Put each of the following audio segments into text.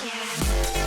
Yeah.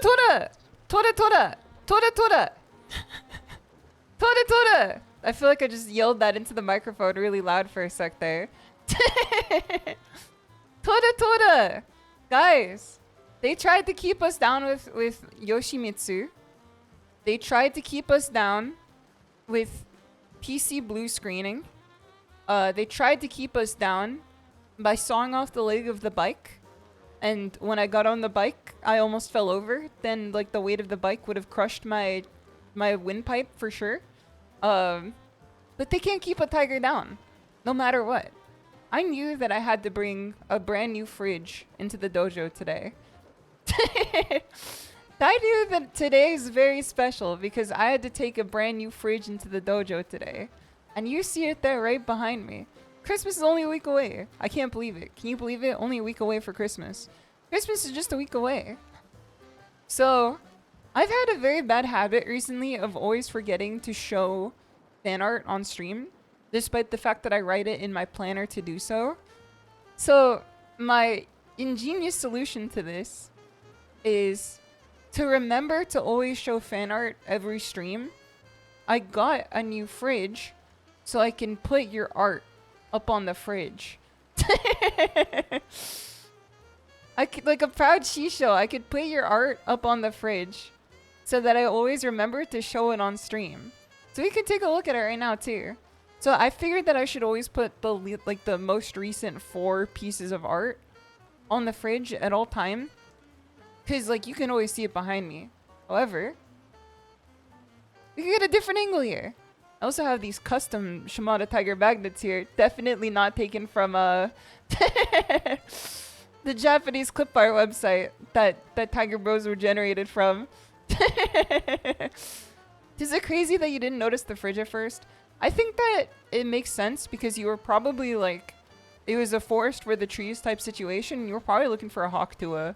Tora! Tora Tora! Tora Tora! Tora Tora! I feel like I just yelled that into the microphone really loud for a sec there. Tora Tora! Guys, they tried to keep us down with Yoshimitsu. They tried to keep us down with PC blue screening. They tried to keep us down by sawing off the leg of the bike. And when I got on the bike, I almost fell over. Then, like, the weight of the bike would have crushed my windpipe for sure. But they can't keep a tiger down, no matter what. I knew that I had to bring a brand new fridge into the dojo today. I knew that today is very special because I had to take a brand new fridge into the dojo today. And you see it there right behind me. Christmas is only a week away. I can't believe it. Can you believe it? Only a week away for Christmas. Christmas is just a week away. So, I've had a very bad habit recently of always forgetting to show fan art on stream, despite the fact that I write it in my planner to do so. So, my ingenious solution to this is to remember to always show fan art every stream. I got a new fridge so I can put your art up on the fridge. I could, like a proud SHISHOU, I could put your art up on the fridge so that I always remember to show it on stream. So we can take a look at it right now too. So I figured that I should always put the most recent 4 pieces of art on the fridge at all time. Cause like you can always see it behind me. However, we can get a different angle here. I also have these custom ShimadaTiger magnets here. Definitely not taken from the Japanese clip art website that Tiger Bros were generated from. Is it crazy that you didn't notice the fridge at first? I think that it makes sense because you were probably like, it was a forest for the trees type situation. You were probably looking for a Hawktua.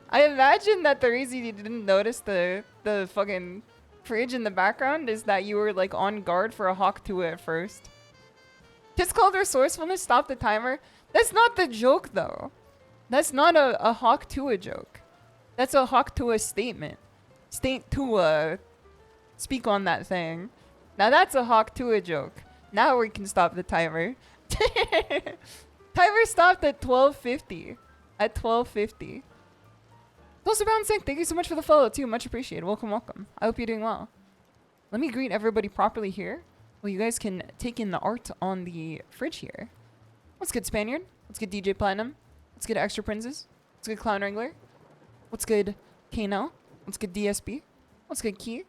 I imagine that the reason you didn't notice the fucking fridge in the background is that you were like on guard for a Hawktua at first. It's called resourcefulness, stop the timer. That's not the joke though. That's not a Hawktua joke. That's a Hawktua statement. Speak on that thing. Now that's a Hawktua joke. Now we can stop the timer. Timer stopped at 12:50. At 12:50. Also, Brown Sync, thank you so much for the follow too. Much appreciated. Welcome, welcome. I hope you're doing well. Let me greet everybody properly here. Well, you guys can take in the art on the fridge here. What's good, Spaniard? What's good, DJ Platinum? What's good, Extra Princes? What's good, Clown Wrangler? What's good, Kano? What's good, DSB? What's good, Key?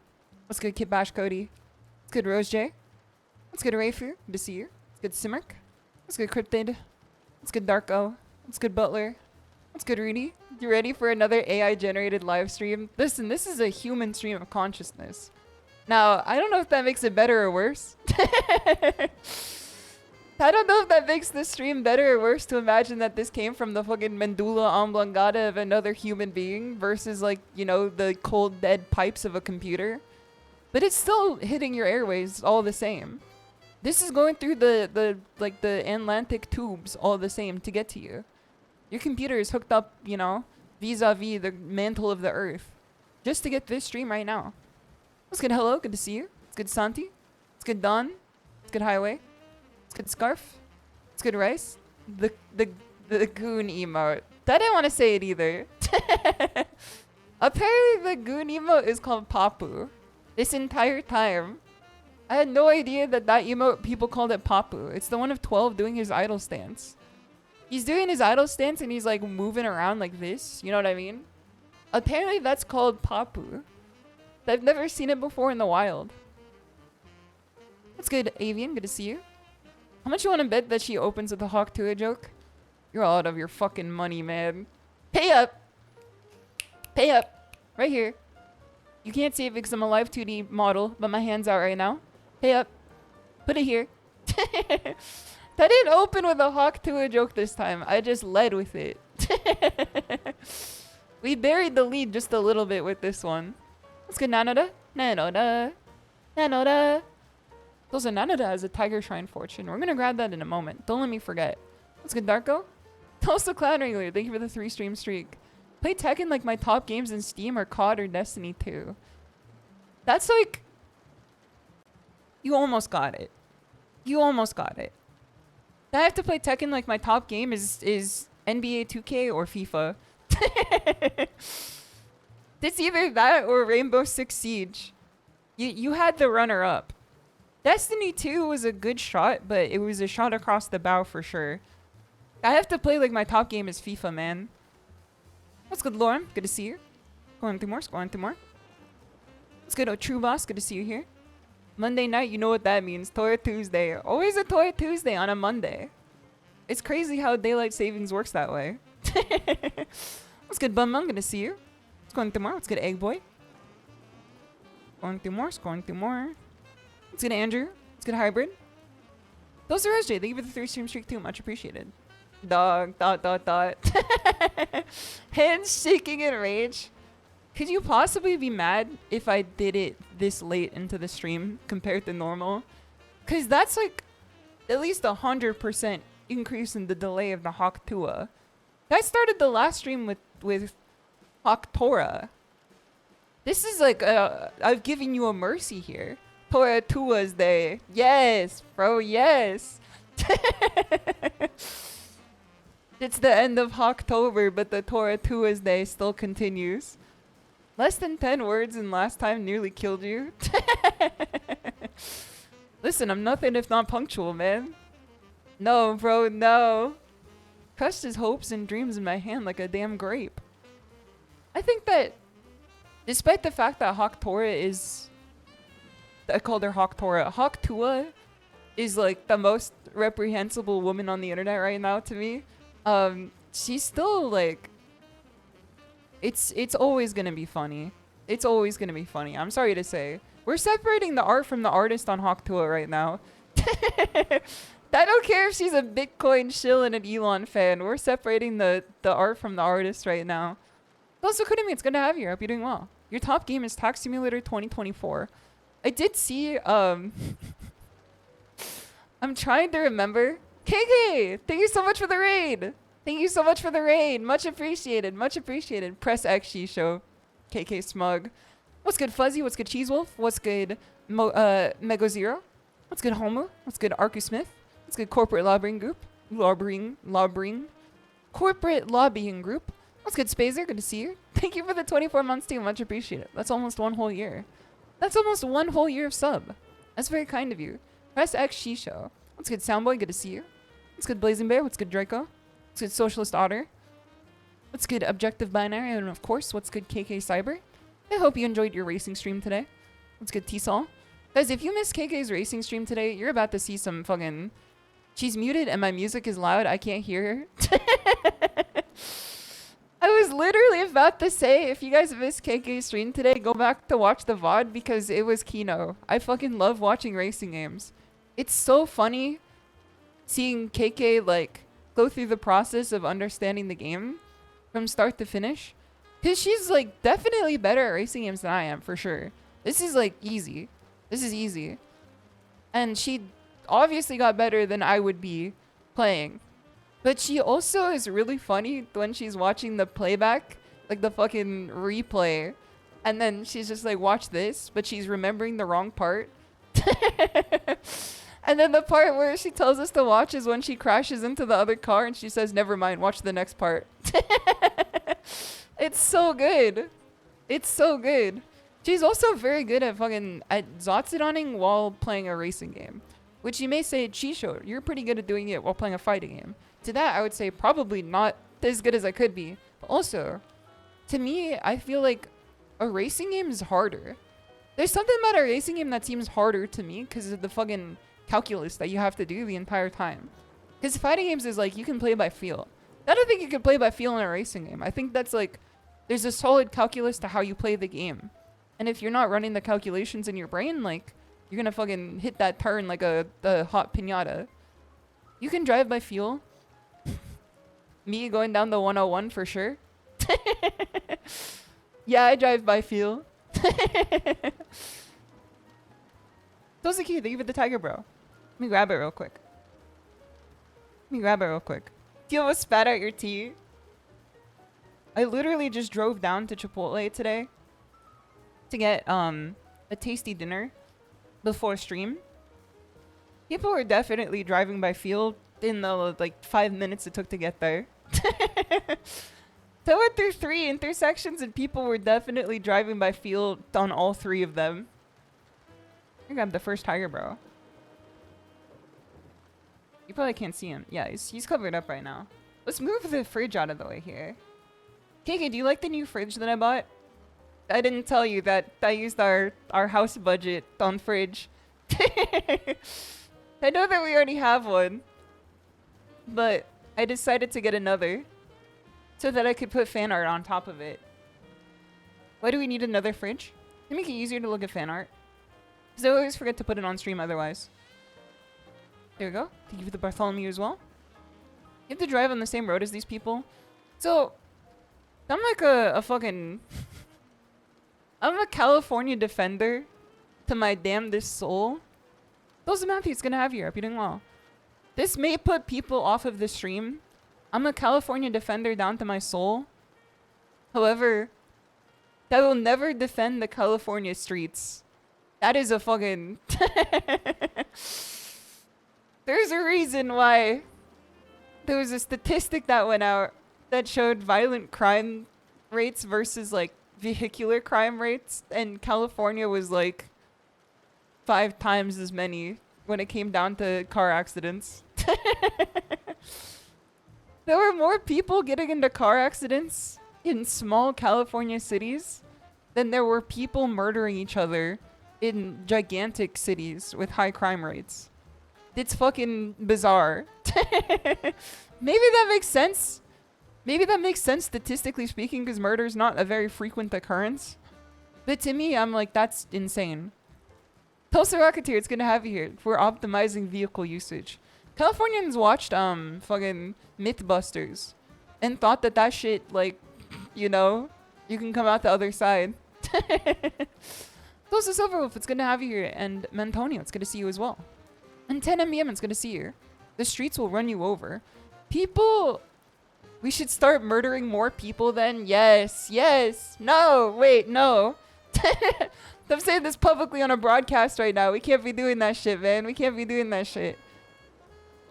What's good, Kid Bash Cody? What's good, Rose J? What's good, Rayfu? Good to see you. What's good, Simmerk? What's good, Cryptid? What's good, Darko? What's good, Butler? What's good, Rudy? You ready for another AI-generated live stream? Listen, this is a human stream of consciousness. Now, I don't know if that makes it better or worse. I don't know if that makes this stream better or worse to imagine that this came from the fucking medulla oblongata of another human being versus, like, you know, the cold, dead pipes of a computer. But it's still hitting your airways all the same. This is going through the Atlantic tubes all the same to get to you. Your computer is hooked up, you know, vis-a-vis the mantle of the earth just to get this stream right now. What's good, hello? Good to see you. It's good, Santi. It's good, Don. It's good, Highway. It's good, Scarf. It's good, Rice. The goon emote. I didn't want to say it either. Apparently the goon emote is called Papu. This entire time. I had no idea that emote people called it Papu. It's the one of 12 doing his idle stance. He's doing his idle stance and he's like moving around like this. You know what I mean? Apparently that's called Papu. I've never seen it before in the wild. What's good, Avian? Good to see you. How much you want to bet that she opens with a Hawktua joke? You're all out of your fucking money, man. Pay up! Pay up! Right here. You can't see it because I'm a live 2D model, but my hand's out right now. Pay up. Put it here. That didn't open with a Hawktua joke this time. I just led with it. We buried the lead just a little bit with this one. Let's get NECO. NECO. NECO. Also, NECO has a Tiger Shrine Fortune. We're gonna grab that in a moment. Don't let me forget. Let's get Darko. Also, Cloud Wrangler. Thank you for the 3-stream streak. Play Tekken like my top games in Steam or COD or Destiny 2. That's like... You almost got it. You almost got it. I have to play Tekken like my top game is NBA 2K or FIFA. It's either that or Rainbow Six Siege. You had the runner-up. Destiny 2 was a good shot, but it was a shot across the bow for sure. I have to play like my top game is FIFA, man. What's good, Lauren? Good to see you. Going through more, going through more. What's good, oh, True Boss? Good to see you here. Monday night, you know what that means. Toy Tuesday. Always a Toy Tuesday on a Monday. It's crazy how daylight savings works that way. What's good, Bum? Good to see you. What's going through more? What's good, Egg Boy? Going through more, going through more. What's good, Andrew? What's good, Hybrid? Those are SJ. Thank you for the 3-stream streak too. Much appreciated. Dog, ... Hands shaking in rage. Could you possibly be mad if I did it this late into the stream compared to normal? Because that's like at least 100% increase in the delay of the Hawk Tua. I started the last stream with Hawk Tora. This is like, I've given you a mercy here. Tora Tua's Day. Yes, bro, yes. It's the end of Hawktober, but the Tora Tua's Day still continues. Less than 10 words and last time nearly killed you. Listen, I'm nothing if not punctual, man. No, bro, no. Crushed his hopes and dreams in my hand like a damn grape. I think that, despite the fact that Hawk Tora is... I called her Hawk Tora. Hawk Tua is like the most reprehensible woman on the internet right now to me. She's still like... It's always gonna be funny. It's always gonna be funny. I'm sorry to say. We're separating the art from the artist on Hawk Tua right now. I don't care if she's a Bitcoin shill and an Elon fan. We're separating the art from the artist right now. Also, Kudimi, it's good to have you. I hope you're doing well. Your top game is Tax Simulator 2024. I did see, I'm trying to remember. KK, thank you so much for the raid. Thank you so much for the raid. Much appreciated. Much appreciated. Press X SHISHOU. KK Smug. What's good, Fuzzy? What's good, Cheese Wolf? What's good, Mego Zero? What's good, Homo? What's good, Arku Smith? What's good, Corporate Lobbying Group? Corporate Lobbying Group. What's good, Spazer? Good to see you. Thank you for the 24 months, too. Much appreciated. That's almost one whole year. That's almost one whole year of sub. That's very kind of you. Press X SHISHOU. What's good, Soundboy? Good to see you. What's good, Blazing Bear? What's good, Draco? What's good, Socialist Otter? What's good, Objective Binary? And of course, what's good, KK Cyber? I hope you enjoyed your racing stream today. What's good, T-Sol? Guys, if you missed KK's racing stream today, you're about to see some fucking... She's muted and my music is loud. I can't hear her. I was literally about to say, if you guys missed KK's stream today, go back to watch the VOD because it was Kino. I fucking love watching racing games. It's so funny seeing KK, like, go through the process of understanding the game from start to finish. Because she's, like, definitely better at racing games than I am, for sure. This is, like, easy. This is easy. And she obviously got better than I would be playing. But she also is really funny when she's watching the playback, like the fucking replay. And then she's just like, watch this, but she's remembering the wrong part. And then the part where she tells us to watch is when she crashes into the other car and she says, never mind, watch the next part. It's so good. It's so good. She's also very good at fucking Zotsudoning while playing a racing game. Which you may say, Chisho, you're pretty good at doing it while playing a fighting game. To that, I would say probably not as good as I could be. But also, to me, I feel like a racing game is harder. There's something about a racing game that seems harder to me because of the fucking calculus that you have to do the entire time. Because fighting games is like, you can play by feel. I don't think you can play by feel in a racing game. I think that's like, there's a solid calculus to how you play the game. And if you're not running the calculations in your brain, like, you're gonna fucking hit that turn like a hot piñata. You can drive by feel. Me going down the 101 for sure. Yeah, I drive by feel. Tozuki, thank you for the tiger, bro. Let me grab it real quick. Do you almost spat out your tea? I literally just drove down to Chipotle today to get a tasty dinner before stream. People were definitely driving by field in the like 5 minutes it took to get there. So I went through 3 intersections and people were definitely driving by field on all 3 of them. I grabbed the first tiger, bro. You probably can't see him. Yeah, he's covered up right now. Let's move the fridge out of the way here. KK, do you like the new fridge that I bought? I didn't tell you that I used our house budget on fridge. I know that we already have one, but I decided to get another so that I could put fan art on top of it. Why do we need another fridge? To make it easier to look at fan art. Because I always forget to put it on stream otherwise. There we go. Thank you for the Bartholomew as well. You have to drive on the same road as these people. So, I'm like a fucking... I'm a California defender to my damnedest soul. Those are Matthew, it's gonna have you. Hope you're doing well. This may put people off of the stream. I'm a California defender down to my soul. However, that will never defend the California streets. That is a fucking... There's a reason why there was a statistic that went out that showed violent crime rates versus like vehicular crime rates, and California was like 5 times as many when it came down to car accidents. There were more people getting into car accidents in small California cities than there were people murdering each other in gigantic cities with high crime rates. It's fucking bizarre. Maybe that makes sense. Maybe that makes sense statistically speaking, because murder is not a very frequent occurrence. But to me, I'm like, that's insane. Tulsa Rocketeer, it's good to have you here. We're optimizing vehicle usage. Californians watched fucking Mythbusters and thought that that shit, like, you know, you can come out the other side. Tulsa Silverwolf, it's good to have you here. And Mantonio, it's good to see you as well. And 10MBM, it's good to see you. The streets will run you over. People... We should start murdering more people then? Yes, yes. No, wait, no. I'm saying this publicly on a broadcast right now. We can't be doing that shit, man. We can't be doing that shit.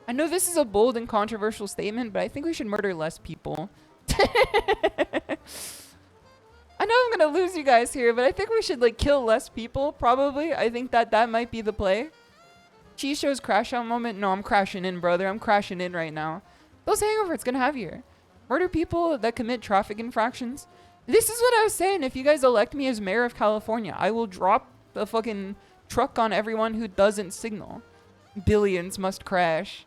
I know this is a bold and controversial statement, but I think we should murder less people. I know I'm gonna lose you guys here, but I think we should like kill less people, probably. I think that might be the play. SHISHOU's crash out moment. No, I'm crashing in, brother. I'm crashing in right now. Those hangover, it's gonna have you here. Murder people that commit traffic infractions. This is what I was saying. If you guys elect me as mayor of California, I will drop a fucking truck on everyone who doesn't signal. Billions must crash.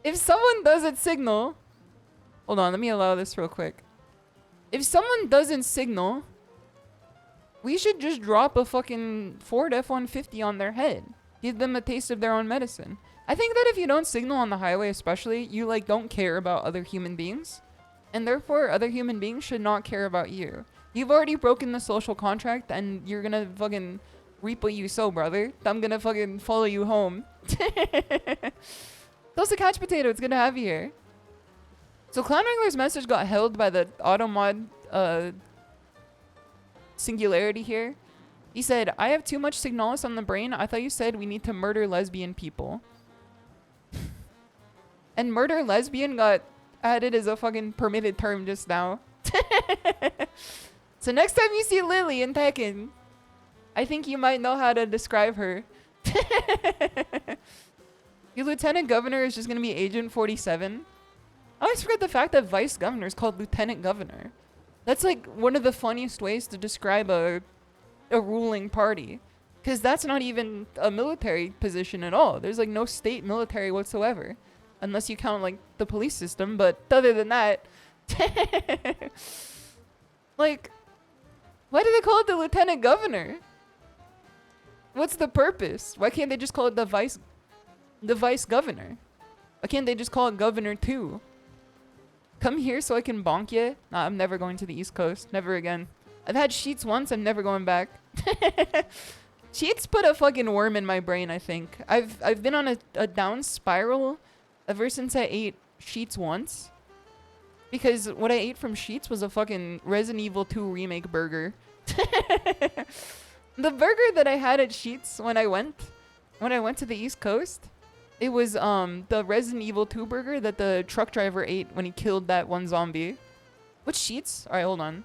If someone doesn't signal... Hold on, let me allow this real quick. If someone doesn't signal, we should just drop a fucking Ford F-150 on their head. Give them a taste of their own medicine. I think that if you don't signal on the highway especially, you like don't care about other human beings. And therefore, other human beings should not care about you. You've already broken the social contract and you're gonna fucking reap what you sow, brother. I'm gonna fucking follow you home. Those a catch potato, it's good to have you here. So Clown Wrangler's message got held by the automod singularity here. He said, I have too much Signalis on the brain. I thought you said we need to murder lesbian people. And murder lesbian got added as a fucking permitted term just now. So next time you see Lily in Tekken, I think you might know how to describe her. Your lieutenant governor is just going to be Agent 47. I always forget the fact that vice governor is called lieutenant governor. That's like one of the funniest ways to describe a ruling party. Because that's not even a military position at all. There's like no state military whatsoever. Unless you count like the police system, but other than that... Like, why do they call it the lieutenant governor? What's the purpose? Why can't they just call it the vice governor? Why can't they just call it governor too? Come here so I can bonk you? Nah, I'm never going to the East Coast. Never again. I've had sheets once, I'm never going back. Sheets put a fucking worm in my brain, I think. I've been on a down spiral ever since I ate sheets once. Because what I ate from Sheets was a fucking Resident Evil 2 remake burger. The burger that I had at Sheets when I went to the East Coast, it was the Resident Evil 2 burger that the truck driver ate when he killed that one zombie. What's Sheets? Alright, hold on.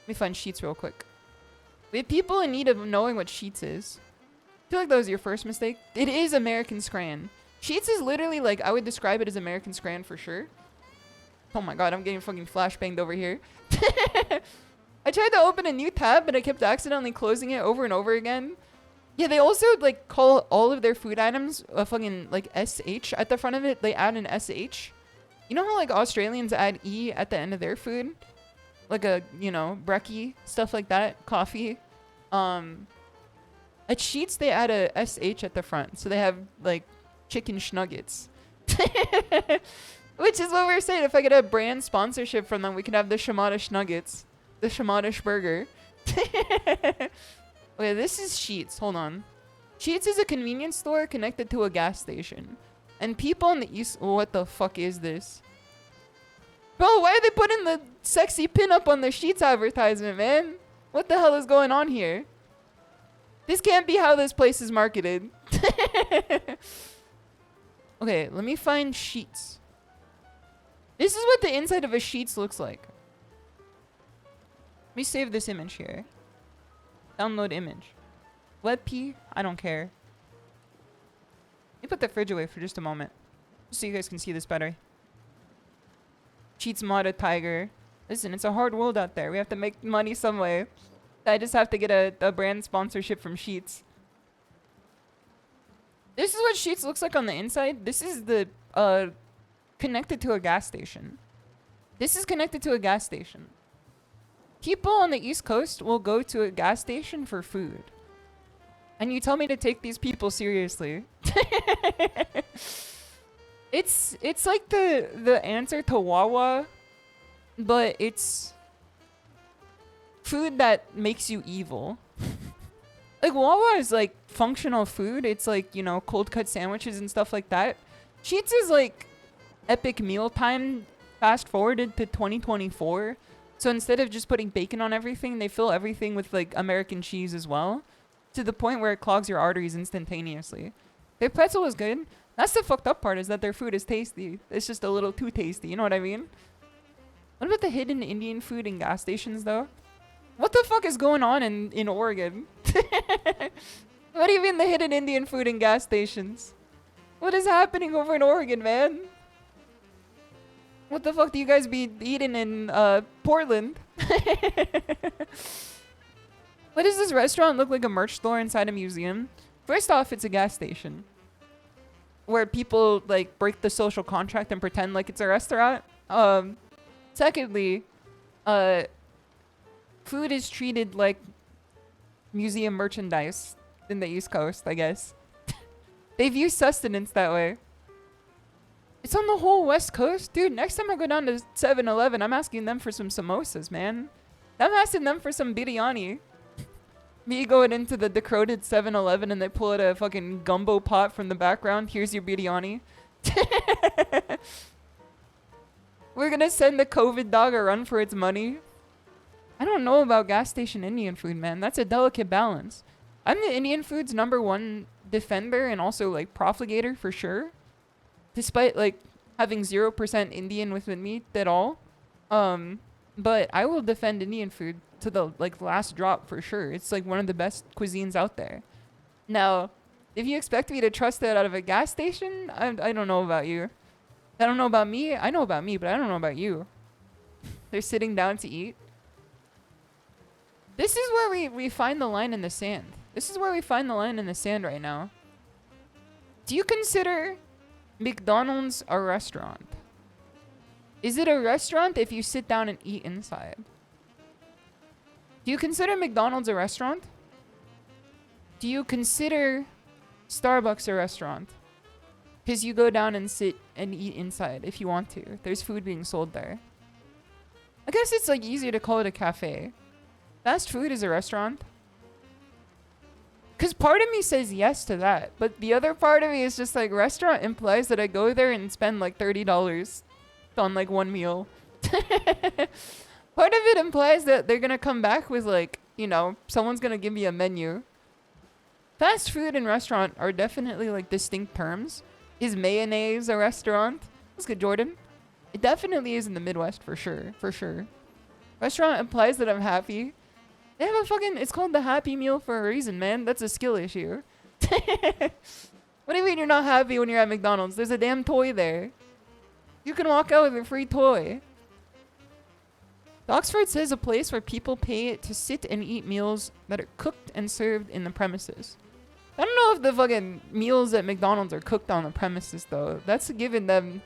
Let me find Sheets real quick. We have people in need of knowing what Sheets is. I feel like that was your first mistake. It is American Scran. Sheets is literally like, I would describe it as American Scran for sure. Oh my god, I'm getting fucking flashbanged over here. I tried to open a new tab, but I kept accidentally closing it over and over again. Yeah, they also like call all of their food items a fucking like SH at the front of it. They add an SH. You know how like Australians add E at the end of their food? Like a, you know, brekkie, stuff like that, coffee. At Sheets, they add a SH at the front. So they have like chicken schnuggets. Which is what we were saying. If I get a brand sponsorship from them, we could have the Shimada Schnuggets. The Shimada Burger. Okay, this is Sheets. Hold on. Sheets is a convenience store connected to a gas station. And people on the east... What the fuck is this? Bro, why are they putting the sexy pinup on the Sheets advertisement, man? What the hell is going on here? This can't be how this place is marketed. Okay, let me find Sheets. This is what the inside of a Sheets looks like. Let me save this image here. Download image. WebP? I don't care. Let me put the fridge away for just a moment, just so you guys can see this better. ShimadaTiger. Listen, it's a hard world out there. We have to make money some way. I just have to get a brand sponsorship from Sheets. This is what Sheets looks like on the inside. This is the connected to a gas station. This is connected to a gas station. People on the East Coast will go to a gas station for food. And you tell me to take these people seriously. It's like the answer to Wawa, but it's food that makes you evil. Like Wawa is like functional food. It's like, you know, cold cut sandwiches and stuff like that. Sheets is like epic mealtime fast forwarded to 2024. So instead of just putting bacon on everything, they fill everything with like American cheese as well, to the point where it clogs your arteries instantaneously. Their pretzel is good. That's the fucked up part, is that their food is tasty. It's just a little too tasty, you know what I mean? What about the hidden Indian food in gas stations though? What the fuck is going on in Oregon? What do you mean the hidden Indian food in gas stations? What is happening over in Oregon, man? What the fuck do you guys be eating in Portland? What does this restaurant look like? A merch store inside a museum? First off, it's a gas station where people like break the social contract and pretend like it's a restaurant. Secondly, food is treated like museum merchandise in the East Coast, I guess. They view sustenance that way. It's on the whole West Coast. Dude, next time I go down to 7-Eleven, I'm asking them for some samosas, man. I'm asking them for some biryani. Me going into the decrowded 7-Eleven and they pull out a fucking gumbo pot from the background. Here's your biryani. We're gonna send the COVID dog a run for its money. I don't know about gas station Indian food, man. That's a delicate balance. I'm the Indian food's #1 defender and also like profligator for sure. Despite like having 0% Indian within me at all. But I will defend Indian food to the like last drop for sure. It's like one of the best cuisines out there. Now, if you expect me to trust that out of a gas station, I don't know about you. I don't know about me. I know about me, but I don't know about you. They're sitting down to eat. This is where we find the line in the sand. This is where we find the line in the sand right now. Do you consider McDonald's a restaurant? Is it a restaurant if you sit down and eat inside? Do you consider McDonald's a restaurant? Do you consider Starbucks a restaurant? Because you go down and sit and eat inside if you want to. There's food being sold there. I guess it's like easier to call it a cafe. Fast food is a restaurant. Because part of me says yes to that. But the other part of me is just like, restaurant implies that I go there and spend like $30 on like one meal. Part of it implies that they're gonna come back with like, you know, someone's gonna give me a menu. Fast food and restaurant are definitely like distinct terms. Is mayonnaise a restaurant? That's good, Jordan. It definitely is in the Midwest for sure, for sure. Restaurant implies that I'm happy. They have a fucking, it's called the Happy Meal for a reason, man. That's a skill issue. What do you mean you're not happy when you're at McDonald's? There's a damn toy there. You can walk out with a free toy. Oxford says a place where people pay to sit and eat meals that are cooked and served in the premises. I don't know if the fucking meals at McDonald's are cooked on the premises though. That's giving them...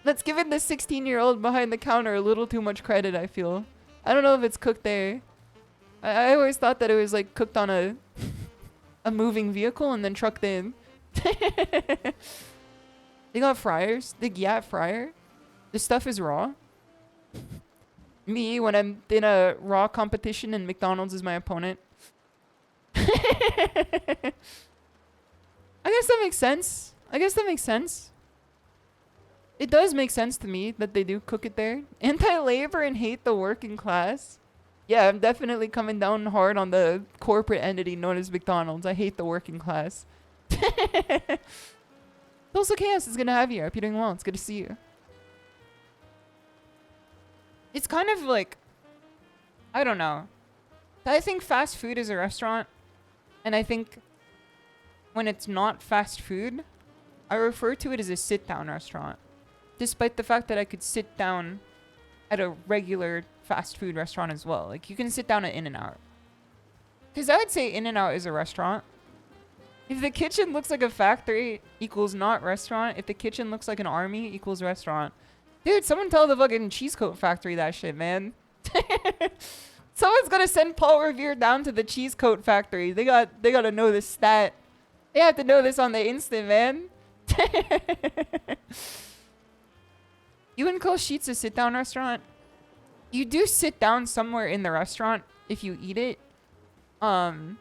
That's giving the 16-year-old behind the counter a little too much credit, I feel. I don't know if it's cooked there. I always thought that it was like cooked on a moving vehicle and then trucked in. They got fryers. The Gyat fryer. This stuff is raw. Me, when I'm in a raw competition and McDonald's is my opponent. I guess that makes sense. I guess that makes sense. It does make sense to me that they do cook it there. Anti-labor and hate the working class. Yeah, I'm definitely coming down hard on the corporate entity known as McDonald's. I hate the working class. Also, Chaos is gonna have you. I hope you're doing well. It's good to see you. It's kind of like, I don't know. I think fast food is a restaurant. And I think when it's not fast food, I refer to it as a sit-down restaurant. Despite the fact that I could sit down at a regular fast food restaurant as well. Like, you can sit down at In-N-Out. Because I would say In-N-Out is a restaurant. If the kitchen looks like a factory, equals not restaurant. If the kitchen looks like an army, equals restaurant. Dude, someone tell the fucking cheese coat factory that shit, man. Someone's gonna send Paul Revere down to the cheese coat factory. They gotta know this stat. They have to know this on the instant, man. You wouldn't call Sheets a sit-down restaurant? You do sit down somewhere in the restaurant if you eat it. But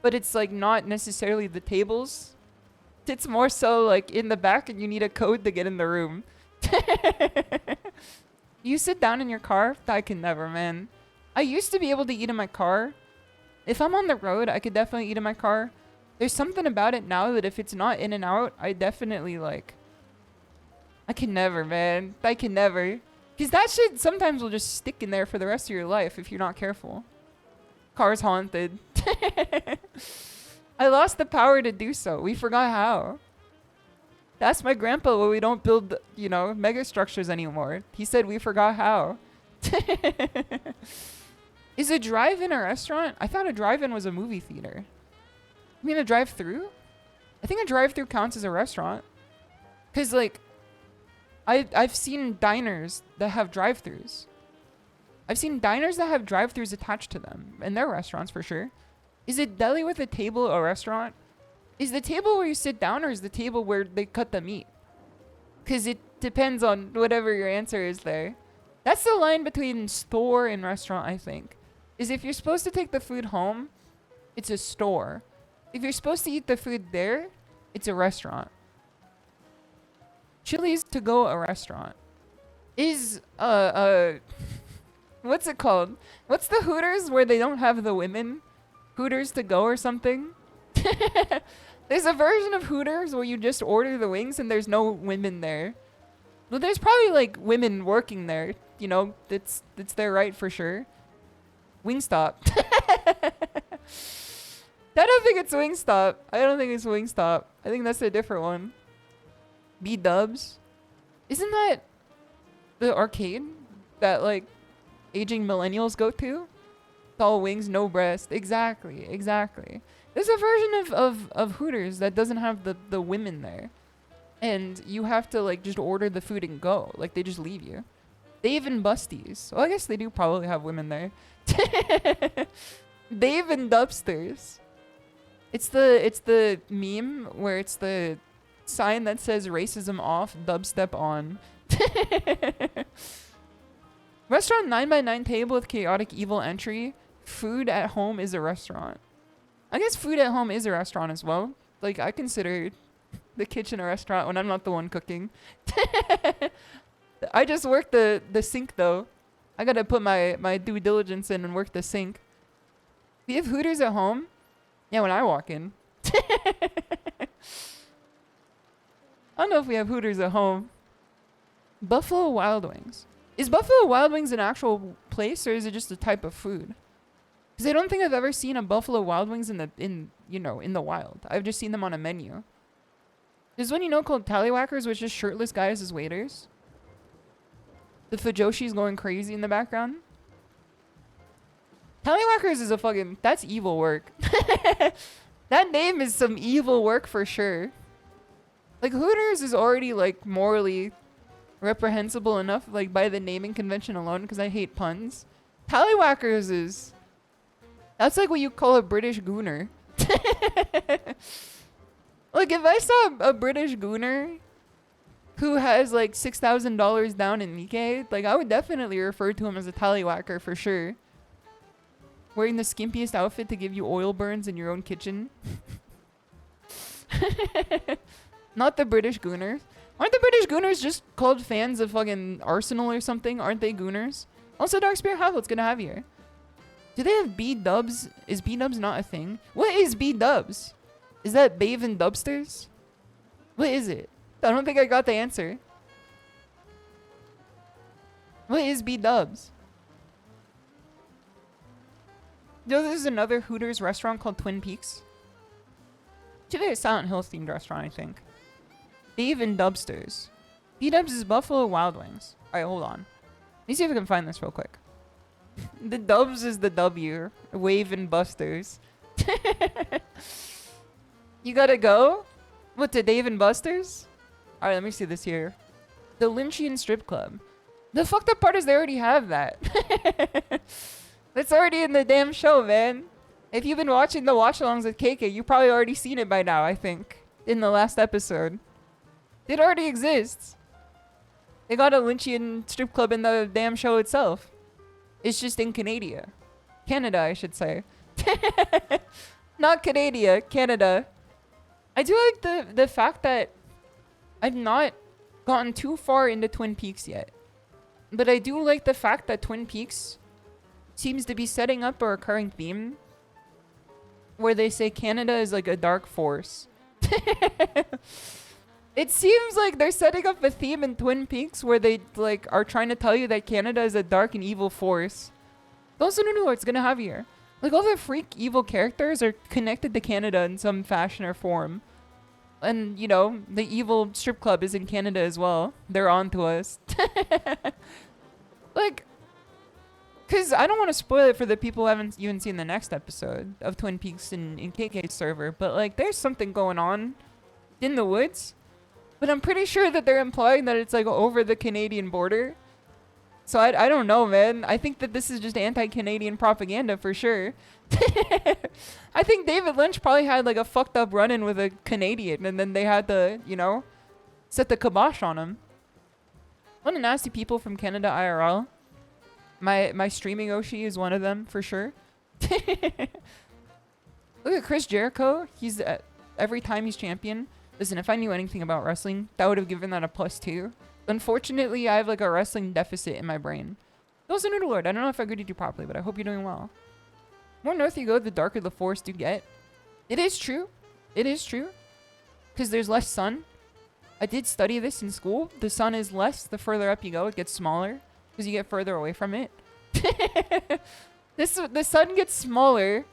it's like not necessarily the tables. It's more so like in the back and you need a code to get in the room. You sit down in your car? I can never, man. I used to be able to eat in my car. If I'm on the road, I could definitely eat in my car. There's something about it now that if it's not In-N-Out, I definitely like... I can never, man. I can never. Because that shit sometimes will just stick in there for the rest of your life if you're not careful. Car's haunted. I lost the power to do so. We forgot how. That's my grandpa when we don't build, you know, mega structures anymore. He said we forgot how. Is a drive-in a restaurant? I thought a drive-in was a movie theater. You mean a drive-through? I think a drive-through counts as a restaurant. Because, like, I've seen diners that have drive-throughs. I've seen diners that have drive-throughs attached to them. And they're restaurants for sure. Is a deli with a table a restaurant? Is the table where you sit down or is the table where they cut the meat? Because it depends on whatever your answer is there. That's the line between store and restaurant, I think. Is if you're supposed to take the food home, it's a store. If you're supposed to eat the food there, it's a restaurant. Chili's to go a restaurant. Is, what's it called? What's the Hooters where they don't have the women? Hooters to go or something? There's a version of Hooters where you just order the wings and there's no women there. Well, there's probably like women working there. You know, it's their right for sure. Wingstop. I don't think it's Wingstop. I don't think it's Wingstop. I think that's a different one. B-dubs. Isn't that the arcade that like aging millennials go to? It's all wings, no breast. Exactly, exactly. There's a version of Hooters that doesn't have the women there. And you have to like just order the food and go. Like they just leave you. Dave and Busty's. Well, I guess they do probably have women there. Dave and Dubsters. It's the meme where it's the sign that says racism off, dubstep on. Restaurant 9x9 table with chaotic evil entry. Food at home is a restaurant. I guess food at home is a restaurant as well. Like I consider the kitchen a restaurant when I'm not the one cooking. I just worked the sink though. I gotta put my due diligence in and work the sink. We have Hooters at home? Yeah, when I walk in. I don't know if we have Hooters at home. Buffalo Wild Wings. Is Buffalo Wild Wings an actual place or is it just a type of food? Because I don't think I've ever seen a Buffalo Wild Wings in the wild. I've just seen them on a menu. There's one called Tallywhackers, which is shirtless guys as waiters. The Fujoshi's going crazy in the background. Tallywhackers is a fucking... That's evil work. That name is some evil work for sure. Like, Hooters is already, like, morally reprehensible enough, like, by the naming convention alone, because I hate puns. Tallywhackers is... That's like what you call a British gooner. Like, if I saw a British gooner who has, like, $6,000 down in Nikkei, like, I would definitely refer to him as a tallywhacker for sure. Wearing the skimpiest outfit to give you oil burns in your own kitchen. Not the British gooners. Aren't the British gooners just called fans of fucking Arsenal or something? Aren't they gooners? Also, Dark Spirit Havlet's gonna have here. Do they have B-dubs? Is B-dubs not a thing? What is B-dubs? Is that Bave and Dubsters? What is it? I don't think I got the answer. What is B-dubs? You know, there's another Hooters restaurant called Twin Peaks. It's a very Silent Hill themed restaurant, I think. Dave and Dubsters. B-dubs is Buffalo Wild Wings. Alright, hold on. Let me see if I can find this real quick. The Dubs is the W. Wave and Busters. You gotta go? What, to Dave and Buster's? Alright, let me see this here. The Lynchian Strip Club. The fucked up part is they already have that. That's already in the damn show, man. If you've been watching the watch-alongs with KK, you've probably already seen it by now, I think. In the last episode. It already exists. They got a Lynchian strip club in the damn show itself. It's just in Canada. Canada, I should say. Not Canada, Canada. I do like the fact that I've not gotten too far into Twin Peaks yet. But I do like the fact that Twin Peaks seems to be setting up a recurring theme where they say Canada is like a dark force. It seems like they're setting up a theme in Twin Peaks where they like are trying to tell you that Canada is a dark and evil force. Those who don't know what's gonna have here. Like all the freak evil characters are connected to Canada in some fashion or form. And, you know, the evil strip club is in Canada as well. They're on to us. Like, because I don't want to spoil it for the people who haven't even seen the next episode of Twin Peaks in KK's server. But, like, there's something going on in the woods. But I'm pretty sure that they're implying that it's, like, over the Canadian border. So I don't know, man. I think that this is just anti-Canadian propaganda for sure. I think David Lynch probably had like a fucked up run-in with a Canadian and then they had to, you know, set the kibosh on him. One of the nasty people from Canada IRL. My streaming Oshi is one of them for sure. Look at Chris Jericho. He's every time he's champion. Listen, if I knew anything about wrestling, that would have given that a +2. Unfortunately, I have like a wrestling deficit in my brain. Those are Noodle Lord. I don't know if I greeted you properly, but I hope you're doing well. More north you go, the darker the forest you get. It is true. It is true. Because there's less sun. I did study this in school. The sun is less the further up you go. It gets smaller because you get further away from it. The sun gets smaller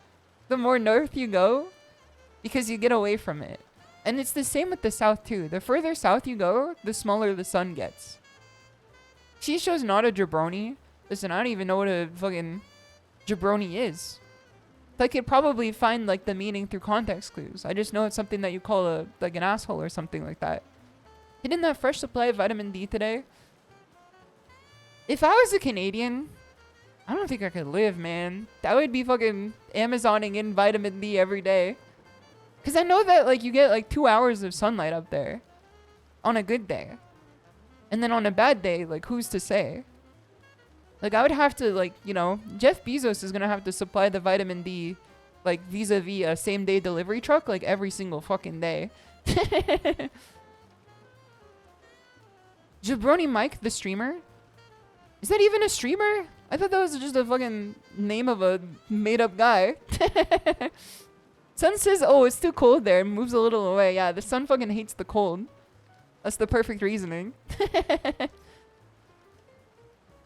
the more north you go because you get away from it. And it's the same with the south too. The further south you go, the smaller the sun gets. SHISHOU's not a jabroni. Listen, I don't even know what a fucking jabroni is. I could probably find like the meaning through context clues. I just know it's something that you call like an asshole or something like that. Hitting that fresh supply of vitamin D today. If I was a Canadian, I don't think I could live, man. That would be fucking Amazoning in vitamin D every day. Because I know that, like, you get, like, 2 hours of sunlight up there on a good day. And then on a bad day, like, who's to say? Like, I would have to, like, you know, Jeff Bezos is going to have to supply the vitamin D, like, vis-a-vis a same-day delivery truck, like, every single fucking day. Jabroni Mike, the streamer? Is that even a streamer? I thought that was just a fucking name of a made-up guy. Sun says, oh, it's too cold there. Moves a little away. Yeah, the sun fucking hates the cold. That's the perfect reasoning.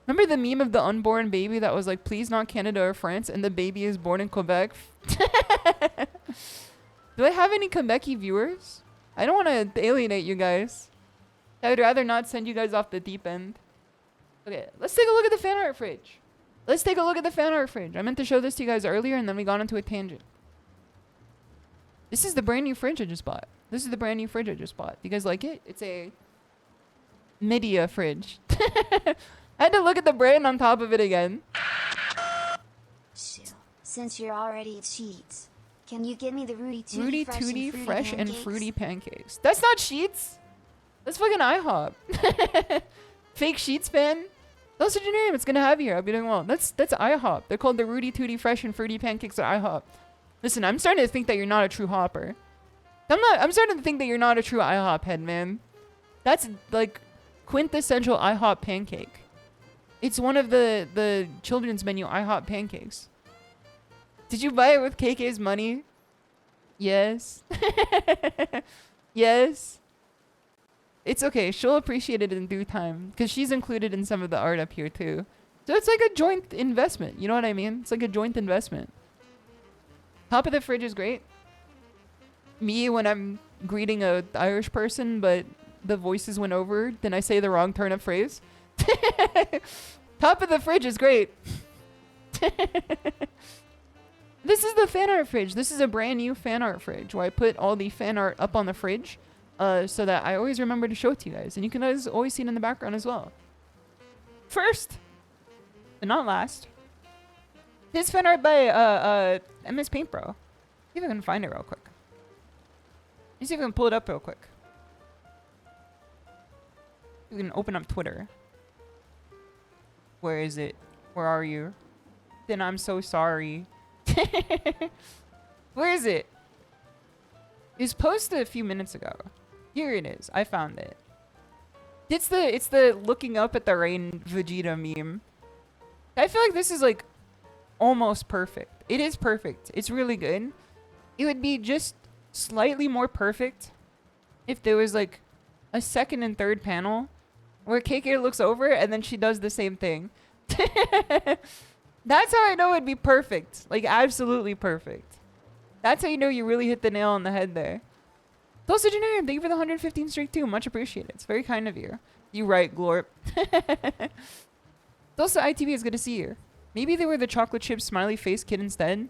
Remember the meme of the unborn baby that was like, please not Canada or France, and the baby is born in Quebec? Do I have any Quebecy viewers? I don't want to alienate you guys. I would rather not send you guys off the deep end. Okay, let's take a look at the fan art fridge. Let's take a look at the fan art fridge. I meant to show this to you guys earlier, and then we got into a tangent. This is the brand new fridge I just bought. This is the brand new fridge I just bought. You guys like it? It's a Media fridge. I had to look at the brand on top of it again. Since you're already at Sheets, can you give me the Rudy Tooty fresh and fruity pancakes? That's not Sheets. That's fucking IHOP. Fake Sheets fan. That's your name. It's gonna have you here. I'll be doing well. That's IHOP. They're called the Rudy Tooty fresh and fruity pancakes at IHOP. Listen, I'm starting to think that you're not a true hopper. I'm starting to think that you're not a true IHOP head, man. That's like quintessential IHOP pancake. It's one of the children's menu IHOP pancakes. Did you buy it with KK's money? Yes. Yes. It's okay. She'll appreciate it in due time because she's included in some of the art up here too. So it's like a joint investment. You know what I mean? It's like a joint investment. Top of the fridge is great. Me when I'm greeting a Irish person, but the voices went over, then I say the wrong turn of phrase. Top of the fridge is great. This is the fan art fridge. This is a brand new fan art fridge where I put all the fan art up on the fridge so that I always remember to show it to you guys. And you can always see it in the background as well. First, but not last, this fan art by MS Paint Bro. See if I can find it real quick. Let me see if I can pull it up real quick. You can open up Twitter. Where is it? Where are you? Then I'm so sorry. Where is it? It was posted a few minutes ago. Here it is. I found it. It's the looking up at the rain Vegeta meme. I feel like this is like almost perfect. It is perfect. It's really good. It would be just slightly more perfect if there was like a second and third panel where KK looks over and then she does the same thing. That's how I know it'd be perfect. Like absolutely perfect. That's how you know you really hit the nail on the head there. Toast Engineering, thank you for the 115 streak too. Much appreciated. It's very kind of you. You right, Glorp. Toast ITV, is good to see you. Maybe they were the chocolate chip smiley face kid instead.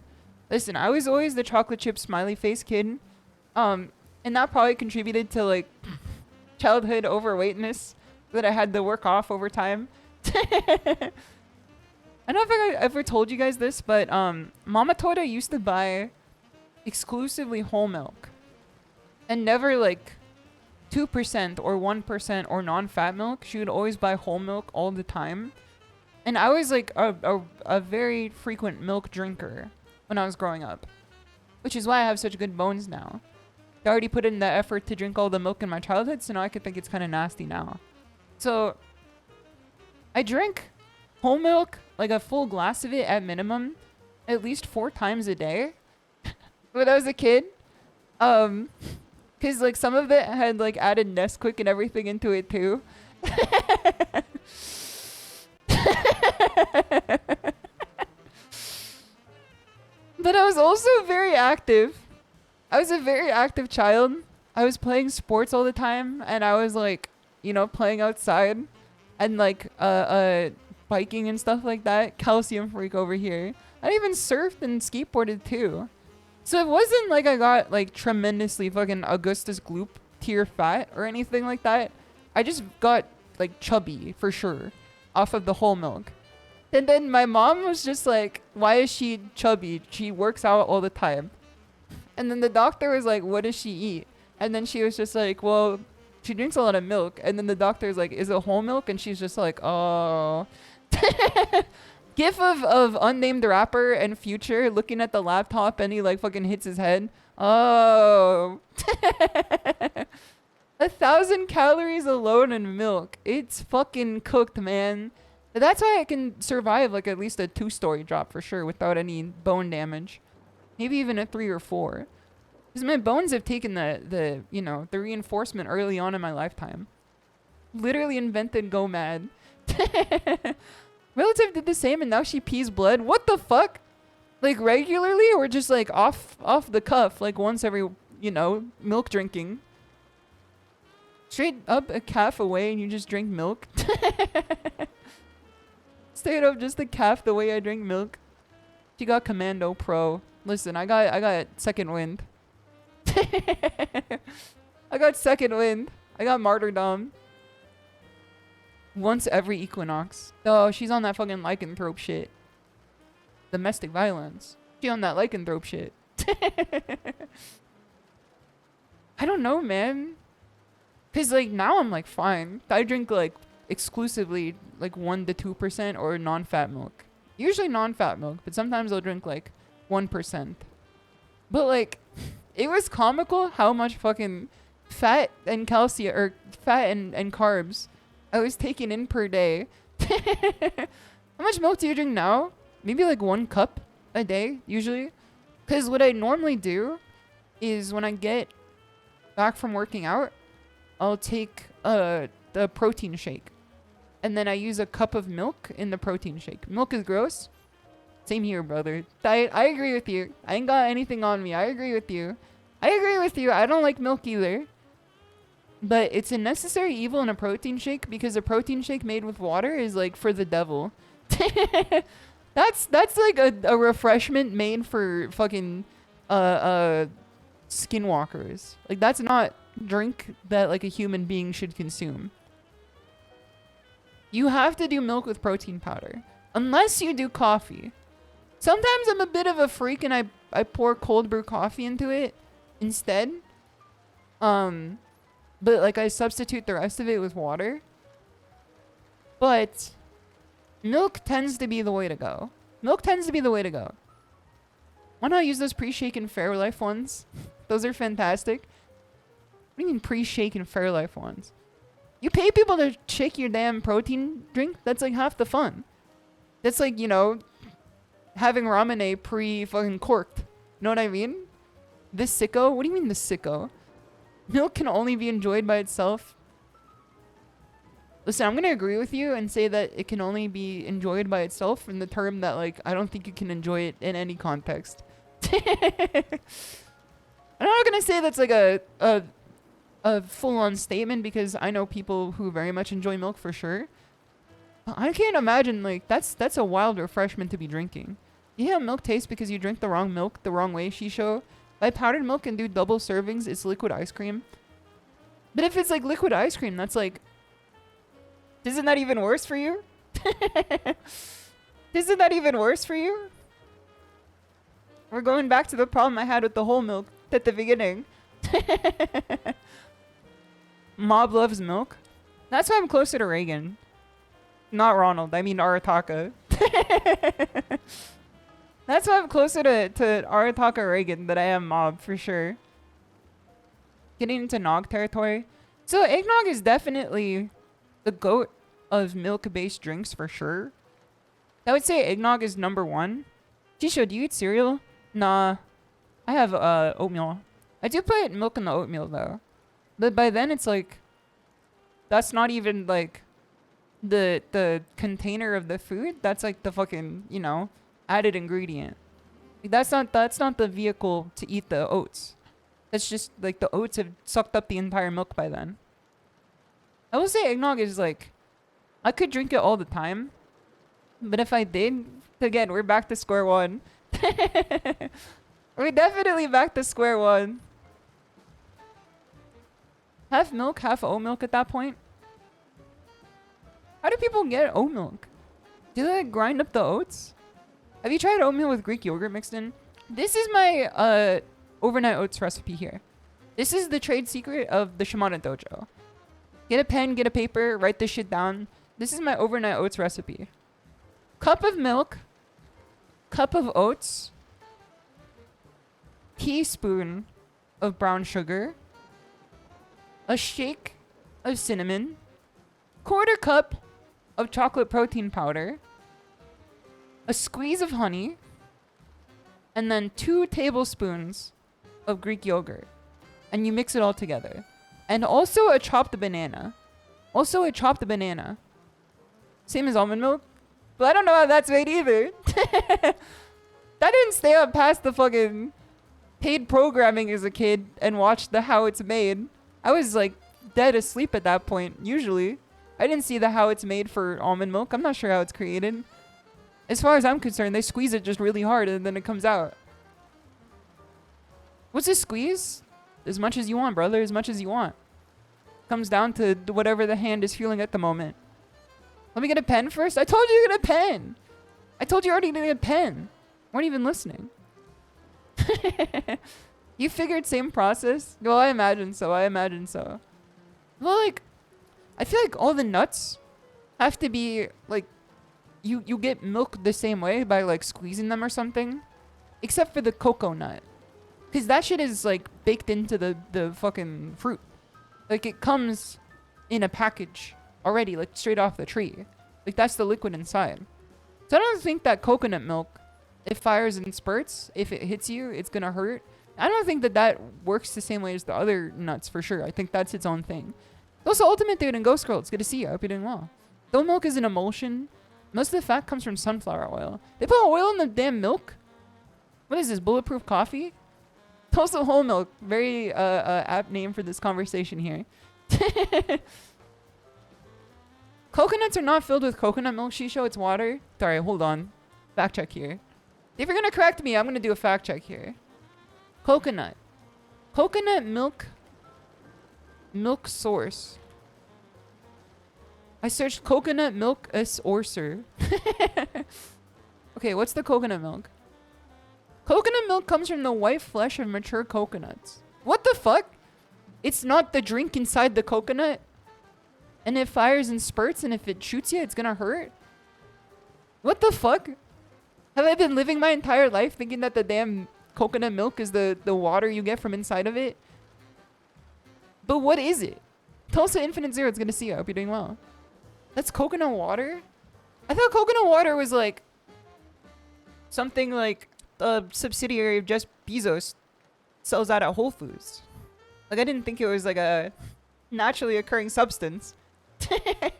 Listen, I was always the chocolate chip smiley face kid. And that probably contributed to like childhood overweightness that I had to work off over time. I don't know if I ever told you guys this, but Mama Toda used to buy exclusively whole milk. And never like 2% or 1% or non-fat milk. She would always buy whole milk all the time. And I was like a very frequent milk drinker when I was growing up. Which is why I have such good bones now. I already put in the effort to drink all the milk in my childhood, so now I could think it's kind of nasty now. So, I drank whole milk, like a full glass of it at minimum, at least 4 times a day when I was a kid. Cause like some of it had like added Nesquik and everything into it too. But I was also very active. I was a very active child. I was playing sports all the time, and I was like, you know, playing outside and like biking and stuff like that. Calcium freak over here. I even surfed and skateboarded too. So it wasn't like I got like tremendously fucking Augustus Gloop tier fat or anything like that. I just got like chubby for sure off of the whole milk. And then my mom was just like, why is she chubby? She works out all the time. And then the doctor was like, what does she eat? And then she was just like, well, she drinks a lot of milk. And then the doctor is like, is it whole milk? And she's just like, oh. GIF of unnamed rapper and Future looking at the laptop and he like fucking hits his head. Oh. 1,000 calories alone in milk. It's fucking cooked, man. That's why I can survive like at least a 2-story drop for sure without any bone damage. Maybe even a 3 or 4. Because my bones have taken the reinforcement early on in my lifetime. Literally invented Go Mad. Relative did the same and now she pees blood. What the fuck? Like regularly or just like off the cuff, like once every, milk drinking? Straight up a calf away and you just drink milk? Straight up just a calf the way I drink milk. She got Commando Pro. Listen, I got second wind. I got second wind. I got martyrdom. Once every equinox. Oh, she's on that fucking lycanthrope shit. Domestic violence. She on that lycanthrope shit. I don't know, man. Cause like now I'm like fine. I drink like exclusively like 1 to 2% or non-fat milk. Usually non-fat milk, but sometimes I'll drink like 1%. But like, it was comical how much fucking fat and calcium or fat and carbs I was taking in per day. How much milk do you drink now? Maybe like 1 cup a day, usually. Because what I normally do is when I get back from working out, I'll take the protein shake. And then I use a cup of milk in the protein shake. Milk is gross. Same here, brother. I agree with you. I ain't got anything on me. I agree with you. I don't like milk either. But it's a necessary evil in a protein shake because a protein shake made with water is like for the devil. That's like a refreshment made for fucking skinwalkers. Like that's not drink that like a human being should consume. You have to do milk with protein powder. Unless you do coffee. Sometimes I'm a bit of a freak and I pour cold brew coffee into it instead. But like I substitute the rest of it with water. But milk tends to be the way to go. Why not use those pre-shaken Fairlife ones? Those are fantastic. What do you mean pre-shaken Fairlife ones? You pay people to shake your damn protein drink? That's like half the fun. That's like, having ramen pre-fucking corked. You know what I mean? This sicko? What do you mean this sicko? Milk can only be enjoyed by itself. Listen, I'm going to agree with you and say that it can only be enjoyed by itself in the term that, like, I don't think you can enjoy it in any context. I'm not going to say that's like a full-on statement because I know people who very much enjoy milk for sure. I can't imagine, like, that's a wild refreshment to be drinking. You know how milk tastes because you drink the wrong milk the wrong way, SHISHOU? If I powdered milk and do double servings, it's liquid ice cream. But if it's like liquid ice cream, that's like... Isn't that even worse for you? Isn't that even worse for you? We're going back to the problem I had with the whole milk at the beginning. Mob loves milk. That's why I'm closer to Reagan. Not Ronald, I mean Arataka. That's why I'm closer to Arataka Reagan than I am Mob, for sure. Getting into Nog territory. So eggnog is definitely the goat of milk-based drinks, for sure. I would say eggnog is #1. SHISHOU, do you eat cereal? Nah. I have oatmeal. I do put milk in the oatmeal, though. But by then, it's like... That's not even, like... The container of the food. That's like the fucking, added ingredient. Like, that's not the vehicle to eat the oats. That's just like the oats have sucked up the entire milk by then. I will say eggnog is like, I could drink it all the time, but if I did, again, we're back to square one. We're definitely back to square one. Half milk, half oat milk at that point. How do people get oat milk? Do they like, grind up the oats? Have you tried oatmeal with Greek yogurt mixed in? This is my overnight oats recipe here. This is the trade secret of the Shimada Dojo. Get a pen, get a paper, write this shit down. This is my overnight oats recipe. Cup of milk, cup of oats, teaspoon of brown sugar, a shake of cinnamon, quarter cup of chocolate protein powder, a squeeze of honey, and then 2 tablespoons of Greek yogurt. And you mix it all together. And also a chopped banana. Same as almond milk. But I don't know how that's made either. That didn't stay up past the fucking paid programming as a kid and watch the how it's made. I was like dead asleep at that point, usually. I didn't see the how it's made for almond milk. I'm not sure how it's created. As far as I'm concerned, they squeeze it just really hard and then it comes out. What's a squeeze? As much as you want, brother. As much as you want. Comes down to whatever the hand is feeling at the moment. Let me get a pen first. I told you to get a pen. I told you already to get a pen. Weren't even listening. You figured same process? Well, I imagine so. Well, like, I feel like all the nuts have to be, like, you get milk the same way by, like, squeezing them or something. Except for the cocoa nut. Because that shit is, like, baked into the fucking fruit. Like, it comes in a package already, like, straight off the tree. Like, that's the liquid inside. So I don't think that coconut milk, it fires in spurts. If it hits you, it's gonna hurt. I don't think that works the same way as the other nuts, for sure. I think that's its own thing. Also, Ultimate Dude and Ghost Girl, it's good to see you. I hope you're doing well. Though milk is an emulsion, most of the fat comes from sunflower oil. They put oil in the damn milk? What is this, bulletproof coffee? Toasted whole milk. Very apt name for this conversation here. Coconuts are not filled with coconut milk, SHISHOU. It's water. Sorry, hold on. Fact check here. If you're going to correct me, I'm going to do a fact check here. Coconut. Coconut milk. Milk source. I searched coconut milk as orser. Okay, what's the coconut milk? Coconut milk comes from the white flesh of mature coconuts. What the fuck? It's not the drink inside the coconut? And it fires in spurts, and if it shoots you, it's gonna hurt? What the fuck? Have I been living my entire life thinking that the damn coconut milk is the water you get from inside of it? But what is it? Tulsa Infinite Zero, it's good to see you. I hope you're doing well. That's coconut water? I thought coconut water was like something like a subsidiary of Jeff Bezos sells out at Whole Foods. Like, I didn't think it was like a naturally occurring substance. I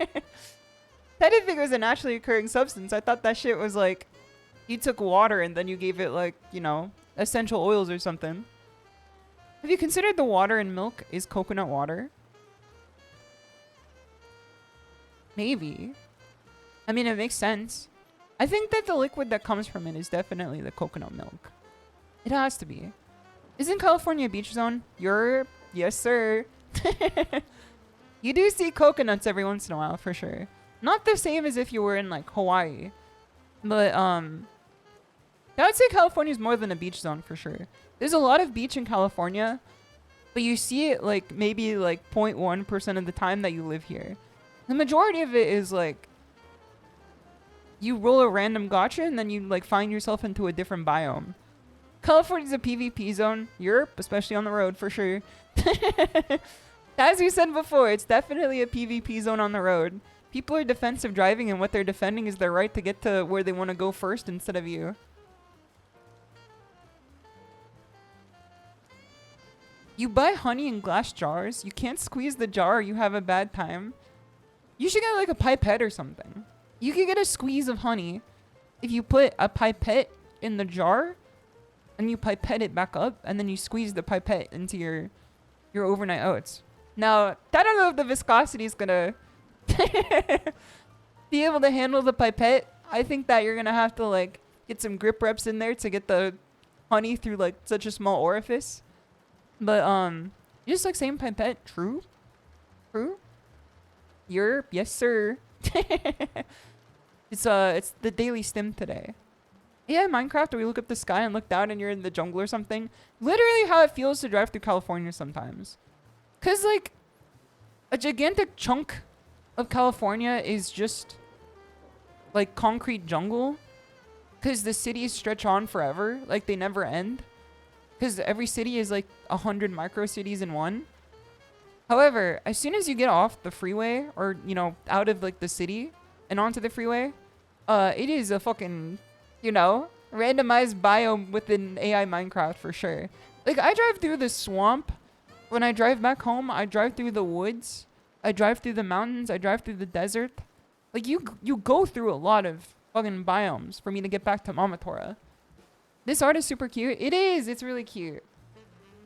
didn't think it was a naturally occurring substance. I thought that shit was like, you took water and then you gave it like, you know, essential oils or something. Have you considered the water in milk is coconut water? Maybe. I mean, it makes sense. I think that the liquid that comes from it is definitely the coconut milk. It has to be. Isn't California a beach zone? Europe? Yes, sir. You do see coconuts every once in a while, for sure. Not the same as if you were in, like, Hawaii. But, I would say California is more than a beach zone, for sure. There's a lot of beach in California, but you see it, like, maybe, like, 0.1% of the time that you live here. The majority of it is, like, you roll a random gacha and then you, like, find yourself into a different biome. California's a PvP zone. Europe, especially on the road, for sure. As we said before, it's definitely a PvP zone on the road. People are defensive driving, and what they're defending is their right to get to where they want to go first instead of you. You buy honey in glass jars. You can't squeeze the jar or you have a bad time. You should get like a pipette or something. You could get a squeeze of honey if you put a pipette in the jar and you pipette it back up and then you squeeze the pipette into your overnight oats. Now, I don't know if the viscosity is gonna be able to handle the pipette. I think that you're gonna have to like get some grip reps in there to get the honey through like such a small orifice. But just like same pipette. True. Europe, yes sir. It's the daily stim today. Yeah, Minecraft, where you look up the sky and look down and you're in the jungle or something. Literally how it feels to drive through California sometimes. Cause like a gigantic chunk of California is just like concrete jungle. Cause the cities stretch on forever. Like they never end. Cause every city is like 100 micro cities in one. However, as soon as you get off the freeway or, you know, out of like the city and onto the freeway, it is a fucking, you know, randomized biome within AI Minecraft for sure. Like I drive through the swamp. When I drive back home, I drive through the woods. I drive through the mountains. I drive through the desert. Like you go through a lot of fucking biomes for me to get back to Mamatora. This art is super cute. It is. It's really cute.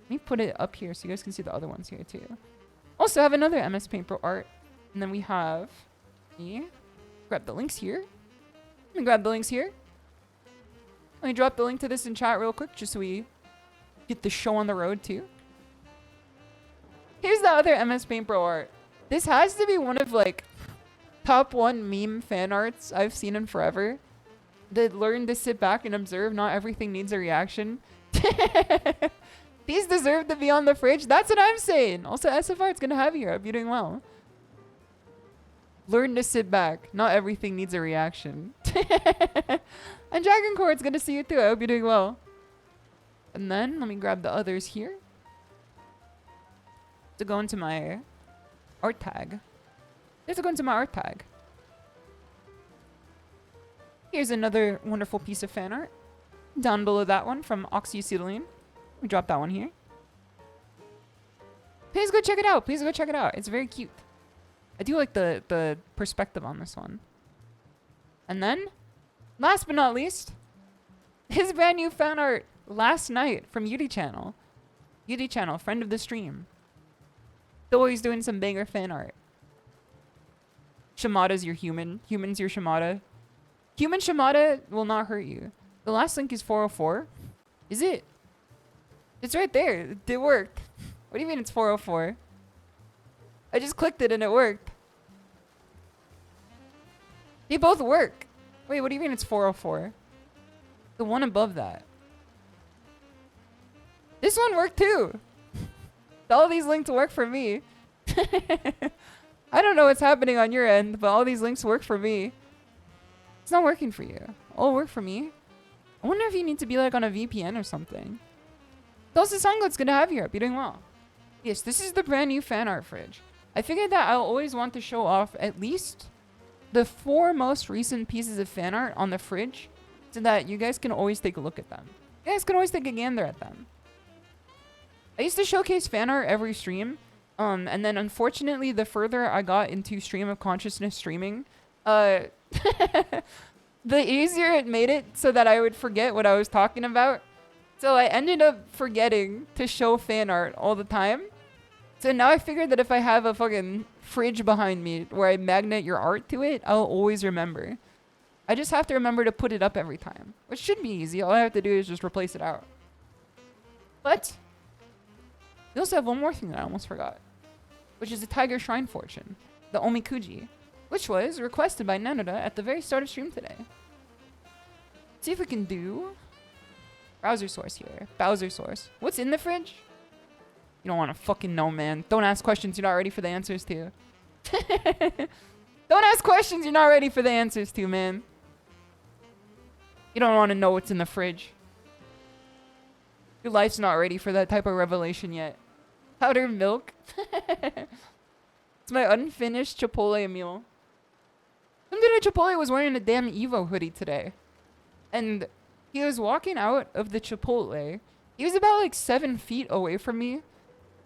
Let me put it up here so you guys can see the other ones here too. Also, I have another MS Paint Pro art. And then we have... grab the links here. Let me grab the links here. Let me drop the link to this in chat real quick just so we get the show on the road too. Here's the other MS Paint Pro art. This has to be one of like top 1 meme fan arts I've seen in forever. That learn to sit back and observe. Not everything needs a reaction. These deserve to be on the fridge. That's what I'm saying. Also, SFR, it's gonna have you. I hope you're doing well. Learn to sit back. Not everything needs a reaction. And Dragon Core, it's good to see you too. I hope you're doing well. And then let me grab the others here to go into my art tag. Let's go into my art tag. Here's another wonderful piece of fan art. Down below that one from Oxyacetylene. We drop that one here. Please go check it out. Please go check it out. It's very cute. I do like the perspective on this one. And then, last but not least, his brand new fan art last night from Yudi Channel. Yudi Channel, friend of the stream. Still always doing some banger fan art. Shimada's your human. Human's your Shimada. Human Shimada will not hurt you. The last link is 404. Is it? It's right there. It worked. What do you mean it's 404? I just clicked it and it worked. They both work. Wait, what do you mean it's 404? The one above that. This one worked too. All these links work for me. I don't know what's happening on your end, but all these links work for me. It's not working for you. Oh, work for me. I wonder if you need to be like on a VPN or something. Dulce Sangot's gonna have you up. You're doing well. Yes, this is the brand new fan art fridge. I figured that I'll always want to show off at least the 4 most recent pieces of fan art on the fridge so that you guys can always take a look at them. You guys can always take a gander at them. I used to showcase fan art every stream. And then unfortunately, the further I got into stream of consciousness streaming, the easier it made it so that I would forget what I was talking about. So I ended up forgetting to show fan art all the time. So now I figured that if I have a fucking fridge behind me where I magnet your art to it, I'll always remember. I just have to remember to put it up every time, which should be easy. All I have to do is just replace it out. But we also have one more thing that I almost forgot, which is the Tiger Shrine Fortune, the Omikuji, which was requested by NECO at the very start of stream today. See if we can do browser source here. Browser source. What's in the fridge? You don't want to fucking know, man. Don't ask questions you're not ready for the answers to. Don't ask questions you're not ready for the answers to, man. You don't want to know what's in the fridge. Your life's not ready for that type of revelation yet. Powdered milk. It's my unfinished Chipotle meal. Something at Chipotle was wearing a damn Evo hoodie today. And he was walking out of the Chipotle. He was about like 7 feet away from me.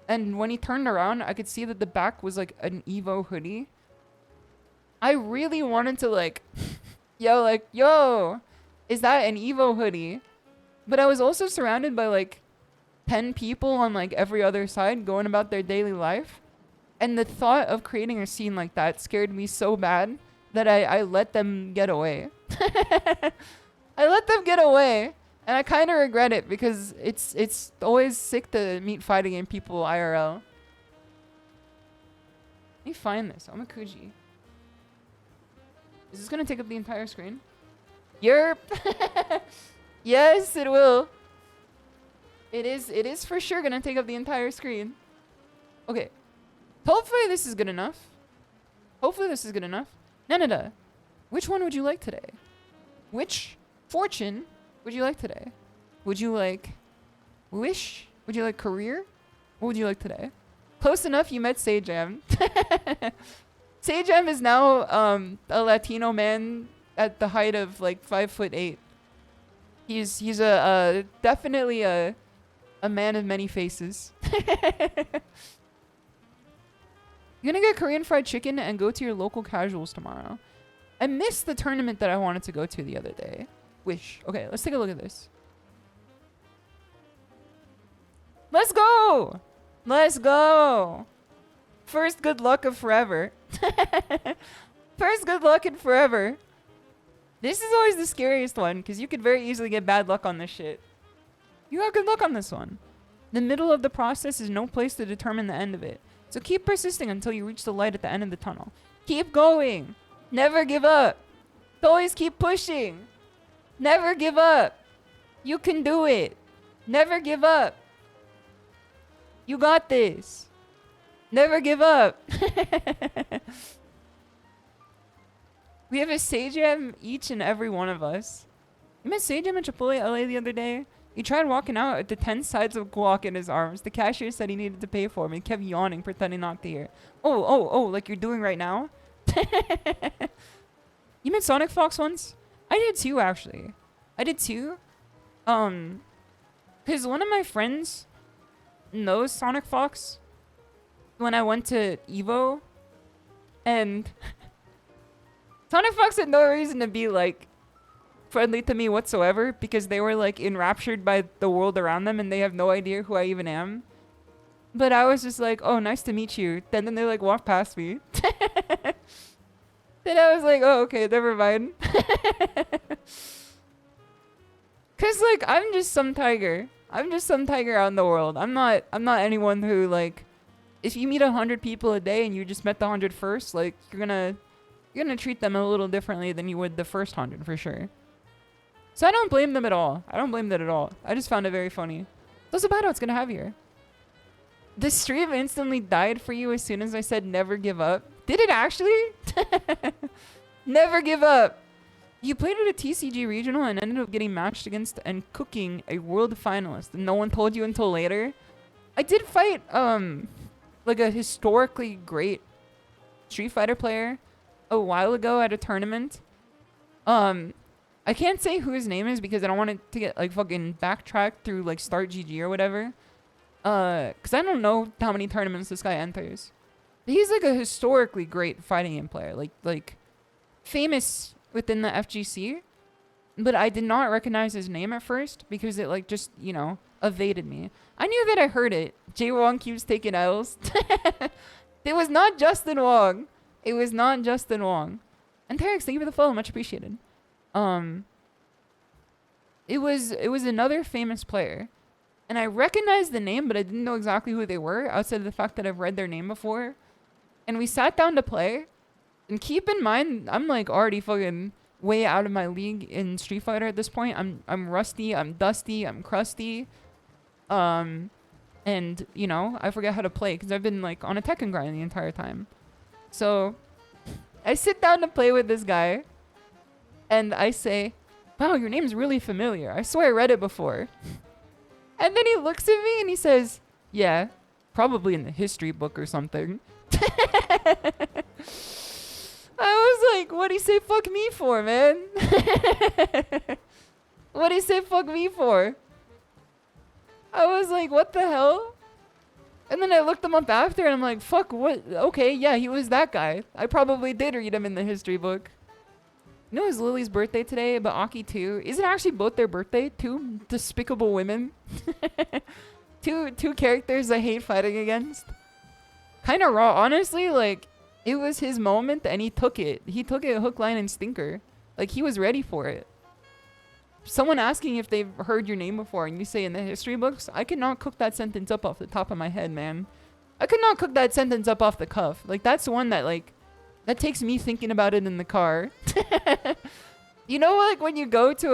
And when he turned around, I could see that the back was like an Evo hoodie. I really wanted to like, yo, is that an Evo hoodie? But I was also surrounded by like 10 people on like every other side going about their daily life. And the thought of creating a scene like that scared me so bad that I let them get away. I let them get away. And I kind of regret it because it's always sick to meet fighting game people IRL. Let me find this. Omikuji. Is this going to take up the entire screen? Yerp. Yes, it will. It is for sure going to take up the entire screen. Okay. Hopefully this is good enough. Hopefully this is good enough. NECO, which one would you like today? Which fortune would you like today? Would you like wish? Would you like career? What would you like today? Close enough, you met Sajam. Sajam is now a Latino man at the height of like 5'8". He's a definitely a man of many faces. You're gonna get Korean fried chicken and go to your local casuals tomorrow. I missed the tournament that I wanted to go to the other day. Wish. Okay, let's take a look at this. Let's go! Let's go! First good luck of forever. First good luck in forever. This is always the scariest one, because you could very easily get bad luck on this shit. You got good luck on this one. The middle of the process is no place to determine the end of it. So keep persisting until you reach the light at the end of the tunnel. Keep going. Never give up. Always keep pushing. Never give up. You can do it. Never give up. You got this. Never give up. We have a Sajam each and every one of us. You met Sajam in Chipotle, LA the other day? He tried walking out with the 10 sides of guac in his arms. The cashier said he needed to pay for him. He kept yawning, pretending not to hear. Oh, like you're doing right now? You met Sonic Fox once? I did too, actually. I did too. Because one of my friends knows Sonic Fox when I went to Evo. And Sonic Fox had no reason to be, like, friendly to me whatsoever because they were, like, enraptured by the world around them and they have no idea who I even am. But I was just like, oh, nice to meet you. Then they, like, walked past me. Then I was like, oh, okay, never mind. Cause, like, I'm just some tiger. I'm just some tiger out in the world. I'm not anyone who, like, if you meet 100 people a day and you just met the 100 first, like, you're gonna treat them a little differently than you would the first 100 for sure. So I don't blame them at all. I don't blame that at all. I just found it very funny. What's about what's gonna have here? The stream instantly died for you as soon as I said never give up. Did it actually? Never give up. You played at a TCG regional and ended up getting matched against and cooking a world finalist and no one told you until later. I did fight like a historically great Street Fighter player a while ago at a tournament. I can't say who his name is because I don't want it to get like fucking backtracked through like Start GG or whatever. Cause I don't know how many tournaments this guy enters. He's like a historically great fighting game player, like famous within the FGC. But I did not recognize his name at first because it like just, you know, evaded me. I knew that I heard it. Jay Wong keeps taking L's. It was not Justin Wong. It was not Justin Wong. And Terex, thank you for the follow, much appreciated. It was another famous player. And I recognized the name, but I didn't know exactly who they were outside of the fact that I've read their name before. And we sat down to play. And keep in mind, I'm like already fucking way out of my league in Street Fighter at this point. I'm rusty, I'm dusty, I'm crusty. And you know, I forget how to play because I've been like on a Tekken grind the entire time. So I sit down to play with this guy and I say, wow, your name's really familiar. I swear I read it before. And then he looks at me and he says, yeah, probably in the history book or something. I was like, what'd he say fuck me for, man? What'd he say fuck me for? I was like, what the hell? And then I looked him up after and I'm like, fuck, what? Okay, yeah, he was that guy. I probably did read him in the history book. You know, it's Lily's birthday today, but Aki too. Is it actually both their birthday? Two despicable women? two characters I hate fighting against? Kind of raw. Honestly, like, it was his moment and he took it. He took it hook, line, and stinker. Like, he was ready for it. Someone asking if they've heard your name before and you say in the history books, I could not cook that sentence up off the top of my head, man. I could not cook that sentence up off the cuff. Like, that's one that, like, that takes me thinking about it in the car. You know, like when you go to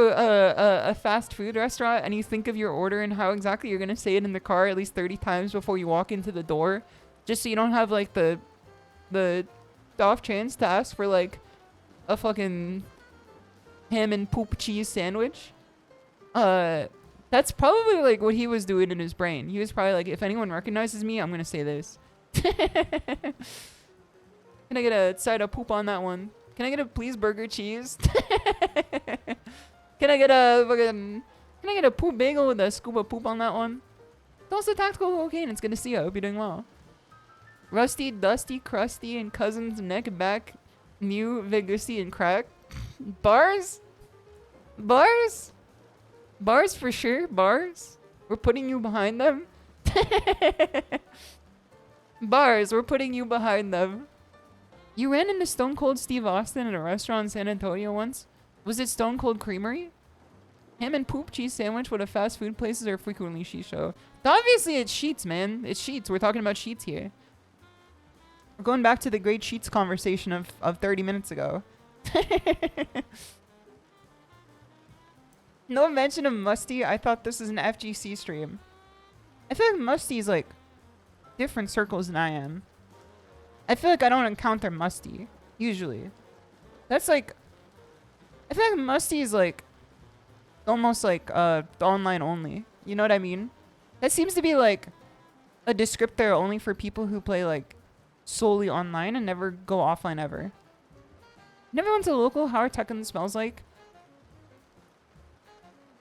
a fast food restaurant and you think of your order and how exactly you're going to say it in the car at least 30 times before you walk into the door, just so you don't have like the off chance to ask for like a fucking ham and poop cheese sandwich. That's probably like what he was doing in his brain. He was probably like, if anyone recognizes me, I'm going to say this. Can I get a side of poop on that one? Can I get a please burger cheese? Can I get a fucking... Can I get a poop bagel with a scoop of poop on that one? It's also tactical cocaine. It's good to see you. I hope you're doing well. Rusty, Dusty, Crusty, and Cousins, Neck, Back, New, Vigusty, and Crack. Bars? Bars? Bars for sure. Bars. We're putting you behind them. Bars. We're putting you behind them. You ran into Stone Cold Steve Austin at a restaurant in San Antonio once. Was it Stone Cold Creamery? Ham and poop cheese sandwich. What a fast food places are frequently SHISHOU. Obviously it's Sheets, man. It's Sheets. We're talking about Sheets here. We're going back to the great Sheets conversation of 30 minutes ago. No mention of Musty. I thought this was an FGC stream. I feel like Musty's like different circles than I am. I feel like I don't encounter Musty usually. That's like, I feel like Musty is like almost like online only. You know what I mean? That seems to be like a descriptor only for people who play like solely online and never go offline ever. Never went to local. How are Tekken smells like?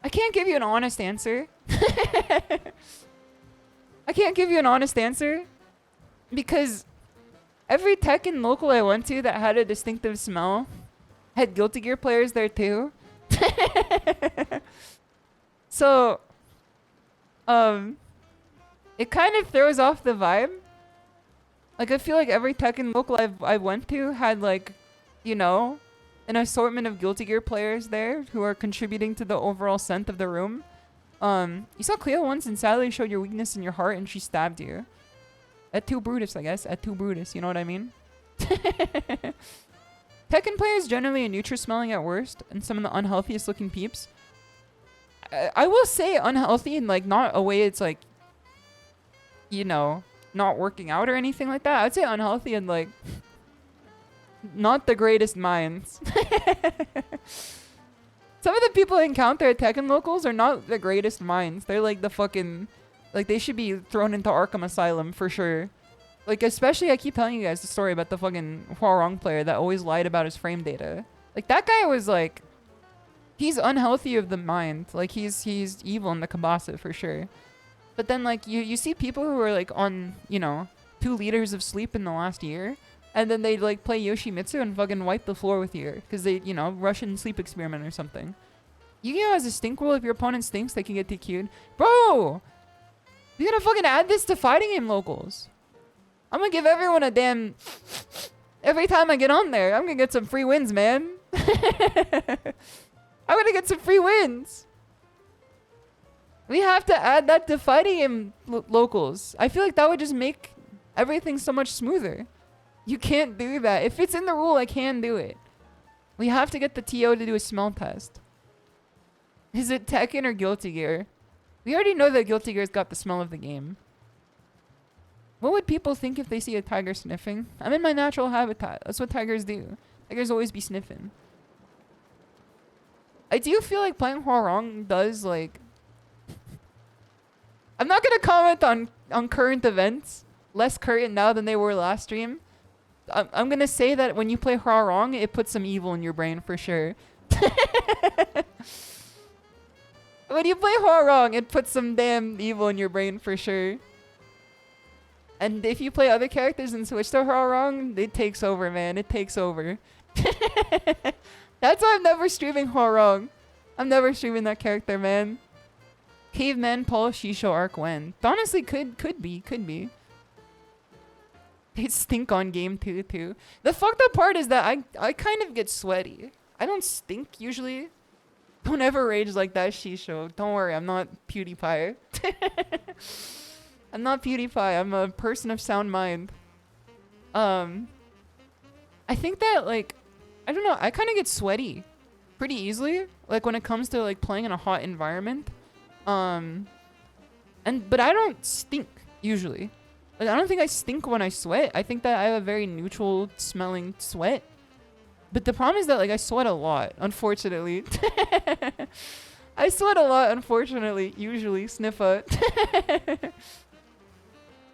I can't give you an honest answer. I can't give you an honest answer because every Tekken local I went to that had a distinctive smell had Guilty Gear players there too. So, it kind of throws off the vibe. Like, I feel like every Tekken local I went to had, like, you know, an assortment of Guilty Gear players there who are contributing to the overall scent of the room. You saw Cleo once and sadly showed your weakness in your heart and she stabbed you. At 2 Brutus, I guess. At 2 Brutus, you know what I mean? Tekken players generally are neutral smelling at worst and some of the unhealthiest looking peeps. I will say unhealthy in, like, not a way it's, like, you know, not working out or anything like that. I'd say unhealthy and, like, not the greatest minds. Some of the people I encounter at Tekken locals are not the greatest minds. They're like the fucking... Like, they should be thrown into Arkham Asylum for sure. Like, especially, I keep telling you guys the story about the fucking Huarong player that always lied about his frame data. Like, that guy was like... He's unhealthy of the mind. Like, he's evil in the Kabasa for sure. But then, like, you see people who are, like, on, you know, 2 liters of sleep in the last year. And then they like play Yoshimitsu and fucking wipe the floor with you because they, you know, Russian sleep experiment or something. Yu-Gi-Oh has a stink rule. If your opponent stinks, they can get DQ'd. Bro! We gotta fucking add this to fighting game locals. I'm gonna give everyone a damn... Every time I get on there, I'm gonna get some free wins, man. I'm gonna get some free wins. We have to add that to fighting game locals. I feel like that would just make everything so much smoother. You can't do that. If it's in the rule, I can do it. We have to get the TO to do a smell test. Is it Tekken or Guilty Gear? We already know that Guilty Gear's got the smell of the game. What would people think if they see a tiger sniffing? I'm in my natural habitat. That's what tigers do. Tigers always be sniffing. I do feel like playing Huarong does, like... I'm not gonna comment on current events. Less current now than they were last stream. I'm gonna say that when you play Huarong, it puts some evil in your brain for sure. When you play Huarong, it puts some damn evil in your brain for sure. And if you play other characters and switch to Huarong, it takes over, man. It takes over. That's why I'm never streaming Huarong. I'm never streaming that character, man. Caveman Paul SHISHOU arc when? Honestly, could be. They stink on game 2 too. The fucked up part is that I kind of get sweaty. I don't stink usually. Don't ever rage like that, SHISHOU. Don't worry, I'm not PewDiePie. I'm not PewDiePie. I'm a person of sound mind. I think that, like, I don't know. I kind of get sweaty pretty easily. Like when it comes to like playing in a hot environment. But I don't stink usually. Like, I don't think I stink when I sweat. I think that I have a very neutral smelling sweat. But the problem is that, like, I sweat a lot, unfortunately. I sweat a lot, unfortunately. Usually, sniffa.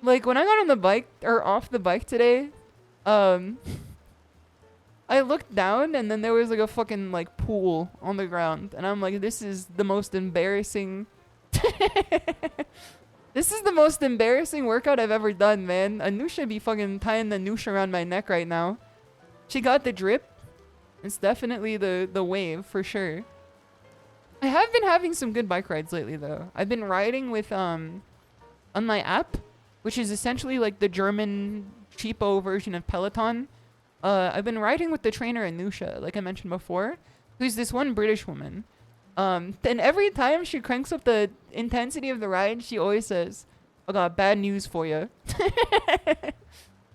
Like, when I got on the bike, or off the bike today, I looked down and then there was like a fucking like pool on the ground. And I'm like, this is the most embarrassing... This is the most embarrassing workout I've ever done, man. Anusha be fucking tying the noose around my neck right now. She got the drip. It's definitely the wave, for sure. I have been having some good bike rides lately, though. I've been riding with, on my app, which is essentially like the German cheapo version of Peloton. I've been riding with the trainer Anusha, like I mentioned before, who's this one British woman. And every time she cranks up the intensity of the ride, she always says, "I got bad news for you."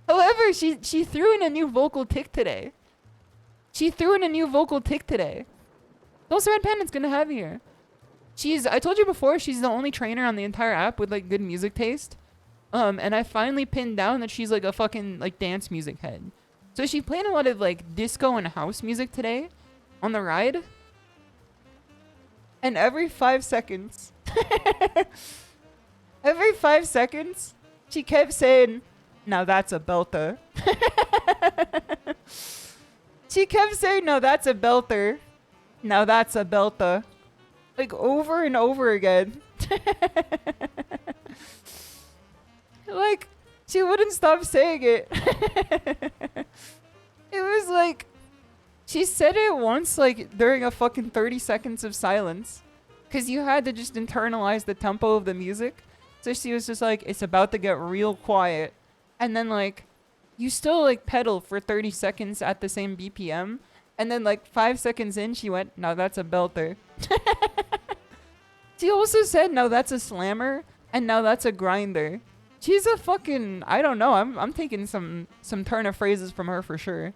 However, she threw in a new vocal tick today. Also, Red Panda's gonna have here. I told you before, she's the only trainer on the entire app with like good music taste. And I finally pinned down that she's like a fucking like dance music head. So she played a lot of like disco and house music today on the ride. And every 5 seconds, she kept saying, "Now that's a belter." She kept saying, "No, that's a belter. Now that's a belter." Like over and over again. Like, she wouldn't stop saying it. It was like, she said it once, like, during a fucking 30 seconds of silence. Because you had to just internalize the tempo of the music. So she was just like, it's about to get real quiet. And then, like, you still, like, pedal for 30 seconds at the same BPM. And then, like, 5 seconds in, she went, "Now that's a belter." She also said, "Now that's a slammer." And "Now that's a grinder." She's a fucking, I don't know. I'm taking some turn of phrases from her for sure.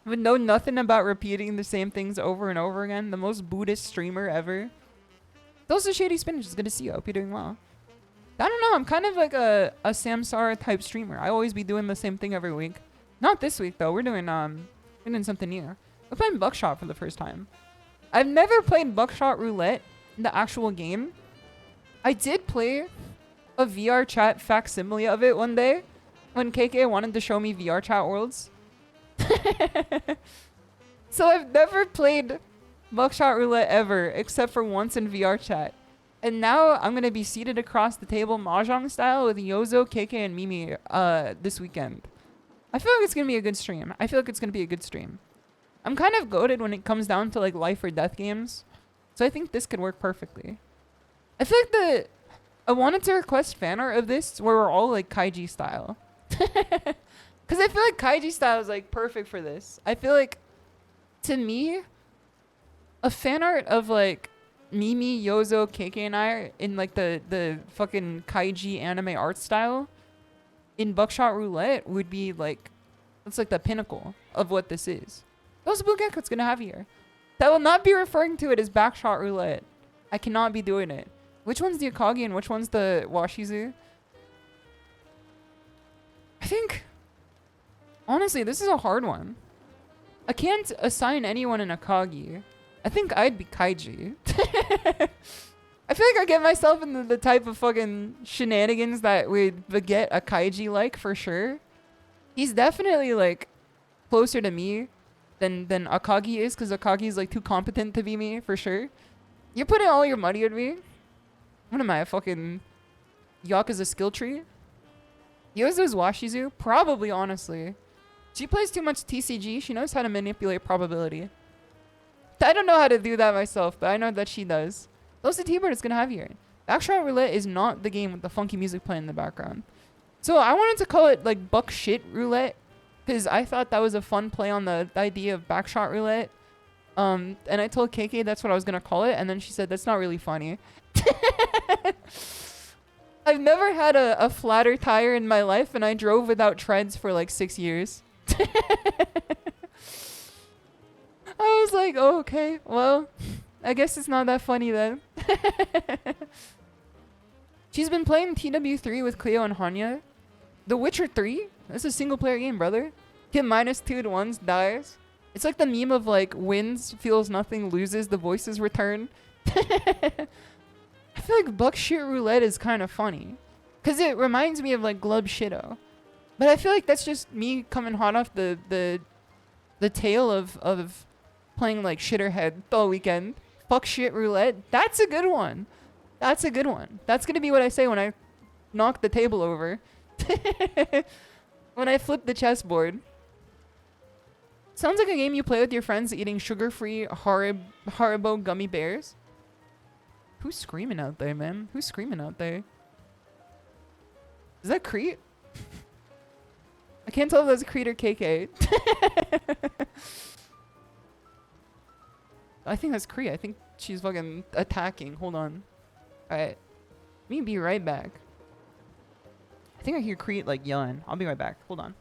But know nothing about repeating the same things over and over again. The most Buddhist streamer ever. Also, Shady Spinach, it's good to see you. I hope you're doing well. I don't know. I'm kind of like a Samsara type streamer. I always be doing the same thing every week. Not this week though. We're doing something new. We're playing Buckshot for the first time. I've never played Buckshot Roulette in the actual game. I did play a VR chat facsimile of it one day when KK wanted to show me VR chat worlds. So I've never played Buckshot Roulette ever, except for once in VR chat. And now I'm going to be seated across the table Mahjong style with Yozo, KK, and Mimi this weekend. I feel like it's going to be a good stream. I'm kind of goated when it comes down to like life or death games. So I think this could work perfectly. I feel like I wanted to request fan art of this where we're all like Kaiji style. Because I feel like Kaiji style is like perfect for this. I feel like, to me, a fan art of like Mimi, Yozo, KK, and I in like the fucking Kaiji anime art style in Buckshot Roulette would be like, it's like the pinnacle of what this is. Those Blue Gecko's gonna have here. That will not be referring to it as Backshot Roulette. I cannot be doing it. Which one's the Akagi and which one's the Washizu? I think, honestly, this is a hard one. I can't assign anyone an Akagi. I think I'd be Kaiji. I feel like I get myself in the type of fucking shenanigans that would beget a Kaiji like, for sure. He's definitely like closer to me than Akagi is, because Akagi is like too competent to be me, for sure. You're putting all your money on me? What am I, a fucking Yakuza skill tree? Yozo's Washizu? Probably, honestly. She plays too much TCG. She knows how to manipulate probability. I don't know how to do that myself, but I know that she does. Those the T-Bird is going to have here. Backshot Roulette is not the game with the funky music playing in the background. So I wanted to call it like Buck Shit Roulette, because I thought that was a fun play on the idea of Backshot Roulette. And I told KK that's what I was going to call it, and then she said, that's not really funny. I've never had a flatter tire in my life, and I drove without treads for like 6 years. I was like, oh, okay, well, I guess it's not that funny then. She's been playing TW3 with Cleo and Hanya. The Witcher 3? That's a single player game, brother. Get -2 to 1, dies. It's like the meme of like, wins, feels nothing, loses, the voices return. I feel like Buck Shit Roulette is kind of funny. Because it reminds me of like Glub Shitto. But I feel like that's just me coming hot off the tail of playing like Shitterhead all weekend. Fuck shit roulette. That's a good one. That's a good one. That's gonna be what I say when I knock the table over. When I flip the chessboard. Sounds like a game you play with your friends eating sugar-free Haribo gummy bears. Who's screaming out there, man? Who's screaming out there? Is that Crete? I can't tell if that's Crete or KK. I think that's Crete. I think she's fucking attacking. Hold on. Alright. Let me be right back. I think I hear Crete like yelling. I'll be right back. Hold on.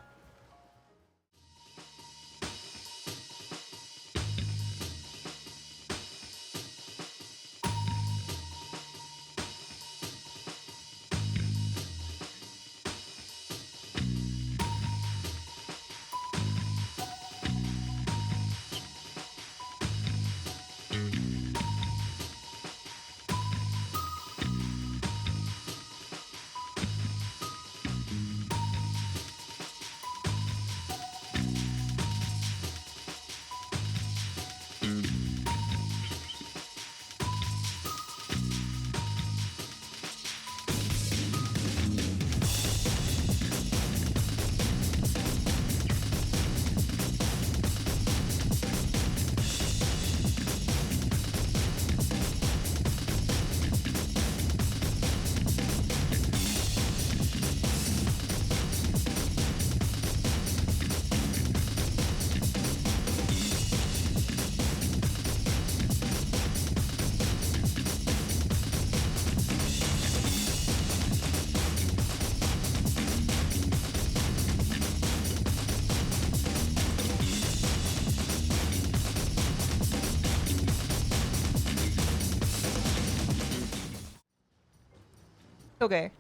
Okay.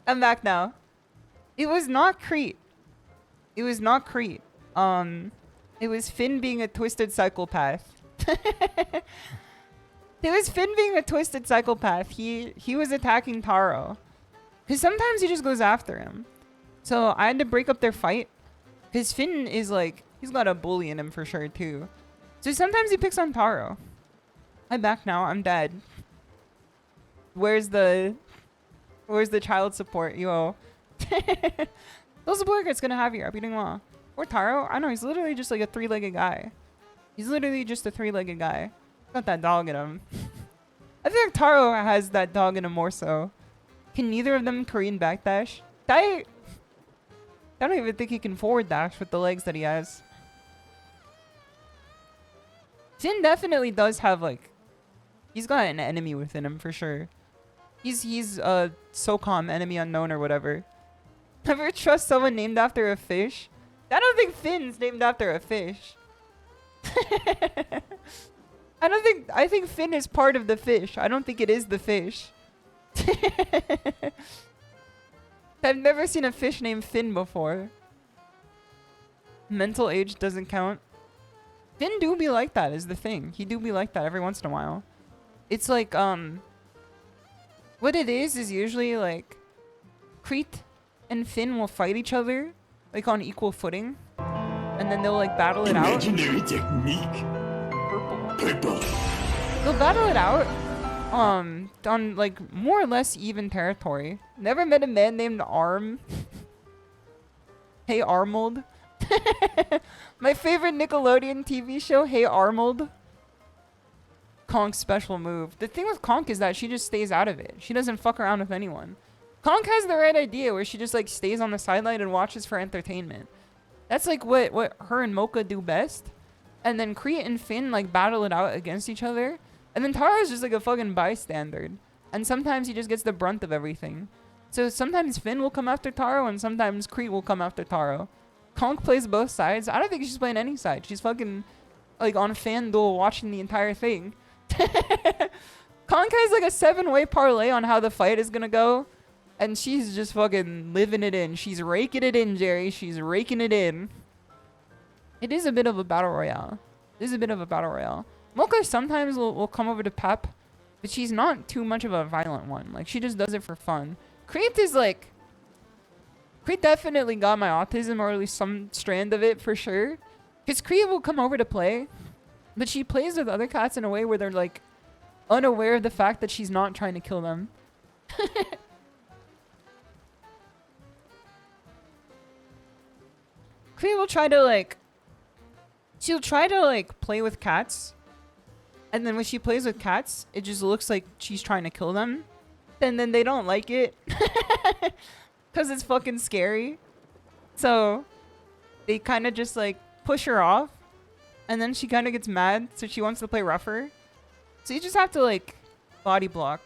I'm back now. It was not Crete. It was not Crete. It was Finn being a twisted psychopath. It was Finn being a twisted psychopath. He was attacking Taro. Because sometimes he just goes after him. So I had to break up their fight. Because Finn is like, he's got a bully in him for sure too. So sometimes he picks on Taro. I'm back now. I'm dead. Where's the child support, yo? Those support guy's gonna have you. I'm doing well. Or Taro? I know, he's literally just like a three-legged guy. He's literally just a three-legged guy. Got that dog in him. I feel like Taro has that dog in him more so. Can neither of them Korean backdash? I don't even think he can forward dash with the legs that he has. Finn definitely does have like, he's got an enemy within him for sure. He's a SOCOM, enemy unknown or whatever. Never trust someone named after a fish. I don't think Finn's named after a fish. I think Finn is part of the fish. I don't think it is the fish. I've never seen a fish named Finn before. Mental age doesn't count. Finn do be like that is the thing. He do be like that every once in a while. It's like, what it is usually like Crete and Finn will fight each other like on equal footing. And then they'll like battle it out. Imaginary technique. Purple. They'll battle it out on like more or less even territory. Never met a man named Arm. Hey Arnold. My favorite Nickelodeon TV show, Hey Arnold. Konk's special move. The thing with Konk is that she just stays out of it. She doesn't fuck around with anyone. Konk has the right idea where she just like stays on the sideline and watches for entertainment. That's like what her and Mocha do best. And then Crete and Finn like battle it out against each other. And then Tara's just like a fucking bystander. And sometimes he just gets the brunt of everything. So sometimes Finn will come after Taro and sometimes Crete will come after Taro. Konk plays both sides. I don't think she's playing any side. She's fucking like on FanDuel watching the entire thing. Konk has like a 7-way parlay on how the fight is gonna go. And she's just fucking living it in. She's raking it in, Jerry. She's raking it in. It is a bit of a battle royale. It is a bit of a battle royale. Mocha sometimes will come over to Pep But she's not too much of a violent one. Like, she just does it for fun. Crete is like... Crete definitely got my autism, or at least some strand of it for sure. Because Crete will come over to play, but she plays with other cats in a way where they're like unaware of the fact that she's not trying to kill them. Crete will try to like... She'll try to like play with cats. And then when she plays with cats, it just looks like she's trying to kill them. And then they don't like it. Because it's fucking scary. So they kind of just like push her off. And then she kind of gets mad. So she wants to play rougher. So you just have to like body block.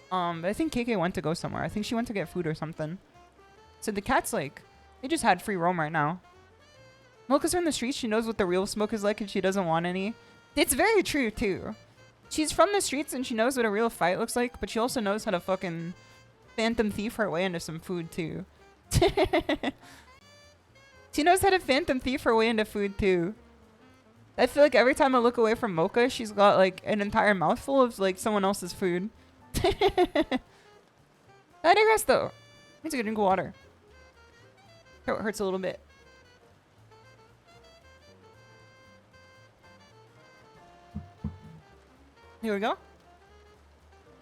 But I think KK went to go somewhere. I think she went to get food or something. So the cat's like, they just had free roam right now. Well, because they're in the streets, she knows what the real smoke is like and she doesn't want any. It's very true, too. She's from the streets and she knows what a real fight looks like, but she also knows how to fucking phantom thief her way into some food, too. She knows how to phantom thief her way into food, too. I feel like every time I look away from Mocha, she's got, like, an entire mouthful of, like, someone else's food. I digress, though. I need to go drink water. Throat hurts a little bit. Here we go. Let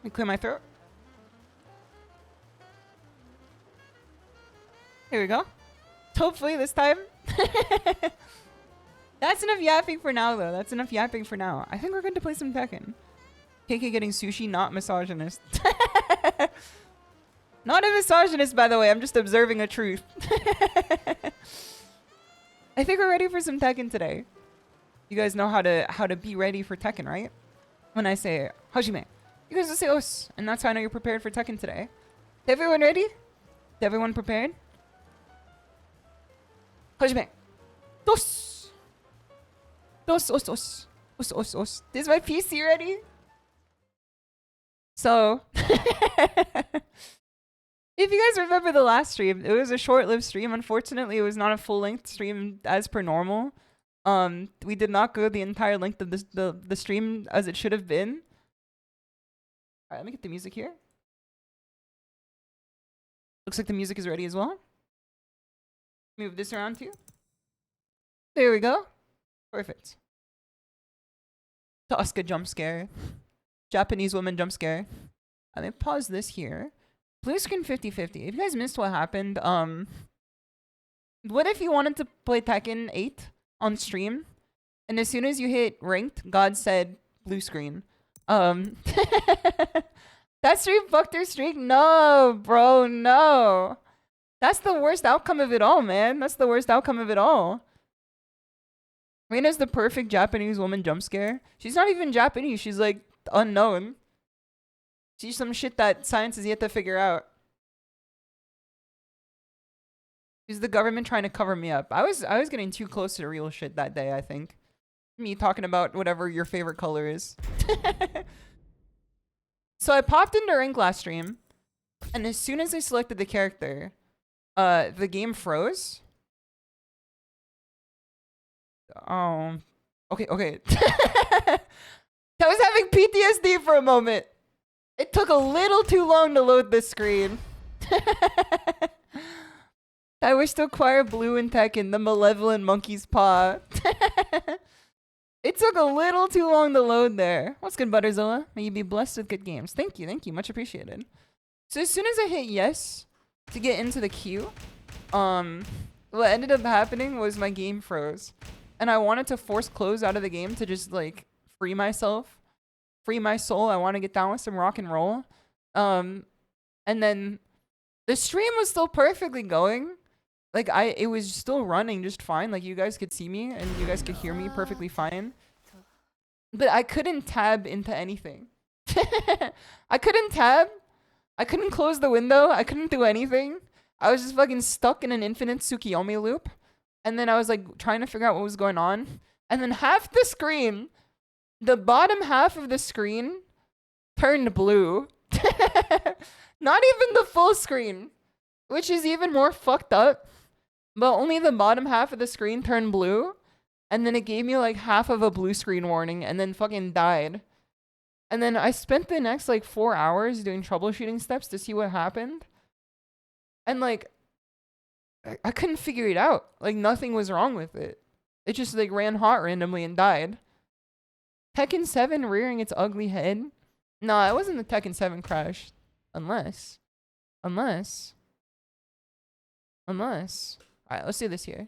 me clear my throat. Here we go. Hopefully this time. That's enough yapping for now, though. That's enough yapping for now. I think we're going to play some Tekken. KK getting sushi, not misogynist. Not a misogynist, by the way. I'm just observing a truth. I think we're ready for some Tekken today. You guys know how to be ready for Tekken, right? When I say Hajime, you guys will say os, and that's how I know you're prepared for Tekken today. Is everyone ready? Is everyone prepared? Hajime. Dos. Dos, os, os. Os, os, os. Is my PC ready? So, if you guys remember the last stream, it was a short-lived stream. Unfortunately, it was not a full-length stream as per normal. We did not go the entire length of the stream as it should have been. Alright, let me get the music here. Looks like the music is ready as well. Move this around too. There we go. Perfect. Tosca jump scare. Japanese woman jump scare. I'm gonna pause this here. Blue screen 50-50. If you guys missed what happened, what if you wanted to play Tekken 8 on stream, and as soon as you hit ranked, God said blue screen? That stream fucked your streak? No, bro, no. That's the worst outcome of it all, man. That's the worst outcome of it all. Reina's the perfect Japanese woman jump scare. She's not even Japanese. She's like unknown. She's some shit that science has yet to figure out. She's the government trying to cover me up. I was getting too close to the real shit that day, I think. Me talking about whatever your favorite color is. So I popped into rank last stream, and as soon as I selected the character, the game froze. Okay. I was having PTSD for a moment. It took a little too long to load this screen. I wish to acquire blue in Tekken, the malevolent monkey's paw. It took a little too long to load there. What's good, Butterzilla? May you be blessed with good games. Thank you. Much appreciated. So as soon as I hit yes to get into the queue, what ended up happening was my game froze. And I wanted to force close out of the game to just, like, free myself. Free my soul. I want to get down with some rock and roll. And then the stream was still perfectly going. Like, it was still running just fine. Like, you guys could see me and you guys could hear me perfectly fine. But I couldn't tab into anything. I couldn't tab. I couldn't close the window. I couldn't do anything. I was just fucking stuck in an infinite Tsukiyomi loop. And then I was, like, trying to figure out what was going on. And then half the screen, the bottom half of the screen turned blue. Not even the full screen, which is even more fucked up. But only the bottom half of the screen turned blue. And then it gave me like half of a blue screen warning and then fucking died. And then I spent the next like 4 hours doing troubleshooting steps to see what happened. And like, I couldn't figure it out. Like nothing was wrong with it. It just like ran hot randomly and died. Tekken 7 rearing its ugly head. No, it wasn't the Tekken 7 crash. Unless. Alright, let's do this here.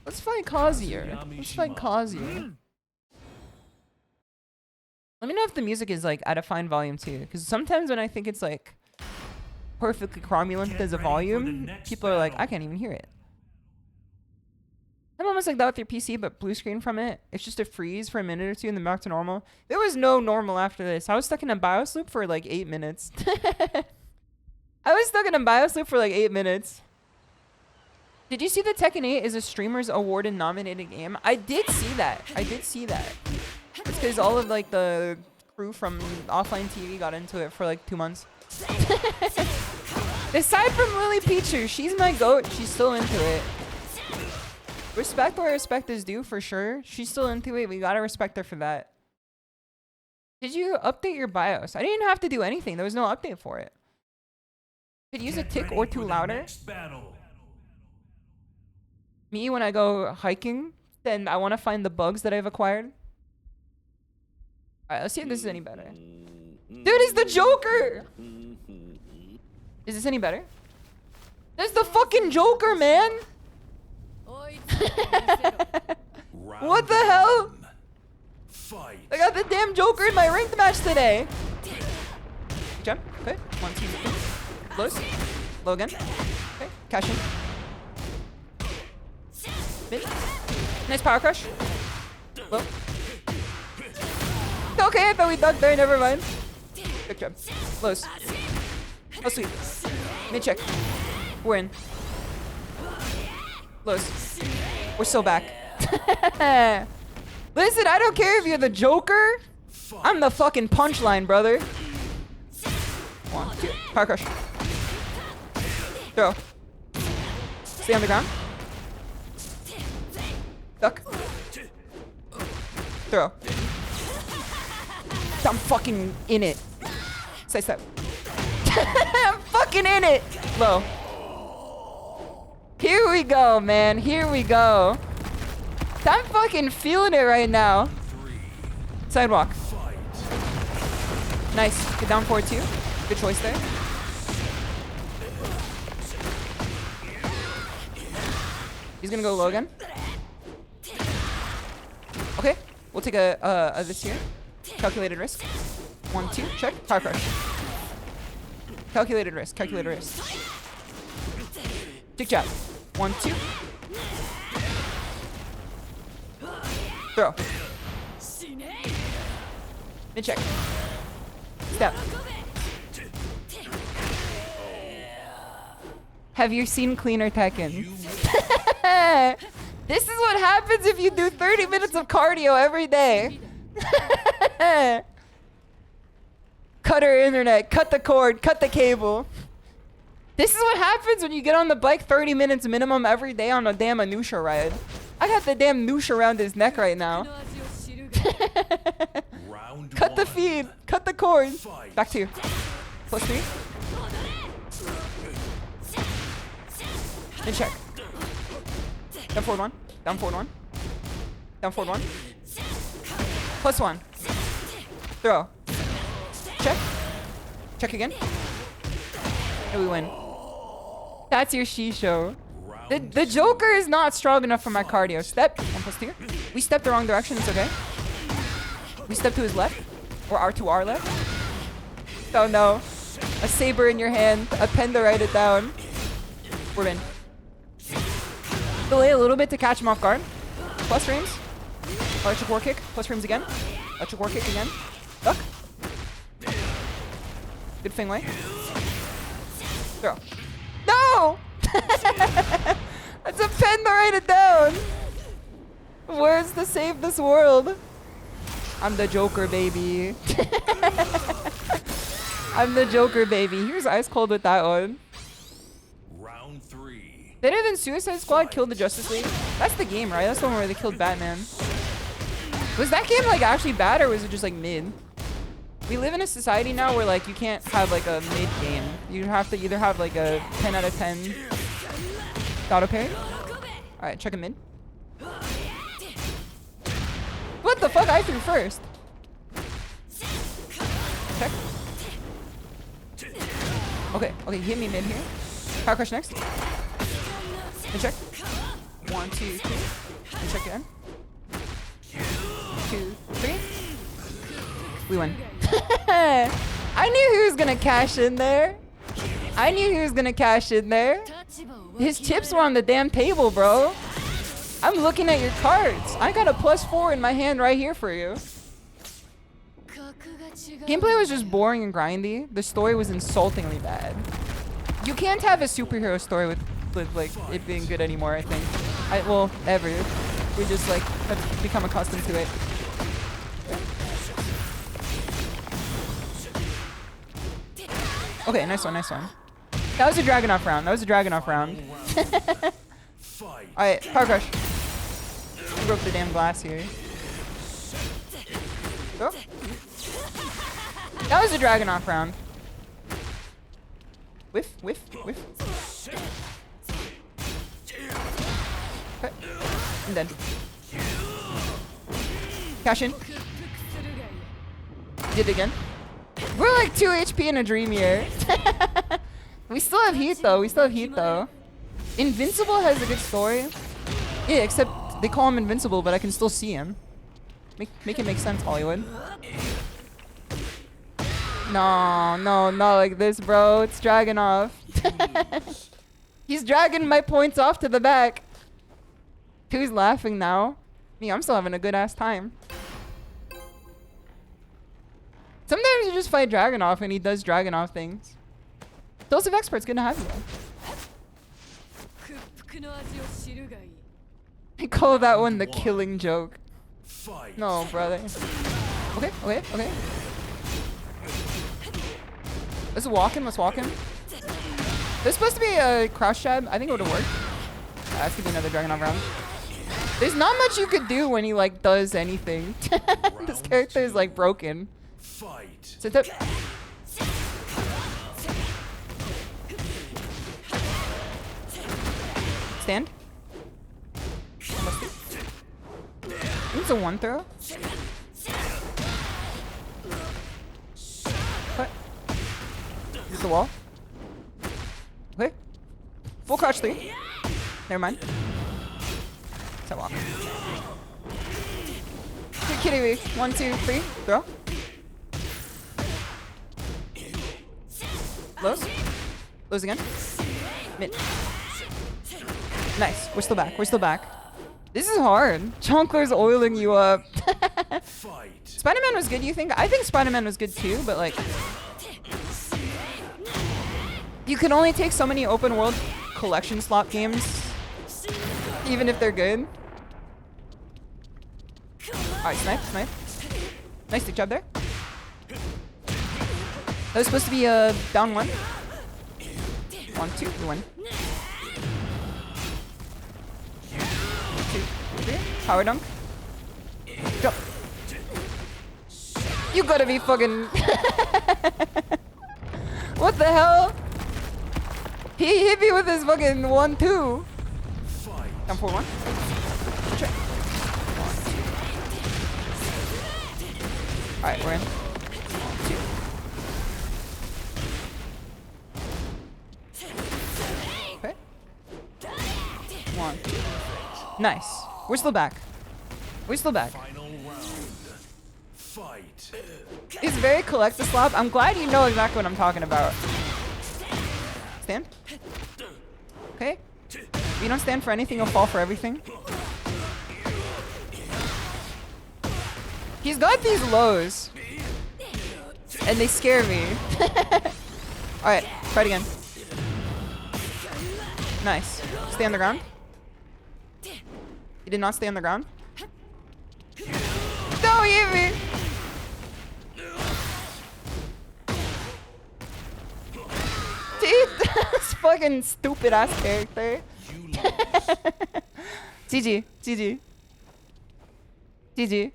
Let's fight Kazuya. Let me know if the music is like at a fine volume too. Because sometimes when I think it's like perfectly cromulent as a volume, people are like, I can't even hear it. I'm almost like that with your PC, but blue screen from it. It's just a freeze for a minute or two and then back to normal. There was no normal after this. I was stuck in a BIOS loop for like 8 minutes. I was stuck in a BIOS loop for like 8 minutes. Did you see that Tekken 8 is a Streamers Award and nominated game? I did see that. It's because all of like the crew from Offline TV got into it for like 2 months. Aside from Lily Peacher, she's my goat. She's still into it. Respect where respect is due for sure. She's still into it. We gotta respect her for that. Did you update your BIOS? I didn't have to do anything. There was no update for it. Could use a tick or two louder. Me, when I go hiking, then I want to find the bugs that I've acquired. Alright, let's see if this is any better. Dude, it's the Joker! Is this any better? That's the fucking Joker, man! What the hell? I got the damn Joker in my ranked match today. Jump. Okay. 1, 2, 3. Close. Low again. Okay. Cash in. Mid. Nice power crush. Low. Okay, I thought we ducked there. Never mind. Good job. Lows. Oh, sweet. Mid check. We're in. Lows. We're so back. Listen, I don't care if you're the Joker. I'm the fucking punchline, brother. 1, 2. Power crush. Throw. Stay on the ground. Duck. Throw. I'm fucking in it. Side step. I'm fucking in it. Low. Here we go, man. Here we go. I'm fucking feeling it right now. Sidewalk. Nice. Get down forward too. Good choice there. He's gonna go low again. Okay. We'll take a this here. Calculated risk. 1, 2. Check. Power crush. Calculated risk. Calculated risk. Tick jab. 1, 2. Throw. Mid check. Step. Have you seen cleaner Tekken? This is what happens if you do 30 minutes of cardio every day. Cut our internet, cut the cord, cut the cable. This is what happens when you get on the bike 30 minutes minimum every day on a damn Anusha ride. I got the damn noosh around his neck right now. Cut the feed, cut the cord. Back to you. +3. And check. Down forward 1. Down forward 1. Down forward 1. +1. Throw. Check. Check again. And we win. That's your SHISHOU. The Joker is not strong enough for my cardio. Step. 1+2. We stepped the wrong direction. It's okay. We step to his left. Or R to our left. Oh no. A saber in your hand. A pen to write it down. We're in. Delay a little bit to catch him off guard. Plus frames. Electric war kick. Plus frames again. Electric war kick again. Duck. Good Fing Wei. Throw. No! That's a pen to write it down. Words to save this world. I'm the Joker, baby. I'm the Joker, baby. He was ice cold with that one. Round 3. Better than Suicide Squad killed the Justice League? That's the game, right? That's the one where they killed Batman. Was that game like actually bad or was it just like mid? We live in a society now where like you can't have like a mid game. You have to either have like a 10 out of 10 auto parry. Alright, check a mid. What the fuck? I threw first. Check. Okay, okay, hit me mid here. Power crush next. And check. 1, 2, 3. And check again. 2, 3. We win. I knew he was gonna cash in there. I knew he was gonna cash in there. His chips were on the damn table, bro. I'm looking at your cards. I got a +4 in my hand right here for you. Gameplay was just boring and grindy. The story was insultingly bad. You can't have a superhero story with like it being good anymore, I think. Well, ever. We just like have become accustomed to it. Okay, nice one, nice one. That was a Dragunov round. That was a Dragunov round. Alright, power crush. Broke the damn glass here. Go. That was a Dragunov round. Whiff, whiff, whiff. Okay. I'm dead. Cash in. Did it again. We're like 2 HP in a dream here. We still have heat though. We still have heat though. Invincible has a good story. Yeah, except they call him invincible, but I can still see him. Make it make sense, Hollywood. No, no, not like this, bro. It's Dragunov. He's dragging my points off to the back. Who's laughing now? Me, I'm still having a good ass time. Sometimes you just fight Dragunov and he does Dragunov things. Dose of Experts, good to have you. I call that one the killing joke. No, brother. Okay, okay, okay. Let's walk him, let's walk him. There's supposed to be a crouch jab. I think it would have worked. That's gonna be another Dragunov round. There's not much you could do when he like does anything. This character is like broken. Sit up. Stand. It's a 1 throw. What? Use the wall. Okay. Full crouch 3. Never mind. So walk. You're kidding me. 1, 2, 3. Throw. Lows. Lows again. Mid. Nice. We're still back. We're still back. This is hard. Chonkler's oiling you up. Spider-Man was good, you think? I think Spider-Man was good too, but like... You can only take so many open world collection slot games. Even if they're good. Alright, snipe, snipe. Nice stick job there. That was supposed to be a down 1. 1, 2, we win. 2, 3. Power dunk. Jump. You gotta be fucking... What the hell? He hit me with his fucking 1, 2. Down 4, 1. Check. Alright, we're in. 2. Okay. 1, 2. Nice. We're still back. We're still back. It's very collect-a-slop. I'm glad you know exactly what I'm talking about. Stand. Okay. If you don't stand for anything, you'll fall for everything. He's got these lows. And they scare me. Alright, try it again. Nice. Stay on the ground. He did not stay on the ground. No, he hit me! This fucking stupid ass character. GG. GG. GG.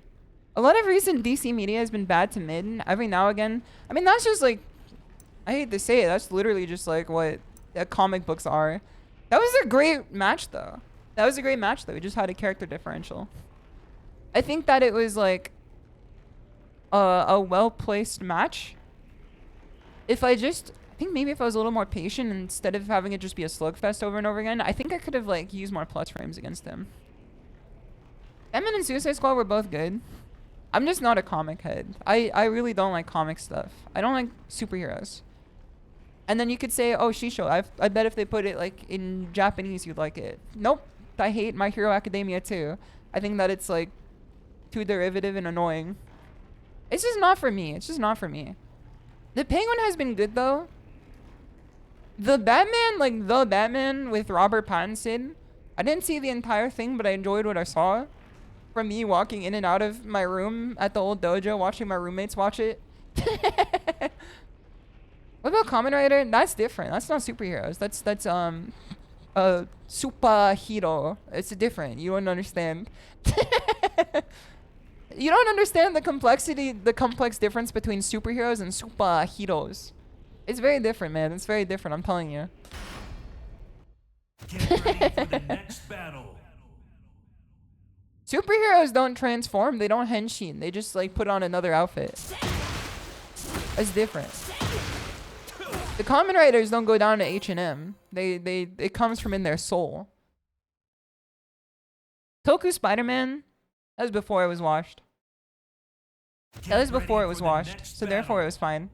A lot of recent DC media has been bad to mid every now and again. I mean, that's just like, I hate to say it, that's literally just like what comic books are. That was a great match though. That was a great match though. We just had a character differential. I think that it was like a well-placed match. I think maybe if I was a little more patient instead of having it just be a slugfest over and over again, I think I could have like used more plus frames against him. Batman and Suicide Squad were both good. I'm just not a comic head. I really don't like comic stuff. I don't like superheroes. And then you could say, oh, SHISHOU. I bet if they put it like in Japanese, you'd like it. Nope. I hate My Hero Academia too. I think that it's like too derivative and annoying. It's just not for me. It's just not for me. The Penguin has been good though. The Batman with Robert Pattinson. I didn't see the entire thing, but I enjoyed what I saw. From me walking in and out of my room at the old dojo, watching my roommates watch it. What about Kamen Rider? That's different. That's not superheroes. That's superhero. It's different. You don't understand. You don't understand the complex difference between superheroes and superheroes. It's very different, man. It's very different. I'm telling you. Get ready for the next battle. Superheroes don't transform. They don't henshin. They just like put on another outfit. That's different. The Kamen Riders don't go down to H&M. It comes from in their soul. Toku Spider-Man. That was before it was washed. That was before it was washed. So therefore it was fine.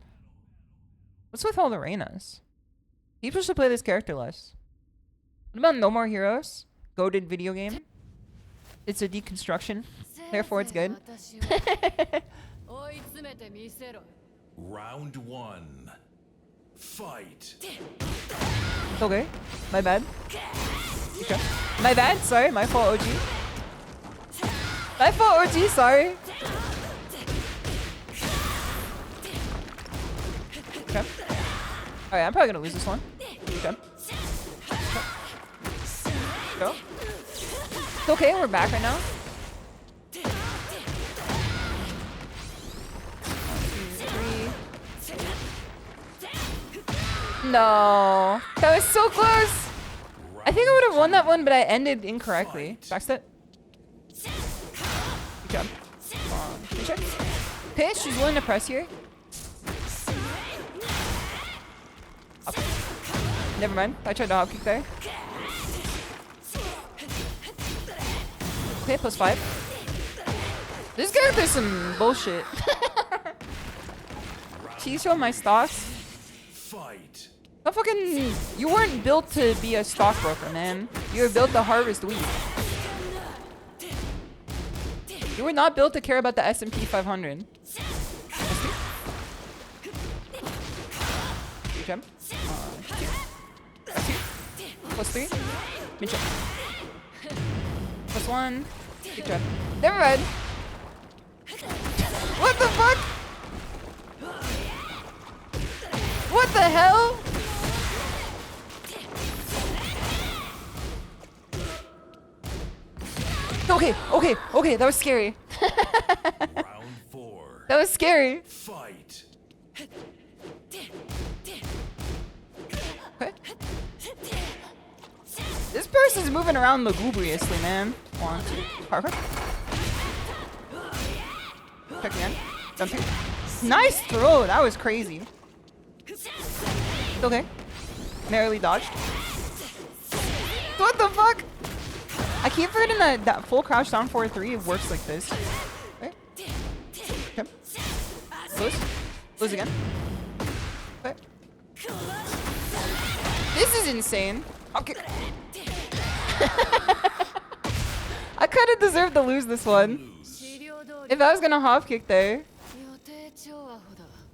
What's with all the Reinas? People should play this character less. What about No More Heroes? Goated video game. It's a deconstruction. Therefore it's good. Round 1. Fight. Okay. My bad. Okay. My bad. Sorry. My fault, OG. My fault, OG. Sorry. Okay. Alright, I'm probably gonna lose this one. Okay. Go. It's okay, we're back right now. 1, 2, 3. No. That was so close. I think I would have won that one, but I ended incorrectly. Backstep. Good job. Okay, she's willing to press here. Up. Never mind. I tried to hop kick there. Okay, +5. This character's some bullshit. She's showing my stocks. Fight. Oh, fucking, you weren't built to be a stockbroker, man. You were built to harvest wheat. You were not built to care about the S&P 500. Good job. +3. Mid check. +1. Good job. Never mind. What the fuck? What the hell? Okay, that was scary. Round 4. That was scary. Fight. Okay. This person's moving around lugubriously, man. 1, 2, perfect. Check again. Jump here. Nice throw, that was crazy. Okay. Narrowly dodged. What the fuck? I keep forgetting that full crouch down 4-3 works like this. Okay. Okay. Lose. Lose again. Okay. This is insane. Okay. I kind of deserved to lose this one. If I was gonna hop kick there.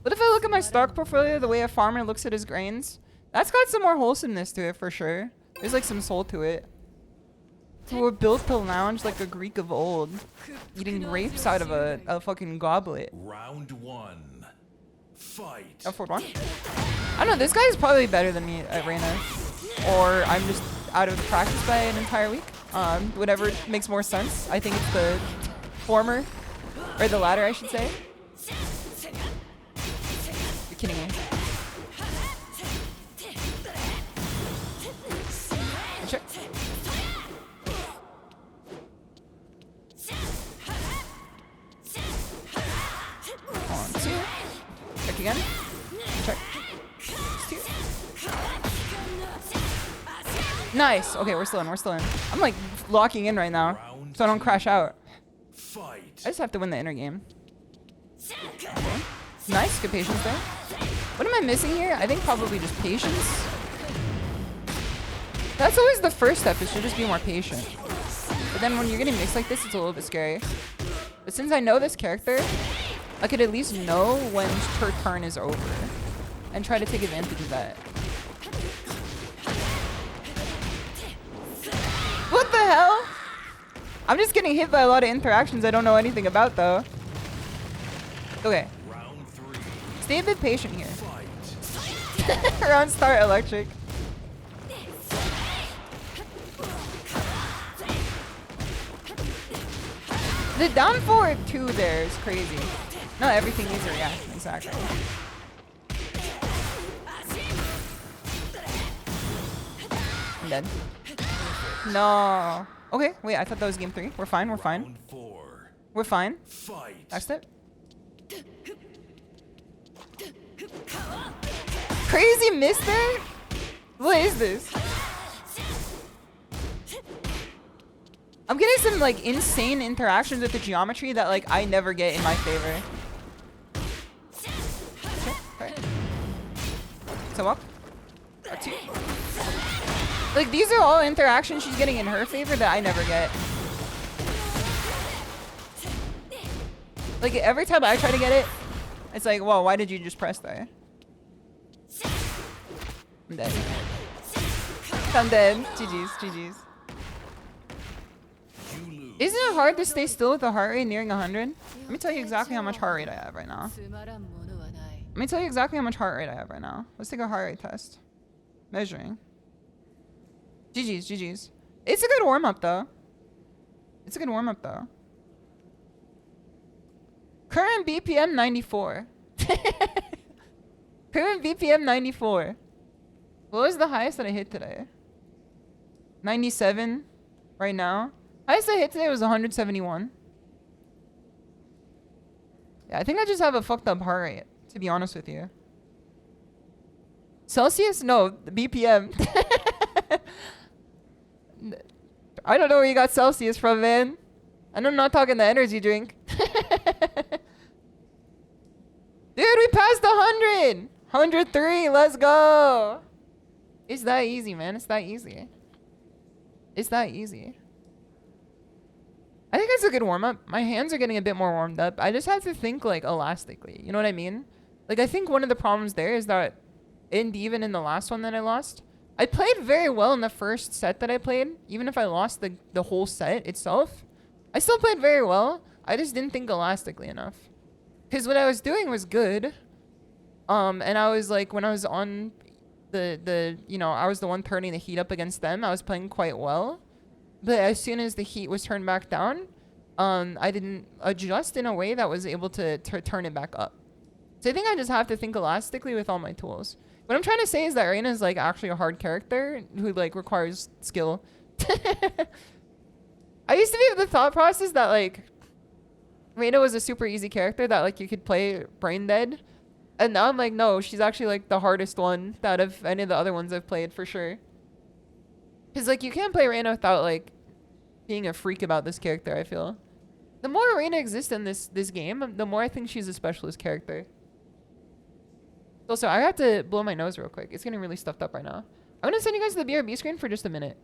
But if I look at my stock portfolio, the way a farmer looks at his grains, that's got some more wholesomeness to it for sure. There's like some soul to it. We were built to lounge like a Greek of old, eating grapes out of a fucking goblet. Round 1. Fight. Oh, 4-1. I don't know, this guy is probably better than me at Reina. Or I'm just out of practice by an entire week. Whatever makes more sense. I think it's the former. Or the ladder, I should say. You're kidding me. Sure. On two. Check again. Check. Two. Nice. Okay, we're still in. We're still in. I'm like locking in right now, so I don't crash out. Fight. I just have to win the inner game. Okay. Nice. Good patience there. What am I missing here? I think probably just patience. That's always the first step, is to just be more patient. But then when you're getting mixed like this, it's a little bit scary. But since I know this character, I could at least know when her turn is over and try to take advantage of that. What the hell? I'm just getting hit by a lot of interactions I don't know anything about, though. Okay. Round 3. Stay a bit patient here. Fight. Round start electric. The down forward 2 there is crazy. Not everything needs a reaction, exactly. I'm dead. No. Okay, wait, I thought that was game 3. We're fine, we're fine. Round 4. We're fine. Fight. Next step. Crazy miss there? What is this? I'm getting some like insane interactions with the geometry that like I never get in my favor. Okay. So walk. R2. Like these are all interactions she's getting in her favor that I never get. Like every time I try to get it, it's like, well, why did you just press there? I'm dead. I'm dead. GG's, GG's. Isn't it hard to stay still with a heart rate nearing 100? Let me tell you exactly how much heart rate I have right now. Let me tell you exactly how much heart rate I have right now. Let's take a heart rate test. Measuring. GG's, GG's. It's a good warm-up, though. It's a good warm-up, though. Current BPM 94. Current BPM 94. What was the highest that I hit today? 97 right now. Highest I hit today was 171. Yeah, I think I just have a fucked up heart rate, to be honest with you. Celsius? No, the BPM. I don't know where you got Celsius from, man. And I'm not talking the energy drink. Dude, we passed 100! 103, let's go! It's that easy, man. It's that easy. It's that easy. I think that's a good warm-up. My hands are getting a bit more warmed up. I just have to think, like, elastically. You know what I mean? Like, I think one of the problems there is that, even in the last one that I lost, I played very well in the first set that I played. Even if I lost the whole set itself, I still played very well. I just didn't think elastically enough. Because what I was doing was good. And I was, like, when I was on you know, I was the one turning the heat up against them. I was playing quite well. But as soon as the heat was turned back down, I didn't adjust in a way that was able to turn it back up. So I think I just have to think elastically with all my tools. What I'm trying to say is that Reina is like actually a hard character who like requires skill. I used to be of the thought process that like Reina was a super easy character that like you could play brain dead. And now I'm like, no, she's actually like the hardest one out of any of the other ones I've played for sure. Because, like, you can't play Reina without, like, being a freak about this character, I feel. The more Reina exists in this game, the more I think she's a specialist character. Also, I have to blow my nose real quick. It's getting really stuffed up right now. I'm going to send you guys to the BRB screen for just a minute.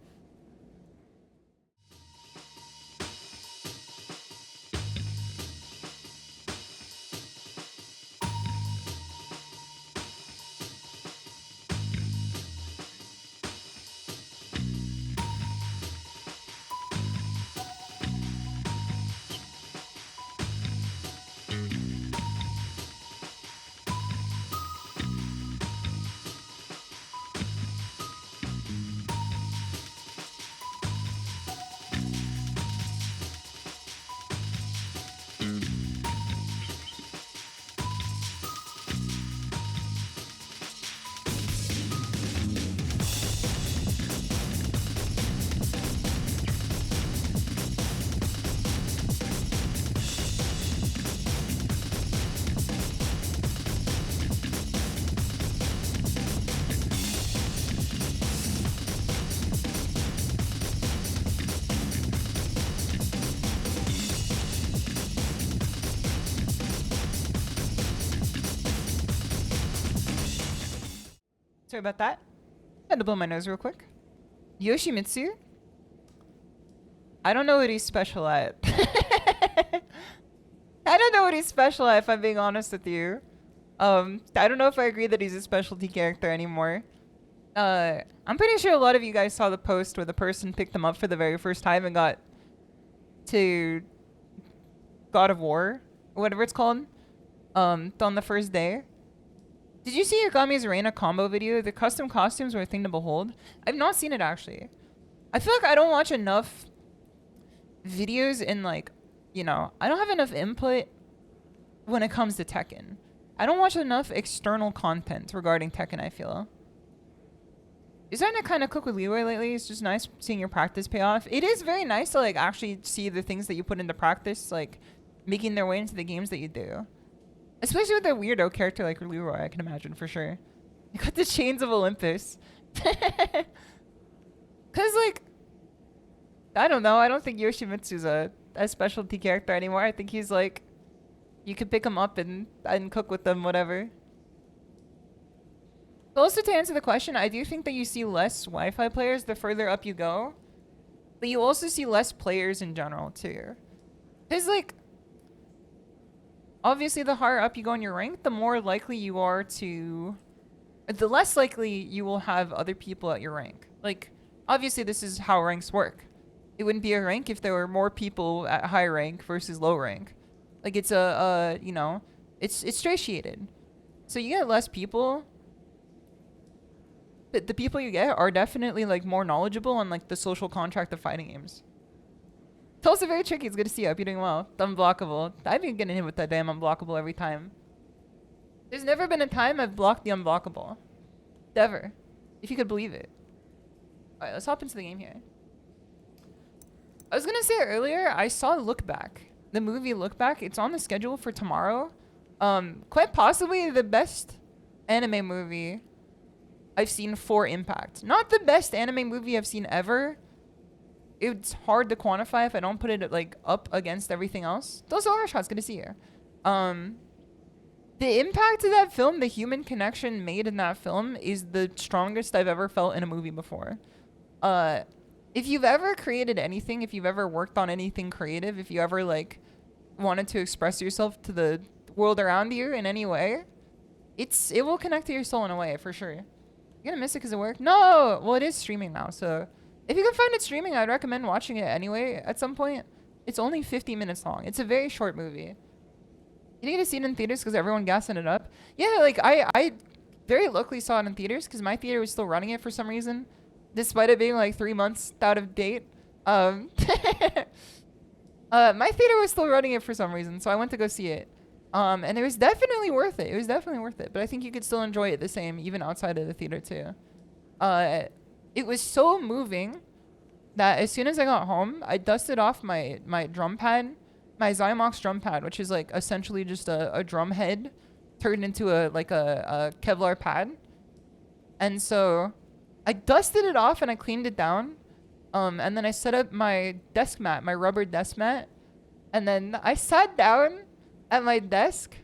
Sorry about that. Had to blow my nose real quick. Yoshimitsu? I don't know what he's special at. I don't know what he's special at, if I'm being honest with you. I don't know if I agree that he's a specialty character anymore. I'm pretty sure a lot of you guys saw the post where the person picked him up for the very first time and got to God of War, or whatever it's called, on the first day. Did you see Yagami's Reina combo video? The custom costumes were a thing to behold. I've not seen it, actually. I feel like I don't watch enough videos in, like, you know, I don't have enough input when it comes to Tekken. I don't watch enough external content regarding Tekken, I feel. Is that to kind of cook with Leroy lately? It's just nice seeing your practice pay off. It is very nice to, like, actually see the things that you put into practice, like, making their way into the games that you do. Especially with a weirdo character like Leroy, I can imagine, for sure. You got the Chains of Olympus. Because, like, I don't know. I don't think Yoshimitsu's a specialty character anymore. I think he's, like, you could pick him up and cook with them, whatever. Also, to answer the question, I do think that you see less Wi-Fi players the further up you go. But you also see less players in general, too. Because, like, obviously, the higher up you go in your rank, the more likely you are to... The less likely you will have other people at your rank. Like, obviously, this is how ranks work. It wouldn't be a rank if there were more people at high rank versus low rank. Like, it's you know, it's stratiated. So you get less people. But the people you get are definitely, like, more knowledgeable on, like, the social contract of fighting games. It's also very tricky. It's good to see you. I hope you're doing well. The unblockable. I've been getting hit with that damn unblockable every time. There's never been a time I've blocked the unblockable. Never. If you could believe it. Alright, let's hop into the game here. I was gonna say earlier, I saw Look Back. The movie Look Back. It's on the schedule for tomorrow. Quite possibly the best anime movie I've seen for Impact. Not the best anime movie I've seen ever. It's hard to quantify if I don't put it, like, up against everything else. Those are shots. Good to see you. The impact of that film, the human connection made in that film, is the strongest I've ever felt in a movie before. If you've ever created anything, if you've ever worked on anything creative, if you ever, like, wanted to express yourself to the world around you in any way, it will connect to your soul in a way, for sure. You're gonna miss it because of work? No! Well, it is streaming now, so... If you can find it streaming, I'd recommend watching it anyway at some point. It's only 50 minutes long. It's a very short movie. You didn't get to see it in theaters because everyone gassing it up? Yeah, like, I very luckily saw it in theaters because my theater was still running it for some reason. Despite it being, like, 3 months out of date. My theater was still running it for some reason, so I went to go see it. And it was definitely worth it. It was definitely worth it. But I think you could still enjoy it the same, even outside of the theater, too. It was so moving that as soon as I got home, I dusted off my drum pad, my Zymox drum pad, which is, like, essentially just a drum head turned into a Kevlar pad. And so I dusted it off and I cleaned it down. And then I set up my desk mat, my rubber desk mat. And then I sat down at my desk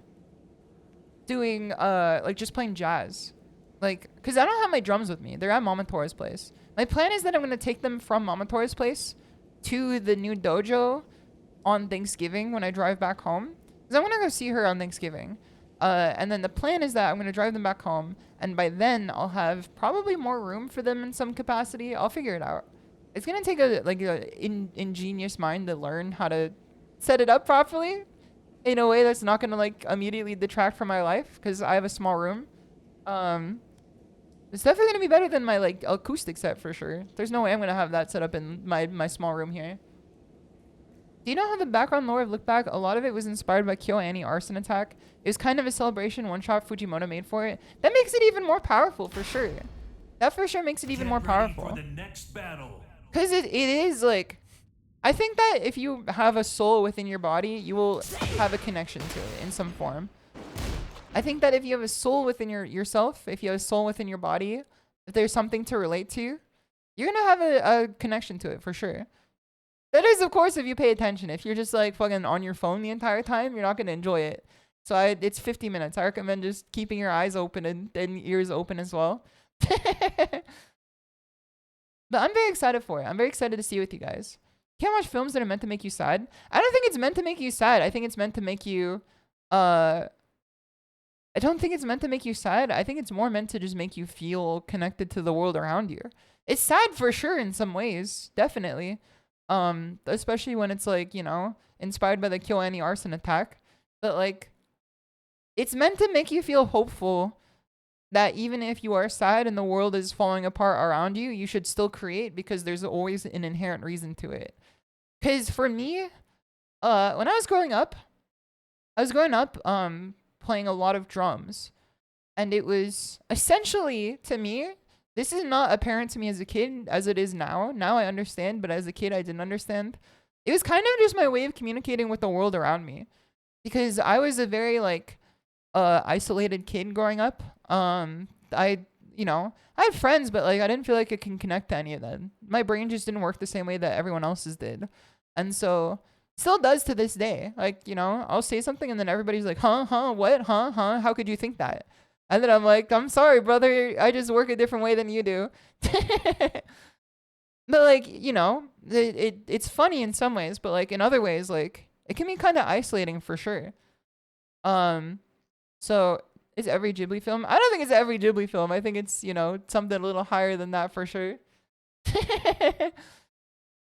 doing, like, just playing jazz. Like, because I don't have my drums with me. They're at Mama Tora's place. My plan is that I'm going to take them from Mama Tora's place to the new dojo on Thanksgiving when I drive back home. Because I'm going to go see her on Thanksgiving. And then the plan is that I'm going to drive them back home. And by then, I'll have probably more room for them in some capacity. I'll figure it out. It's going to take a ingenious mind to learn how to set it up properly in a way that's not going to, like, immediately detract from my life because I have a small room. It's definitely gonna be better than my, like, acoustic set for sure. There's no way I'm gonna have that set up in my small room here. Do you know how the background lore of Look Back, a lot of it was inspired by KyoAni Arson Attack? It was kind of a celebration one-shot Fujimoto made for it. That makes it even more powerful for sure. That for sure makes it even more powerful. For the next battle. Cause it is, like, I think that if you have a soul within your body, you will have a connection to it in some form. I think that if you have a soul within yourself, if you have a soul within your body, if there's something to relate to, you're gonna have a connection to it for sure. That is, of course, if you pay attention. If you're just, like, fucking on your phone the entire time, you're not gonna enjoy it. So it's 50 minutes. I recommend just keeping your eyes open and ears open as well. But I'm very excited for it. I'm very excited to see it with you guys. Can't watch films that are meant to make you sad. I don't think it's meant to make you sad. I think it's meant to make you, I don't think it's meant to make you sad. I think it's more meant to just make you feel connected to the world around you. It's sad for sure in some ways, definitely. Especially when it's like, you know, inspired by the KyoAni arson attack. But like, it's meant to make you feel hopeful that even if you are sad and the world is falling apart around you, you should still create because there's always an inherent reason to it. Because for me, when I was growing up, playing a lot of drums. And it was essentially, to me, this is not apparent to me as a kid as it is now. Now I understand, but as a kid, I didn't understand. It was kind of just my way of communicating with the world around me. Because I was a very, like, isolated kid growing up. I had friends, but like I didn't feel like I can connect to any of them. My brain just didn't work the same way that everyone else's did. And so still does to this day. Like, you know, I'll say something and then everybody's like, what? How could you think that? And then I'm like, I'm sorry, brother. I just work a different way than you do. But like, you know, it's funny in some ways, but like in other ways, like it can be kind of isolating for sure. So it's every Ghibli film. I don't think it's every Ghibli film. I think it's, you know, something a little higher than that for sure.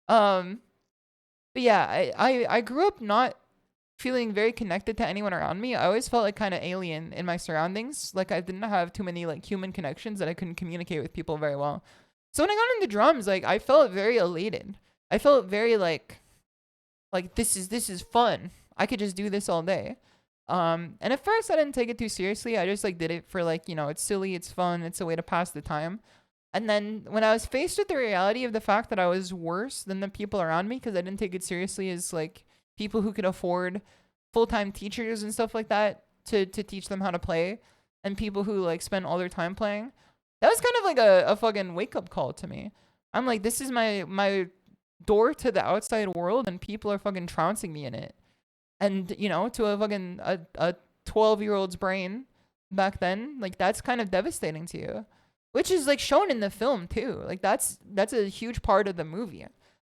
But yeah, I grew up not feeling very connected to anyone around me. I always felt like kind of alien in my surroundings. Like I didn't have too many like human connections that I couldn't communicate with people very well. So when I got into drums, like I felt very elated. I felt very like this is fun. I could just do this all day. And at first I didn't take it too seriously. I just like did it for like, you know, it's silly, it's fun, it's a way to pass the time. And then when I was faced with the reality of the fact that I was worse than the people around me because I didn't take it seriously as like people who could afford full-time teachers and stuff like that to teach them how to play, and people who like spend all their time playing, that was kind of like a fucking wake-up call to me. I'm like, this is my door to the outside world and people are fucking trouncing me in it. And, you know, to a fucking a 12-year-old's brain back then, like that's kind of devastating to you. Which is like shown in the film too. Like that's a huge part of the movie.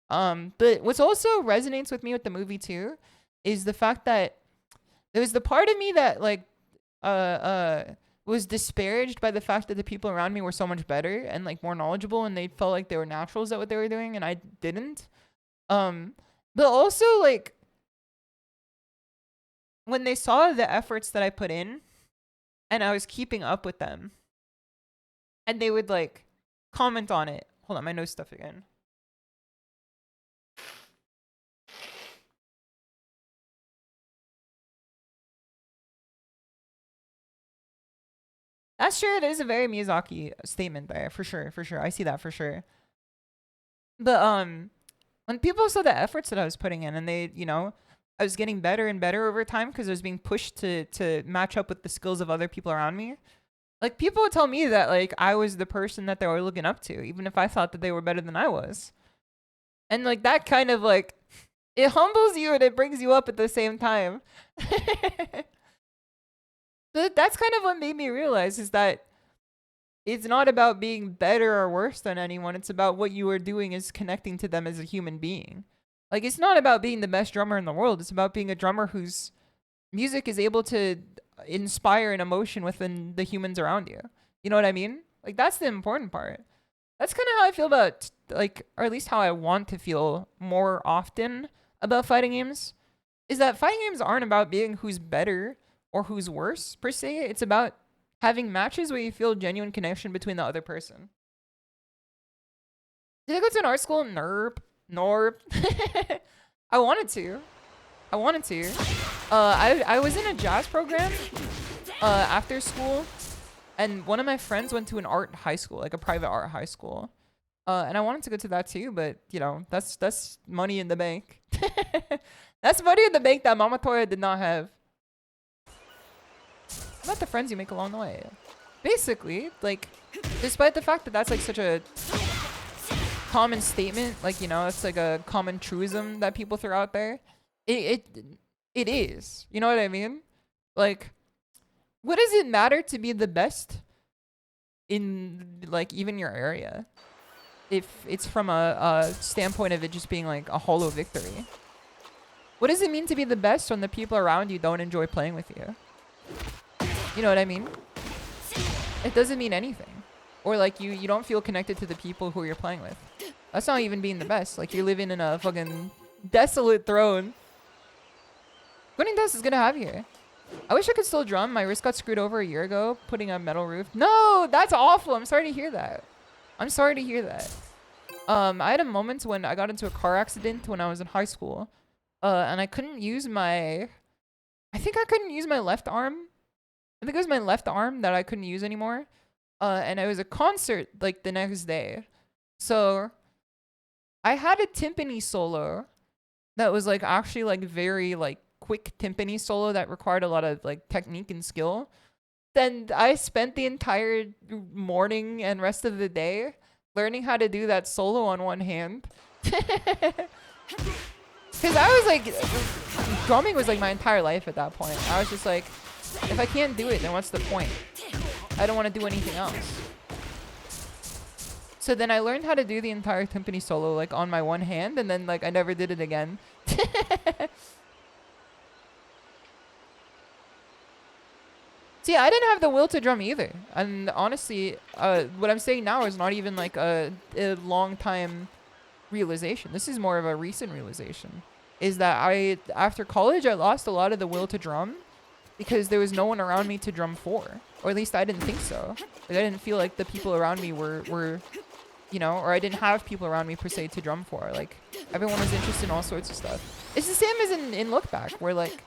But what's also resonates with me with the movie too is the fact that there was the part of me that like was disparaged by the fact that the people around me were so much better and like more knowledgeable and they felt like they were naturals at what they were doing and I didn't. But also like when they saw the efforts that I put in and I was keeping up with them, and they would like comment on it. Hold on, my nose stuff again. That's true. It is a very Miyazaki statement there, for sure, for sure. I see that for sure. But when people saw the efforts that I was putting in, and they, you know, I was getting better and better over time because I was being pushed to match up with the skills of other people around me. Like, people would tell me that, like, I was the person that they were looking up to, even if I thought that they were better than I was. And, like, that kind of, like, it humbles you and it brings you up at the same time. But that's kind of what made me realize is that it's not about being better or worse than anyone. It's about what you are doing is connecting to them as a human being. Like, it's not about being the best drummer in the world. It's about being a drummer whose music is able to inspire an emotion within the humans around you. You know what I mean? Like, that's the important part. That's kind of how I feel about, like, or at least how I want to feel more often about fighting games, is that fighting games aren't about being who's better or who's worse, per se. It's about having matches where you feel genuine connection between the other person. Did I go to an art school? Nerp. I wanted to. I was in a jazz program after school, and one of my friends went to an art high school, like a private art high school, and I wanted to go to that too, but you know, that's money in the bank. That's money in the bank that Mama Toya did not have. About the friends you make along the way. Basically, like, despite the fact that that's like such a common statement, like, you know, it's like a common truism that people throw out there. It is. You know what I mean? Like, what does it matter to be the best in like even your area. If it's from a standpoint of it just being like a hollow victory. What does it mean to be the best when the people around you don't enjoy playing with you? You know what I mean? It doesn't mean anything. Or like you don't feel connected to the people who you're playing with. That's not even being the best. Like you're living in a fucking desolate throne. Winning Dust is gonna have here. I wish I could still drum. My wrist got screwed over a year ago putting a metal roof. No, that's awful. I'm sorry to hear that. I'm sorry to hear that. I had a moment when I got into a car accident when I was in high school. And I couldn't use my... I think I couldn't use my left arm. I think it was my left arm that I couldn't use anymore. And it was a concert like the next day. So I had a timpani solo that was like actually like very like quick timpani solo that required a lot of like technique and skill. Then I spent the entire morning and rest of the day learning how to do that solo on one hand. Because I was like, drumming was like my entire life at that point. I was just like, if I can't do it, then what's the point? I don't want to do anything else. So then I learned how to do the entire timpani solo like on my one hand, and then like I never did it again. See, I didn't have the will to drum either. And honestly, what I'm saying now is not even like a long time realization. This is more of a recent realization. Is that after college, I lost a lot of the will to drum because there was no one around me to drum for. Or at least I didn't think so. Like, I didn't feel like the people around me were, you know, or I didn't have people around me per se to drum for. Like, everyone was interested in all sorts of stuff. It's the same as in Look Back, where like,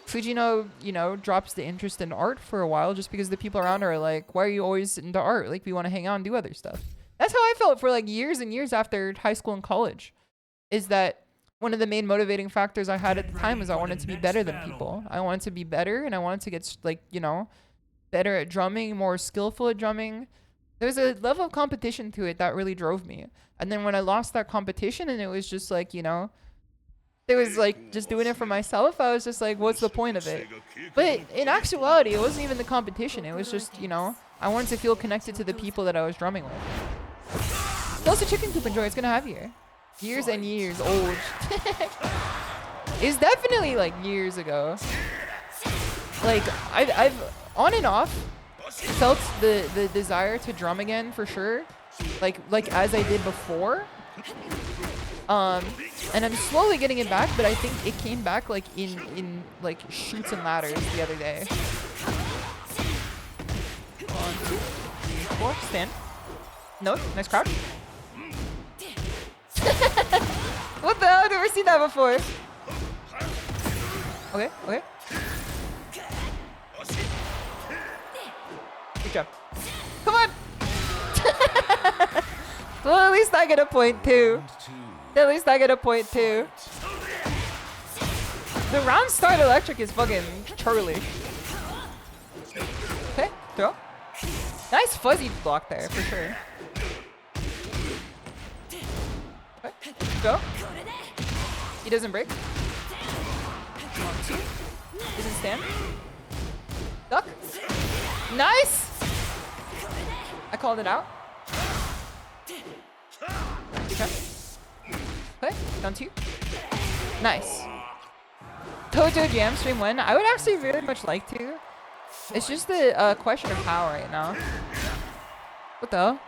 Fujino, you know, drops the interest in art for a while just because the people around her are like, why are you always into art? Like, we want to hang out and do other stuff. That's how I felt for like years and years after high school and college. Is that one of the main motivating factors I had at the time was I wanted to be better than people. I wanted to be better, and I wanted to get like, you know, better at drumming, more skillful at drumming. There's a level of competition to it that really drove me. And then when I lost that competition and it was just like, you know, there was like just doing it for myself, I was just like, what's the point of it? But in actuality, it wasn't even the competition. It was just, you know, I wanted to feel connected to the people that I was drumming with. Also, Chicken Coop Enjoy, it's gonna have here. Years and years old. It's definitely like years ago. Like, I've on and off felt the desire to drum again for sure. Like as I did before. And I'm slowly getting it back, but I think it came back like in like Chutes and Ladders the other day. 1, 2, 3, 4, stand. No, nice crouch. What the hell? I've never seen that before. Okay, okay. Good job. Come on! Well, at least I get a point too. At least I get a point too. The round start electric is fucking churlish. Okay, throw. Nice fuzzy block there for sure. Okay, go. He doesn't break. 1, 2. Doesn't stand. Duck. Nice! I called it out. Okay. Okay, down 2. Nice. Dojo Jam stream when? I would actually really much like to. It's just the question of how right now. What the hell?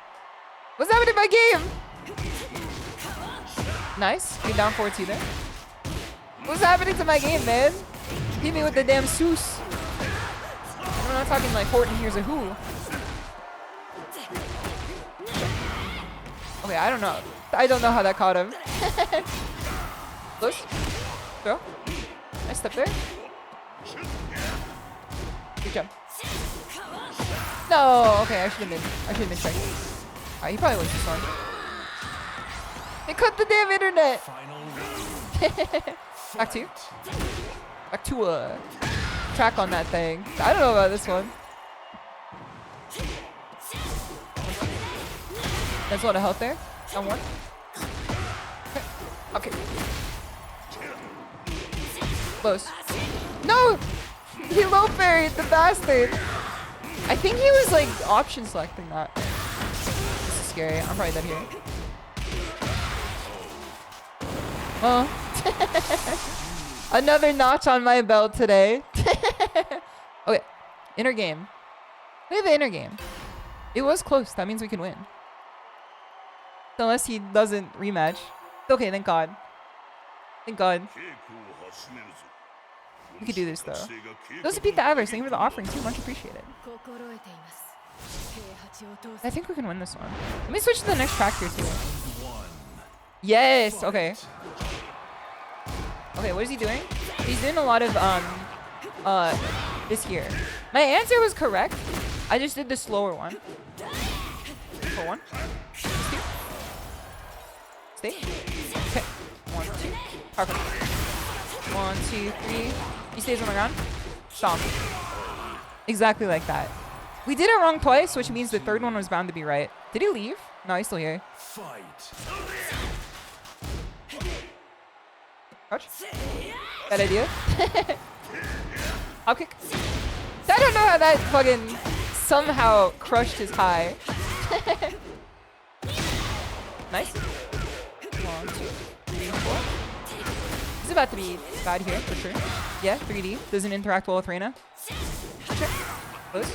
What's happening in my game? Nice. Get down forward 2 there. What's happening to my game, man? Hit me with the damn Seuss. I'm not talking like Horton Hears a Who. Okay, I don't know. I don't know how that caught him. Push. Throw. Nice step there. Good job. No, okay, I should have been checking. Alright, he probably was just on. They cut the damn internet! Back 2. Back to a track on that thing. I don't know about this one. That's a lot of health there. Down 1. Okay. Close. No! He low parried, the bastard! I think he was like option selecting that. scary. I'm probably dead here. Oh. Another notch on my belt today. Okay. Inner game. We have the inner game. It was close. That means we can win. Unless he doesn't rematch. Okay, thank God. Thank God. We could do this though. Those who beat the average, thank you for the offering too. Much appreciated. I think we can win this one. Let me switch to the next track here too. Yes. Okay. Okay. What is he doing? He's doing a lot of this here. My answer was correct. I just did the slower one. For one. Stay. Okay. 1, 2. Perfect. 1, 2, 3. He stays on the ground. Stomp. Exactly like that. We did it wrong twice, which means the third one was bound to be right. Did he leave? No, he's still here. Crouch. Bad idea. Hop kick. I don't know how that fucking somehow crushed his high. Nice. 1, 2, 3, 4. This is about to be bad here for sure. Yeah, 3D. Doesn't interact well with Reina. Sure. Close.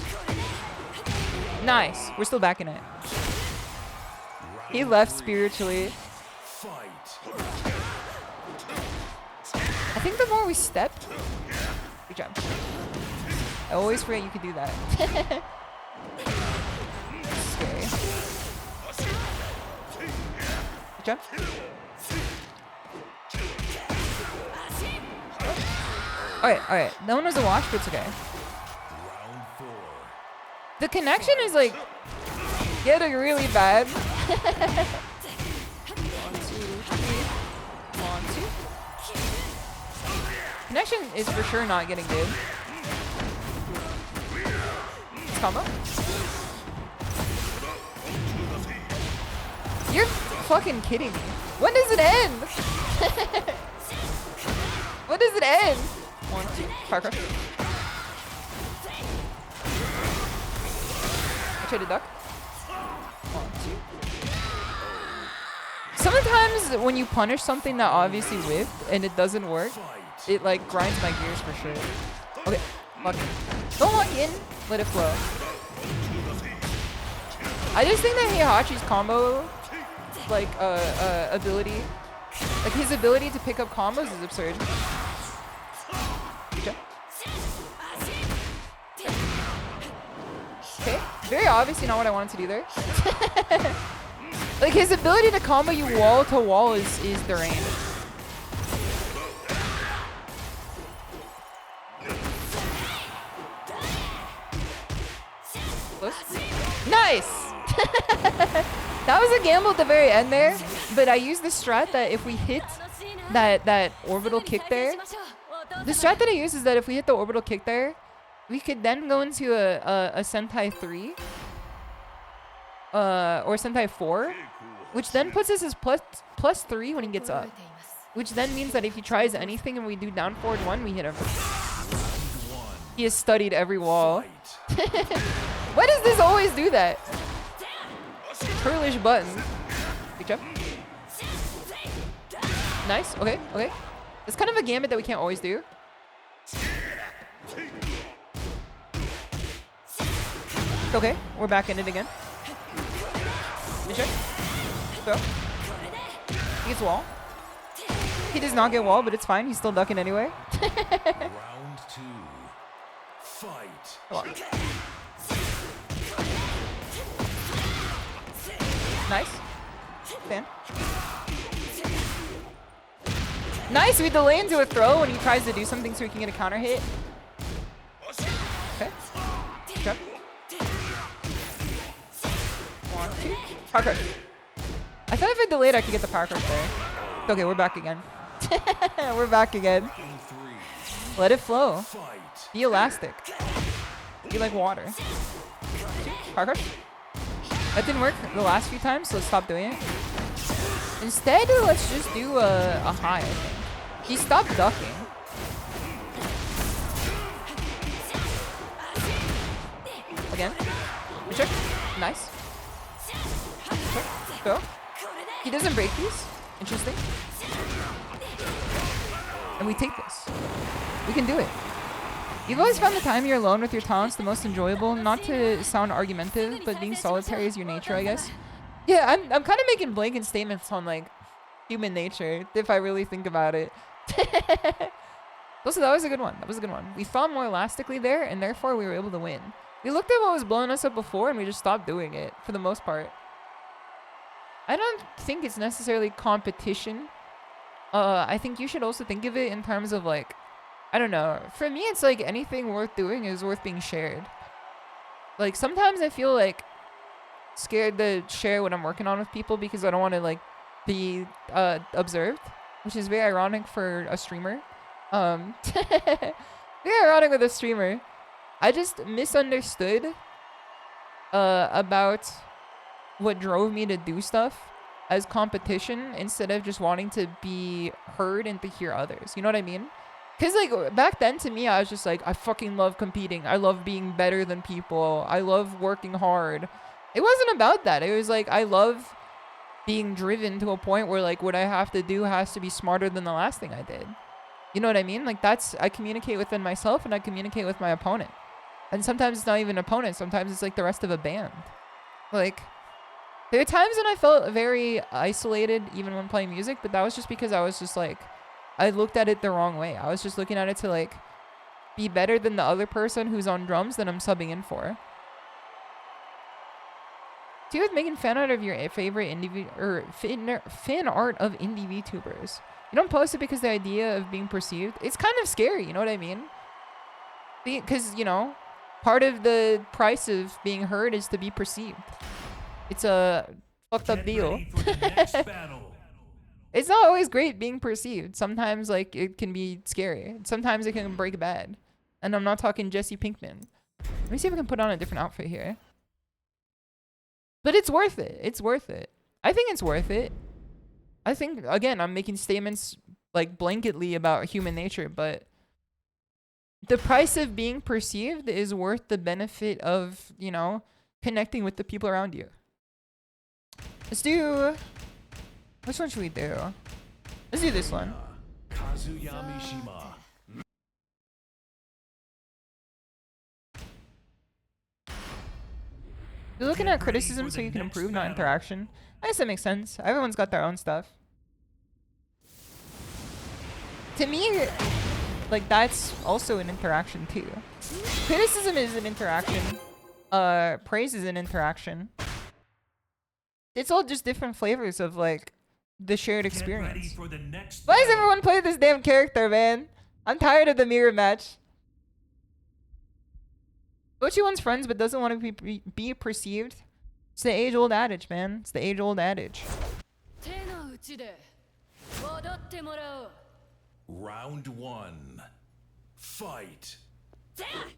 Nice. We're still back in it. He left spiritually. I think the more we stepped. Good job. I always forget you could do that. Scary. Good job. Alright. That one was a wash, but it's okay. The connection is like getting really bad. 1, 2, 3. 1, 2. Connection is for sure not getting good. This combo. You're fucking kidding me. When does it end? When does it end? 1, 2. Fire crush. I tried to duck. 1, 2. Sometimes when you punish something that obviously whiffed and it doesn't work, it like grinds my gears for sure. Okay, lock in. Don't lock in, let it flow. I just think that Heihachi's combo, like, ability, like his ability to pick up combos is absurd. Okay, very obviously not what I wanted to do there. Like his ability to combo you wall to wall is deranged. Nice! That was a gamble at the very end there, but I used the strat that if we hit that orbital kick there, the strat that I use is that if we hit the orbital kick there, we could then go into a Sentai 3 or Sentai 4, which then puts us as plus 3 when he gets up, which then means that if he tries anything and we do down forward 1, we hit him. He has studied every wall. Why does this always do that? Curlish button. Good job. Nice. Okay. It's kind of a gambit that we can't always do. Okay, we're back in it again. Good check. Throw. He gets wall. He does not get wall, but it's fine. He's still ducking anyway. Round 2. Fight. Come on. Nice. Fan. Nice, we delay into a throw when he tries to do something so he can get a counter hit. Okay. Jump. 1, 2. Power crush. I thought if I delayed I could get the power crush there. Okay, we're back again. We're back again. Let it flow. Be elastic. Be like water. Power crush. That didn't work the last few times, so let's stop doing it. Instead, let's just do a high, I think. He stopped ducking. Again. Check. Nice. Check. So, he doesn't break these. Interesting. And we take this. We can do it. You've always found the time you're alone with your talents the most enjoyable. Not to sound argumentative, but being solitary is your nature, I guess. Yeah, I'm kind of making blanket statements on like human nature, if I really think about it. Also, that was a good one. That was a good one. We thought more elastically there, and therefore we were able to win. We looked at what was blowing us up before, and we just stopped doing it, for the most part. I don't think it's necessarily competition. I think you should also think of it in terms of like, I don't know. For me, it's like anything worth doing is worth being shared. Like, sometimes I feel like scared to share what I'm working on with people because I don't want to like be observed, which is very ironic for a streamer. Very ironic with a streamer. I just misunderstood about what drove me to do stuff as competition instead of just wanting to be heard and to hear others. You know what I mean? Because like back then to me, I was just like, I fucking love competing. I love being better than people. I love working hard. It wasn't about that. It was like, I love being driven to a point where like what I have to do has to be smarter than the last thing I did. You know what I mean? Like I communicate within myself and I communicate with my opponent. And sometimes it's not even an opponent. Sometimes it's like the rest of a band. Like, there are times when I felt very isolated even when playing music, but that was just because I was just like, I looked at it the wrong way. I was just looking at it to like be better than the other person who's on drums that I'm subbing in for. Do you with making fan art of your favorite indie or fan art of indie VTubers? You don't post it because the idea of being perceived. It's kind of scary, you know what I mean? Because, you know, part of the price of being heard is to be perceived. It's a fucked up deal. It's not always great being perceived. Sometimes, like, it can be scary. Sometimes it can break bad. And I'm not talking Jesse Pinkman. Let me see if I can put on a different outfit here. But it's worth it. It's worth it. I think it's worth it. I think, again, I'm making statements, like, blanketly about human nature, but the price of being perceived is worth the benefit of, you know, connecting with the people around you. Let's do... Which one should we do? Let's do this one. You're looking at criticism so you can improve, not interaction. I guess that makes sense. Everyone's got their own stuff. To me, like, that's also an interaction too. Criticism is an interaction. Praise is an interaction. It's all just different flavors of, like, the shared experience. Why does everyone play this damn character, man? I'm tired of the mirror match. Bochi wants friends but doesn't want to be perceived. It's the age-old adage, man. It's the age-old adage. Round one. Fight.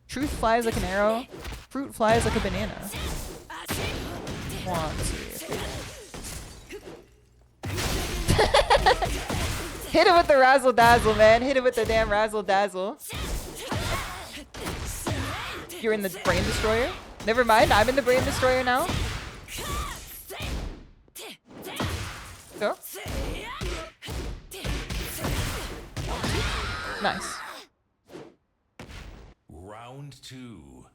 Truth flies like an arrow. Fruit flies like a banana. 1, 2, 3. Hit it with the razzle dazzle, man. Hit it with the damn razzle dazzle. You're in the brain destroyer? Never mind, I'm in the brain destroyer now. Go. Nice. Round two.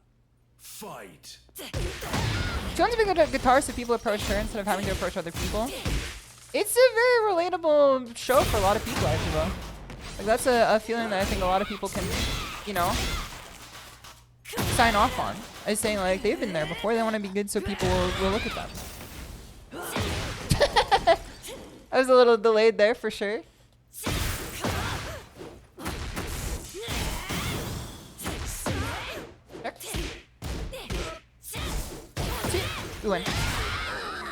Fight. She wants to be good at guitars so people approach her instead of having to approach other people. It's a very relatable show for a lot of people, actually, though. Like, that's a feeling that I think a lot of people can, you know, sign off on. As saying, like, they've been there before, they want to be good so people will look at them. I was a little delayed there, for sure. We win.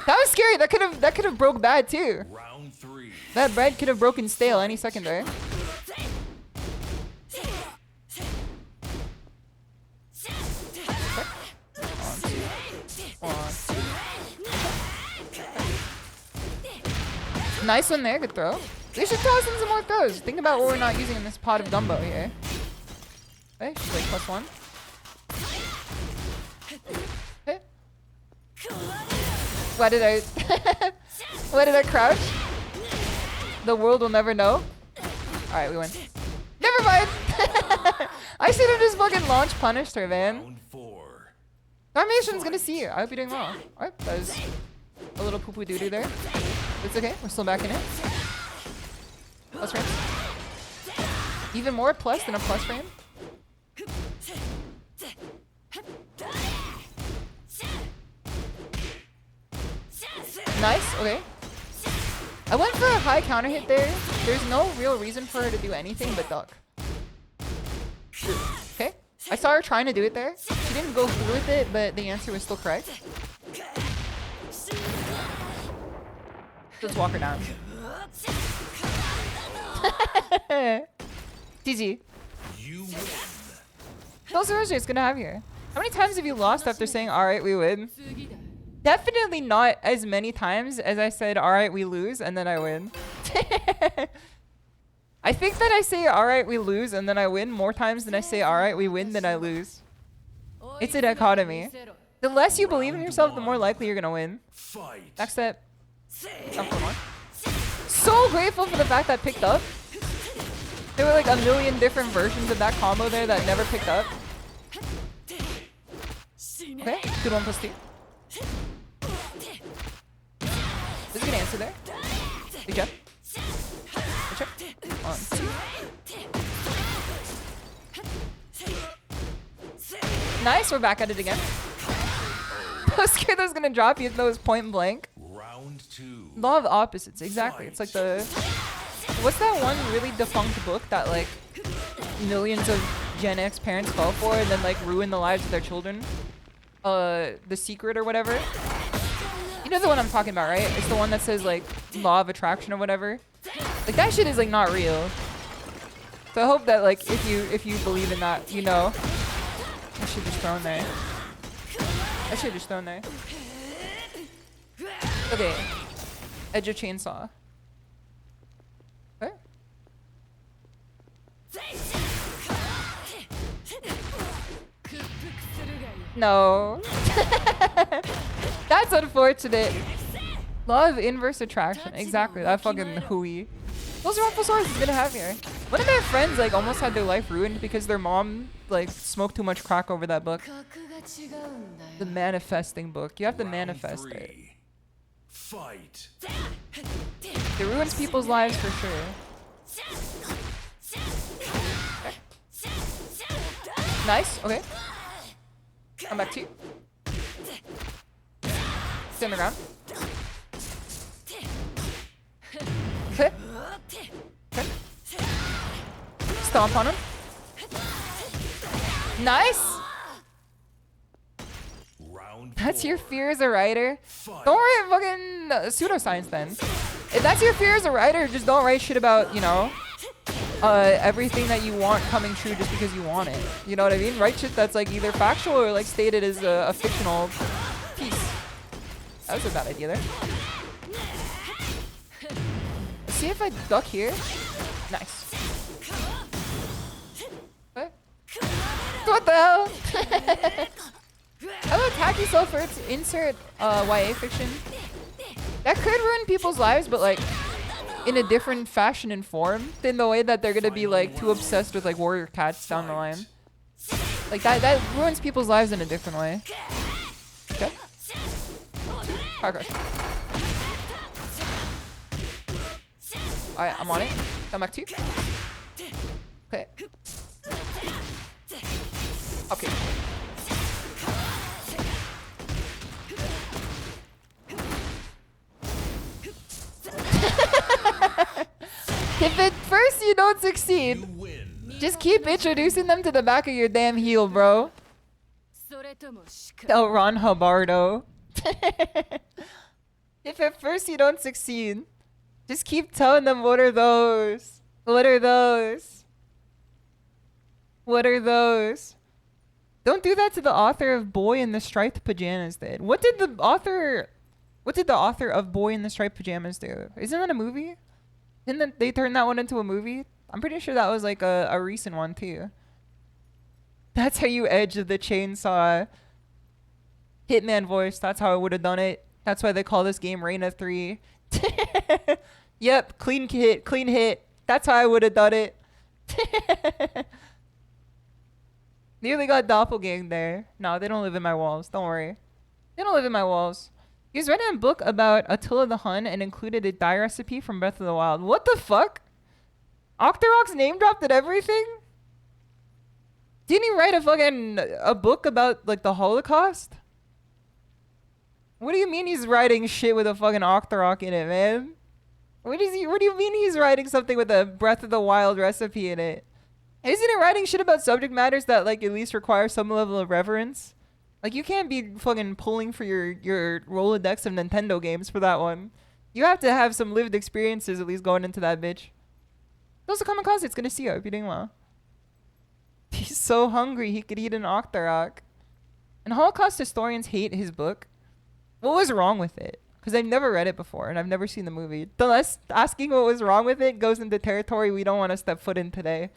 That was scary. That could have broke bad too. Round three. That bread could have broken stale any second there. Nice one there. Good throw. We should toss in some more throws. Think about what we're not using in this pot of gumbo here. Okay, she's like +1. Why did I... What did I crouch? The world will never know. Alright, we win. Never mind! I should have just fucking launch punished her, man. Round 4. Darmation's gonna see you. I hope you're doing well. Alright, that was a little poo-poo doo-doo there. It's okay, we're still back in it. Plus frame. Even more plus than a plus frame. Nice, okay. I went for a high counter hit there. There's no real reason for her to do anything but duck. Okay. I saw her trying to do it there. She didn't go through with it, but the answer was still correct. Let's walk her down. GG. You win. Those are it's gonna have here. How many times have you lost after saying, alright, we win? Definitely not as many times as I said, alright, we lose, and then I win. I think that I say, alright, we lose, and then I win more times than I say, alright, we win, then I lose. It's a dichotomy. The less you believe in yourself, the more likely you're gonna win. Fight. Next step. So grateful for the fact that picked up. There were like a million different versions of that combo there that never picked up. Okay, good 1 plus 2. This is a good answer there. Good job. Good job. 1, 2. Nice, we're back at it again. I was scared that was gonna drop even though it was point blank. Round 2. Law of opposites, exactly. It's like the... What's that one really defunct book that like millions of Gen X parents fall for and then like ruin the lives of their children? The Secret or whatever. You know the one I'm talking about, right? It's the one that says like law of attraction or whatever. Like that shit is like not real. So I hope that like if you believe in that, you know. I should just thrown there. I should just thrown there. Okay. Edge of chainsaw. Okay. No. That's unfortunate. Law of inverse attraction. Exactly. That fucking hooey. Those are awful songs he's gonna have here. One of my friends like almost had their life ruined because their mom like smoked too much crack over that book. The manifesting book. You have to manifest it. Fight. It ruins people's lives for sure. Okay. Nice. Okay. Come back to you. Stay on the ground. Okay. Okay. Stomp on him. Nice. Round That's your 4. fear as a writer. Fight. Don't write fucking pseudoscience then. If that's your fear as a writer, just don't write shit about, you know, everything that you want coming true just because you want it. You know what I mean? Write shit that's like either factual or like stated as a fictional piece. That was a bad idea there. Let's see if I duck here. Nice. What? What the hell? I will attack yourself for its insert YA fiction. That could ruin people's lives, but like in a different fashion and form than the way that they're gonna be like too obsessed with like warrior cats down the line. Like that ruins people's lives in a different way. Okay. Okay. Alright, I'm on it. Come back to you. Okay. Okay. If at first you don't succeed, You win. just keep introducing them to the back of your damn heel, bro. Oh, Ron Hubbard-o. If at first you don't succeed, just keep telling them what are those? What are those? What are those? Don't do that to the author of Boy in the Striped Pajamas did. What did the author of Boy in the Striped Pajamas do? Isn't that a movie? Didn't they turn that one into a movie? I'm pretty sure that was like a recent one too. That's how you edge the chainsaw. Hitman voice. That's how I would have done it. That's why they call this game Reign of 3. Yep, clean hit, clean hit. That's how I would have done it. Nearly got doppelgang there. No, they don't live in my walls. Don't worry. They don't live in my walls. He's read a book about Attila the Hun and included a dye recipe from Breath of the Wild. What the fuck? Octorok's name dropped at everything? Didn't he write a book about like the Holocaust? What do you mean he's writing shit with a fucking Octorok in it, man? What do you mean he's writing something with a Breath of the Wild recipe in it? Isn't it writing shit about subject matters that like at least require some level of reverence? Like you can't be fucking pulling for your Rolodex of Nintendo games for that one. You have to have some lived experiences at least going into that bitch. Those are kamikaze. It's gonna see you. Hope you're doing well. He's so hungry he could eat an Octorok. And Holocaust historians hate his book. What was wrong with it? Because I've never read it before and I've never seen the movie. Thus, asking what was wrong with it goes into territory we don't want to step foot in today.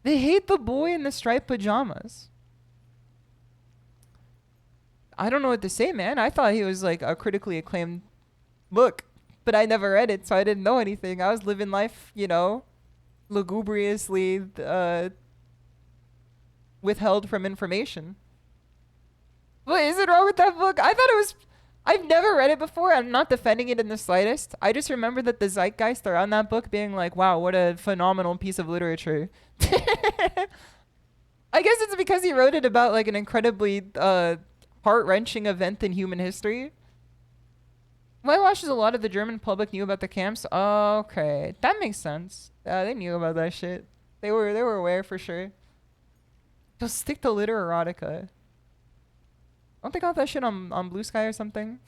They hate the boy in the striped pajamas. I don't know what to say, man. I thought he was like a critically acclaimed book, but I never read it, so I didn't know anything. I was living life, you know, lugubriously withheld from information. What is it wrong with that book? I thought it was... I've never read it before. I'm not defending it in the slightest. I just remember that the zeitgeist around that book being like, wow, what a phenomenal piece of literature. I guess it's because he wrote it about like an incredibly heart-wrenching event in human history. Whitewashes a lot of the German public knew about the camps. Okay, that makes sense. They knew about that shit. They were aware for sure. Just stick to liter erotica. Don't they got that shit on Blue Sky or something?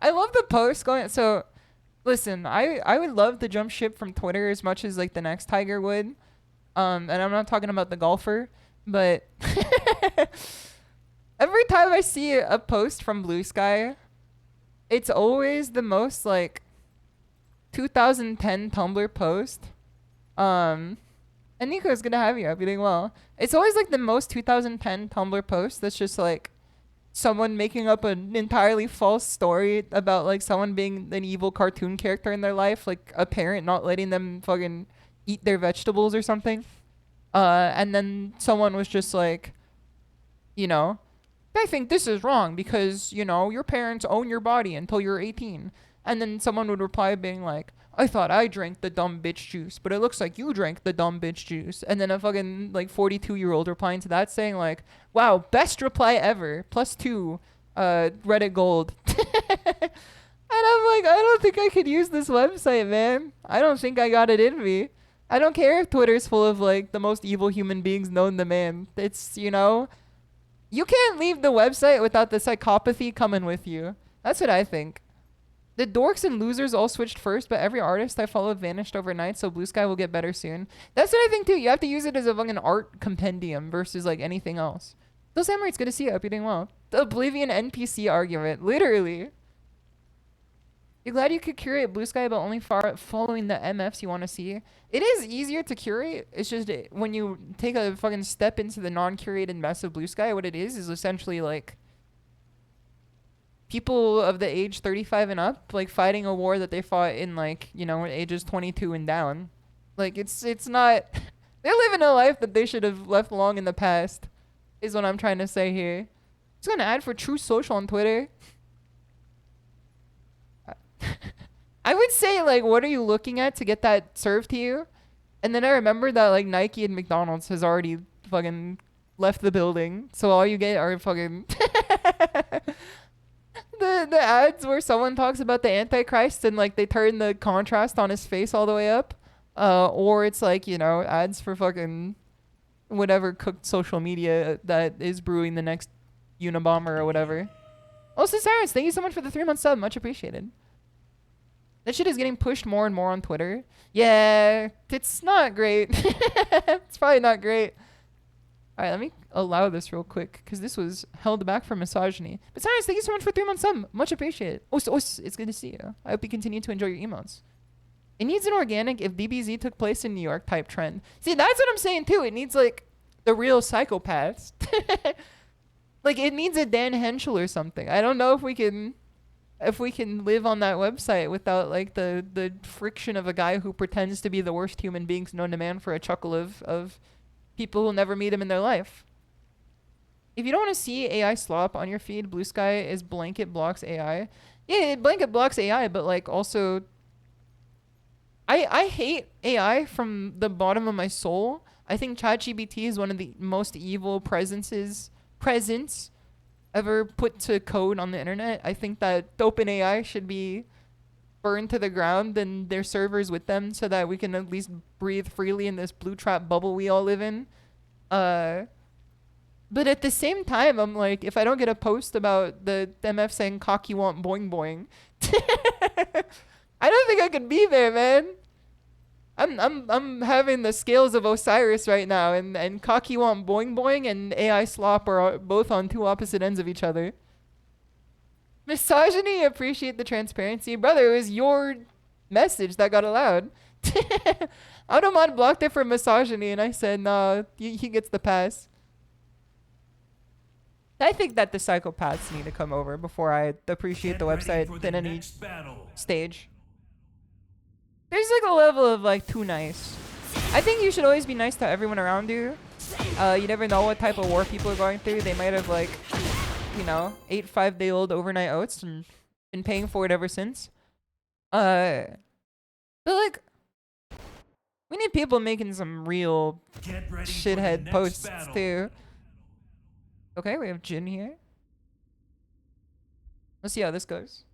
I love the post going... So, listen, I would love to jump ship from Twitter as much as, like, the next Tiger would. And I'm not talking about the golfer, but... Every time I see a post from Blue Sky, it's always the most, like, 2010 Tumblr post. And Nico is gonna have you. I'm doing well. It's always, like, the most 2010 Tumblr post that's just, like... someone making up an entirely false story about like someone being an evil cartoon character in their life, like a parent not letting them fucking eat their vegetables or something. And then someone was just like, you know, I think this is wrong because, you know, your parents own your body until you're 18. And then someone would reply being like, I thought I drank the dumb bitch juice, but it looks like you drank the dumb bitch juice. And then a fucking like 42-year-old replying to that saying like, wow, best reply ever. +2 Reddit gold. And I'm like, I don't think I could use this website, man. I don't think I got it in me. I don't care if Twitter's full of like the most evil human beings known to man. It's, you know, you can't leave the website without the psychopathy coming with you. That's what I think. The dorks and losers all switched first, but every artist I followed vanished overnight, so Blue Sky will get better soon. That's what I think, too. You have to use it as a fucking art compendium versus, like, anything else. Those Emirates, good to see you. Hope you're doing well. The Oblivion NPC argument. Literally. You're glad you could curate Blue Sky, but only following the MFs you want to see. It is easier to curate. It's just when you take a fucking step into the non-curated mess of Blue Sky, what it is essentially, like... people of the age 35 and up, like, fighting a war that they fought in, like, you know, ages 22 and down. Like, it's not... They're living a life that they should have left long in the past, is what I'm trying to say here. Just gonna add for True Social on Twitter. I would say, like, what are you looking at to get that served to you? And then I remember that, like, Nike and McDonald's has already fucking left the building. So all you get are fucking... The ads where someone talks about the Antichrist and like they turn the contrast on his face all the way up, or it's like, you know, ads for fucking whatever cooked social media that is brewing the next Unabomber or whatever. Also, Cyrus, thank you so much for the 3-month sub, much appreciated. That shit is getting pushed more and more on Twitter. Yeah, it's not great. It's probably not great. Alright, let me allow this real quick, because this was held back for misogyny. But Cyrus, thank you so much for 3 months sub. Much appreciated. It's good to see you. I hope you continue to enjoy your emotes. It needs an organic if DBZ took place in New York type trend. See, that's what I'm saying too. It needs like the real psychopaths. Like it needs a Dan Henschel or something. I don't know if we can if we can live on that website without like the friction of a guy who pretends to be the worst human beings known to man for a chuckle of people who'll never meet him in their life. If you don't want to see AI slop on your feed, Blue Sky is blanket blocks AI. Yeah, it blanket blocks AI, but like also I hate AI from the bottom of my soul. I think ChatGPT is one of the most evil presents ever put to code on the internet. I think that OpenAI should be burned to the ground and their servers with them so that we can at least breathe freely in this blue trap bubble we all live in. But at the same time, I'm like, if I don't get a post about the MF saying cock you want boing boing, I don't think I could be there, man. I'm having the scales of Osiris right now, and cock you want boing boing and AI slop are both on two opposite ends of each other. Misogyny, appreciate the transparency. Brother, it was your message that got allowed. Automod blocked it for misogyny, and I said, nah, he gets the pass. I think that the psychopaths need to come over before I appreciate the website in any stage. There's like a level of like too nice. I think you should always be nice to everyone around you. You never know what type of war people are going through. They might have like, you know, ate 5-day-old overnight oats and been paying for it ever since. But like, we need people making some real shithead posts too. Okay, we have Jin here. Let's see how this goes.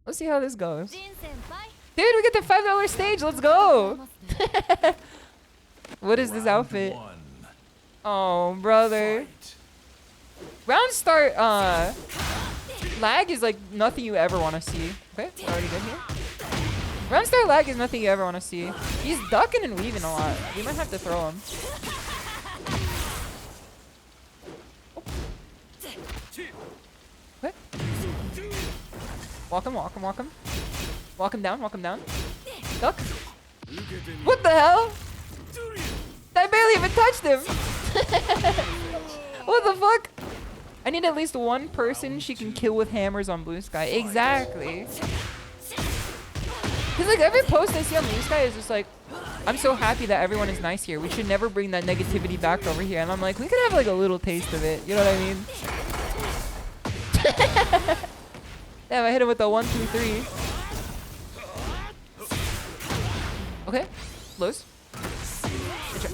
Let's see how this goes. Dude, we get the $5 stage. Let's go. What is this outfit? Oh, brother. Round start, lag is like nothing you ever want to see. Okay, we're already good here. Round start lag is nothing you ever want to see. He's ducking and weaving a lot. We might have to throw him. Okay. Walk him, walk him, walk him. Walk him down, walk him down. Duck. What the hell? I barely even touched him. What the fuck? I need at least one person she can kill with hammers on Blue Sky. Exactly. Cause like every post I see on Blue Sky is just like, I'm so happy that everyone is nice here. We should never bring that negativity back over here. And I'm like, we could have like a little taste of it. You know what I mean? Damn, I hit him with the 1, 2, 3. Okay, lows. Good try.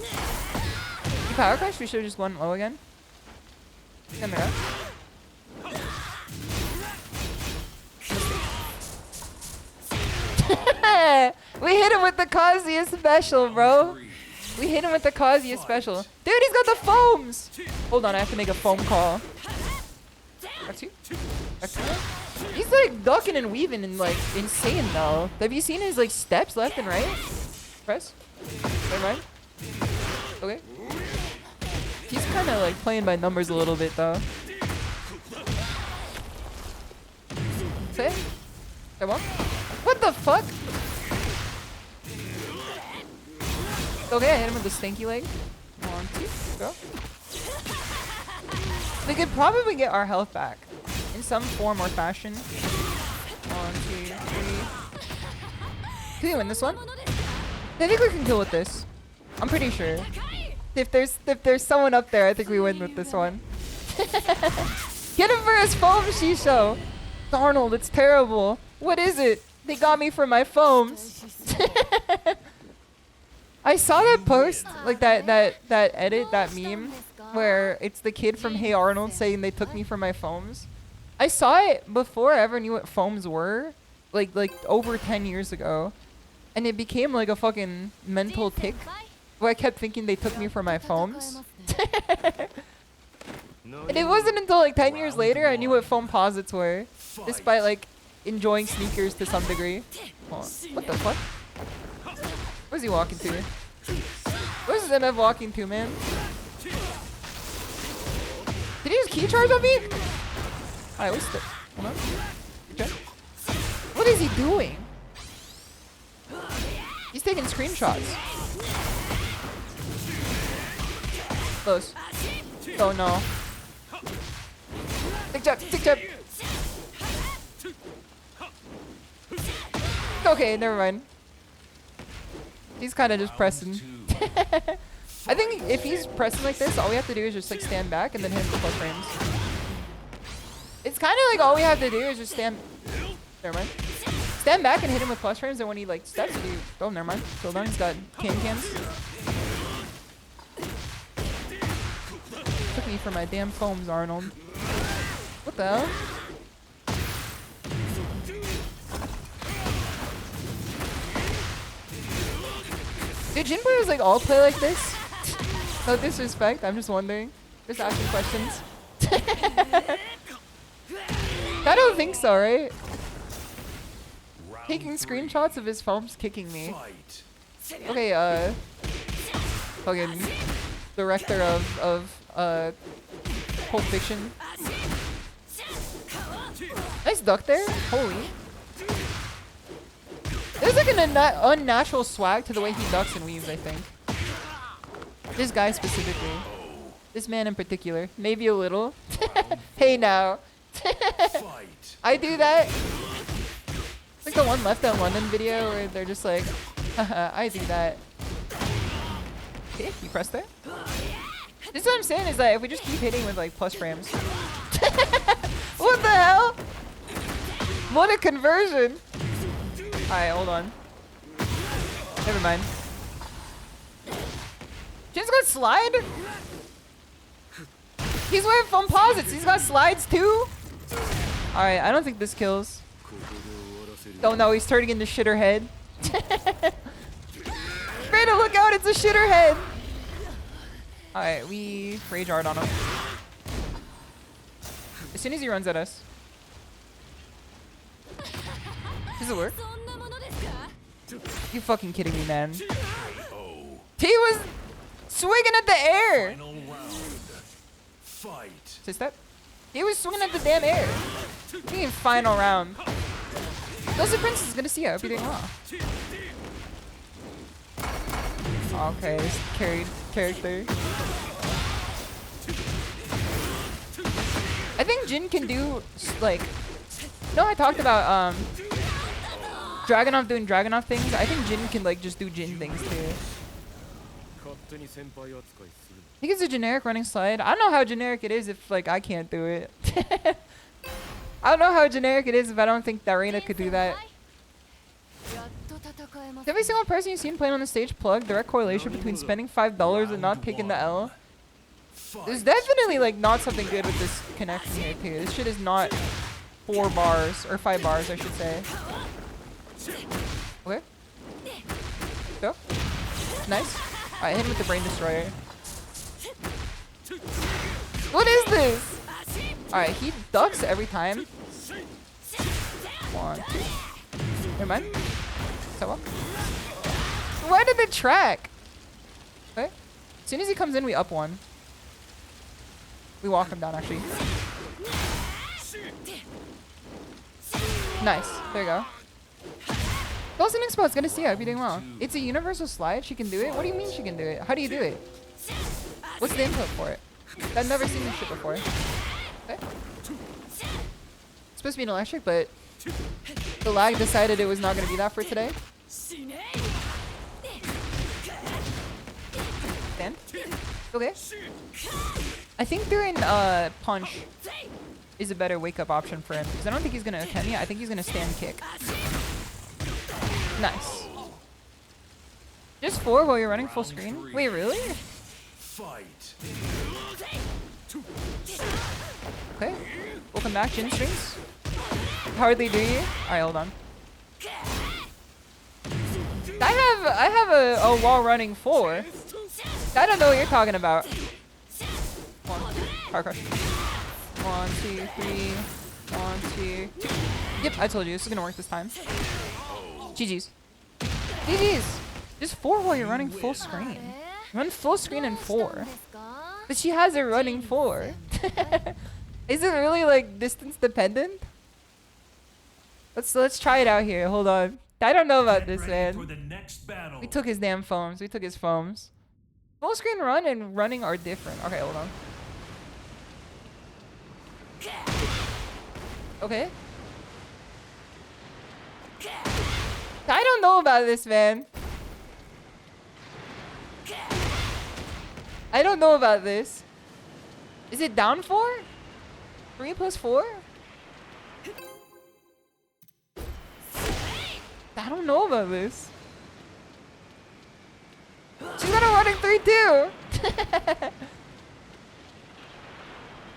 You power crash? We should have just gone low again. Come here. We hit him with the Kazuya special, bro. We hit him with the Kazuya special. Dude, he's got the foams! Hold on, I have to make a foam call. Back to you. Back to you. He's like ducking and weaving and like insane though. Have you seen his like steps left and right? Press. Right. Okay. He's kind of like playing by numbers a little bit though. Say. Come on. What the fuck? Okay, I hit him with the stinky leg. 1, 2, go. We could probably get our health back in some form or fashion. 1, 2, 3. Can we win this one? I think we can kill with this. I'm pretty sure. If there's someone up there, I think we win with this one. Get him for his foam, SHISHOU. Darnold, it's terrible. What is it? They got me for my foams. I saw that post, like that edit, that meme, where it's the kid from Hey Arnold saying they took me for my foams. I saw it before I ever knew what foams were, like over 10 years ago. And it became like a fucking mental tick where I kept thinking they took me for my foams. And it wasn't until like 10 years later I knew what foam posits were, despite like enjoying sneakers to some degree. Oh, what the fuck? Where's he walking to? Where's this MF walking to, man? Did he use key charge on me? Alright, what's the... Hold on. Okay. What is he doing? He's taking screenshots. Close. Oh no. Tick jab, tick jab. Okay, never mind. He's kind of just pressing. I think if he's pressing like this, all we have to do is just like stand back and then hit him with plus frames. It's kind of like all we have to do is just stand. Never mind. Stand back and hit him with plus frames, and when he like steps, you. Oh, never mind. Hold on, he's got cans. Took me for my damn foams, Arnold. What the hell? Did Jin players like all play like this? No disrespect, I'm just wondering. Just asking questions. I don't think so, right? Taking screenshots of his foams kicking me. Okay, fucking director of Pulp Fiction. Nice duck there. Holy. There's like an unnatural swag to the way he ducks and weaves, I think. This guy specifically. This man in particular. Maybe a little. Hey now. I do that. It's like the one Left Out London video where they're just like, haha, I do that. Okay, you press there. This is what I'm saying is that if we just keep hitting with like plus frames. What the hell? What a conversion. Alright, hold on. Never mind. Jin's got slide? He's wearing foam posits. He's got slides too? Alright, I don't think this kills. Oh no, he's turning into shitter head. Fredo, look out, it's a shitter head. Alright, we rage art on him. As soon as he runs at us. Does it work? You fucking kidding me, man. He was swinging at the air. Is that? He was swinging at the damn air. Thinking final round. Those are Prince is gonna see you. I hope you're doing well. Okay, this carried character. I think Jin can do like. No, I talked about Dragunov doing Dragunov things. I think Jin can like just do Jin things too. I think it's a generic running slide. I don't know how generic it is if like I can't do it. I don't know how generic it is if I don't think that Reina could do that. Every single person you've seen playing on the stage plug direct correlation between spending $5 and not taking the L. There's definitely like not something good with this connection here too. This shit is not 4 bars or 5 bars, I should say. Okay. Go. Nice. Alright, hit him with the brain destroyer. What is this? Alright, he ducks every time. 1, 2. Never mind. So well. Why did it track? Okay. As soon as he comes in, we up 1. We walk him down, actually. Nice. There you go. Ghost and Expo is gonna see you. I hope you're doing well. It's a universal slide. She can do it. What do you mean she can do it? How do you do it? What's the input for it? I've never seen this shit before. Okay. It's supposed to be an electric, but the lag decided it was not gonna be that for today. Stand. Okay. I think doing punch is a better wake up option for him because I don't think he's gonna attempt me. I think he's gonna stand kick. Nice. Just 4 while you're running full screen? Wait, really? Okay. Welcome back, Jin strings. Hardly do you? Alright, hold on. I have a wall running 4. I don't know what you're talking about. 1, car crush. 1, 2, 3. 1, 2, 2. Yep, I told you this is gonna work this time. GG's. GG's. Just 4 while you're running full screen. Run full screen in 4. But she has it running 4. Is it really like distance dependent? Let's try it out here. Hold on. I don't know about this, man. We took his damn foams. We took his foams. Full screen run and running are different. Okay, hold on. Okay. I don't know about this, man. I don't know about this. Is it down 4? 3 plus 4? I don't know about this. She's got a running 3 too.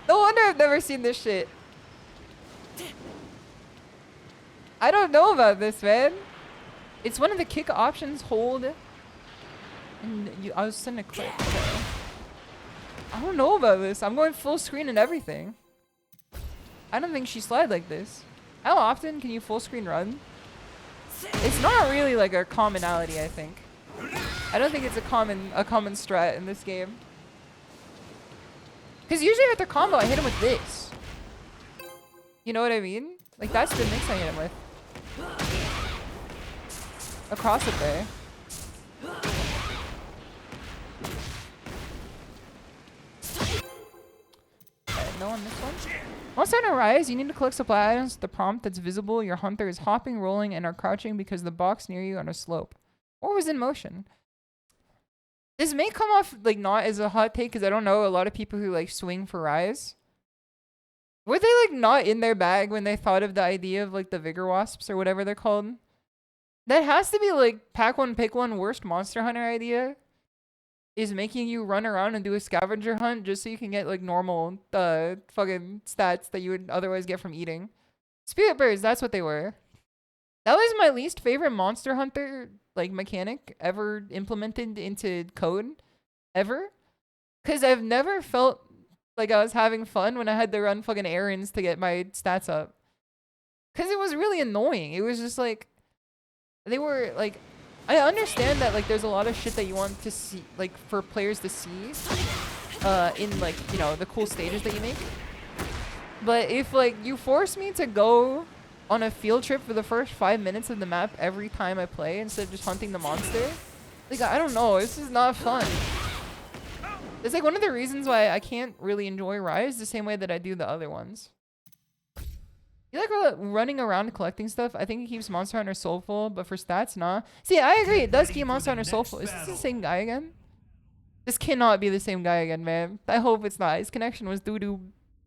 No wonder I've never seen this shit. I don't know about this, man. It's one of the kick options, hold. And I was sending a clip. Okay. I don't know about this. I'm going full screen and everything. I don't think she slide like this. How often can you full screen run? It's not really like a commonality, I think. I don't think it's a common strat in this game. Because usually after combo, I hit him with this. You know what I mean? Like that's the mix I hit him with. Across it there. No on this one. Once on a rise, you need to collect supply items. The prompt that's visible. Your hunter is hopping, rolling, and are crouching because the box near you on a slope. Or was in motion. This may come off like not as a hot take because I don't know a lot of people who like swing for rise. Were they like not in their bag when they thought of the idea of like the Vigor Wasps or whatever they're called? That has to be like pack one, pick one worst Monster Hunter idea. Is making you run around and do a scavenger hunt just so you can get like normal fucking stats that you would otherwise get from eating. Spirit birds, that's what they were. That was my least favorite Monster Hunter like mechanic ever implemented into code ever. Cause I've never felt like I was having fun when I had to run fucking errands to get my stats up. Cause it was really annoying. It was just like they were like I understand that like there's a lot of shit that you want to see like for players to see in like, you know, the cool stages that you make. But if like you force me to go on a field trip for the first 5 minutes of the map every time I play instead of just hunting the monster, like I don't know, this is not fun. It's like one of the reasons why I can't really enjoy Rise the same way that I do the other ones. You like running around collecting stuff? I think it keeps Monster Hunter soulful, but for stats, nah. See, I agree. It does keep Monster Hunter soulful. Is this the same guy again? This cannot be the same guy again, man. I hope it's not. His connection was doo-doo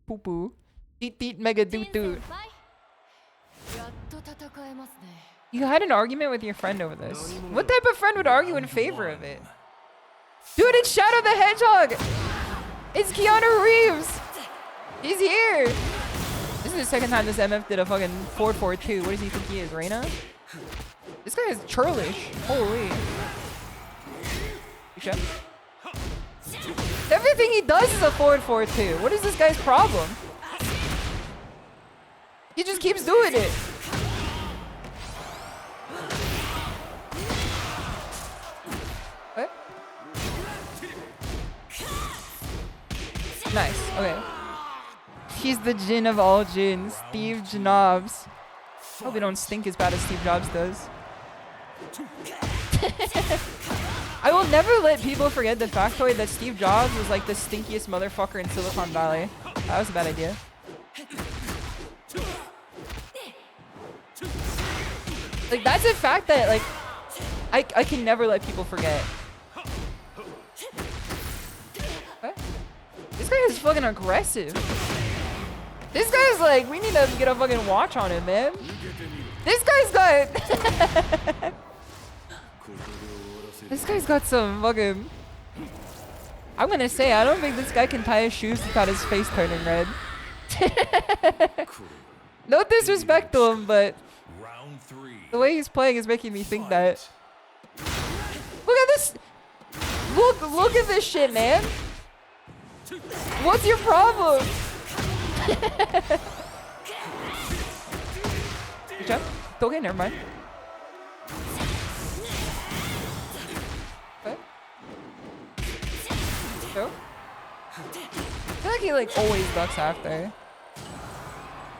poo-poo. Deet mega doo-doo. You had an argument with your friend over this. What type of friend would argue in favor of it? Dude, it's Shadow the Hedgehog! It's Keanu Reeves! He's here! This is the second time this MF did a fucking 4-4-2. What does he think he is, Reina? This guy is churlish. Holy. Okay. Everything he does is a 4-4-2. What is this guy's problem? He just keeps doing it. What? Nice. Okay. He's the Jin of all Jins, Steve Jobs. Hope we don't stink as bad as Steve Jobs does. I will never let people forget the factoid that Steve Jobs was like the stinkiest motherfucker in Silicon Valley. That was a bad idea. Like that's a fact that like I can never let people forget. What? This guy is fucking aggressive. This guy's like, we need to get a fucking watch on him, man. This guy's got... This guy's got some fucking... I'm gonna say, I don't think this guy can tie his shoes without his face turning red. No disrespect to him, but... The way he's playing is making me think that. Look at this! Look at this shit, man! What's your problem? Good job. Okay, never mind. What? So? I feel like he like always ducks after.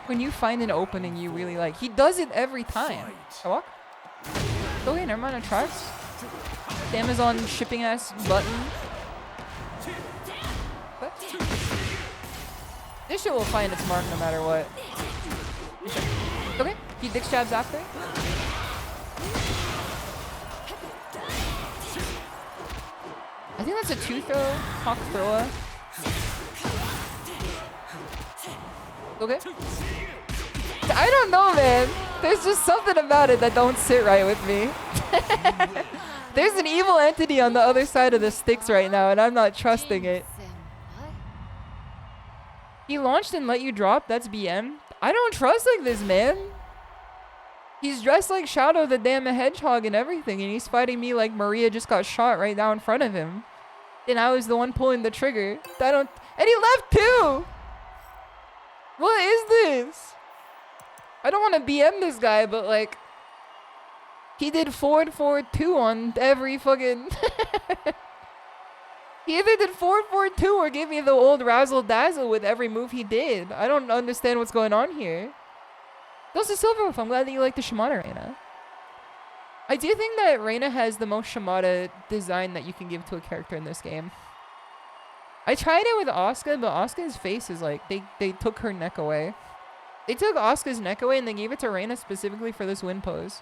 When you find an opening you really like, he does it every time. I walk. Okay, never mind. I trust. The Amazon shipping ass button. What? This shit will find its mark no matter what. Okay, he dick jabs after. I think that's a 2-throw. Hawk thrower. Okay. I don't know, man. There's just something about it that don't sit right with me. There's an evil entity on the other side of the sticks right now, and I'm not trusting it. He launched and let you drop? That's BM? I don't trust like this, man. He's dressed like Shadow the damn Hedgehog and everything, and he's fighting me like Maria just got shot right now in front of him. And I was the one pulling the trigger. I don't... And he left too! What is this? I don't want to BM this guy, but like... He did forward 2 on every fucking... He either did forward 2 or gave me the old razzle dazzle with every move he did. I don't understand what's going on here. Those are Silverwolf. I'm glad that you like the Shimada Reina. I do think that Reina has the most Shimada design that you can give to a character in this game. I tried it with Asuka, but Asuka's face is like, they took her neck away. They took Asuka's neck away and they gave it to Reina specifically for this win pose.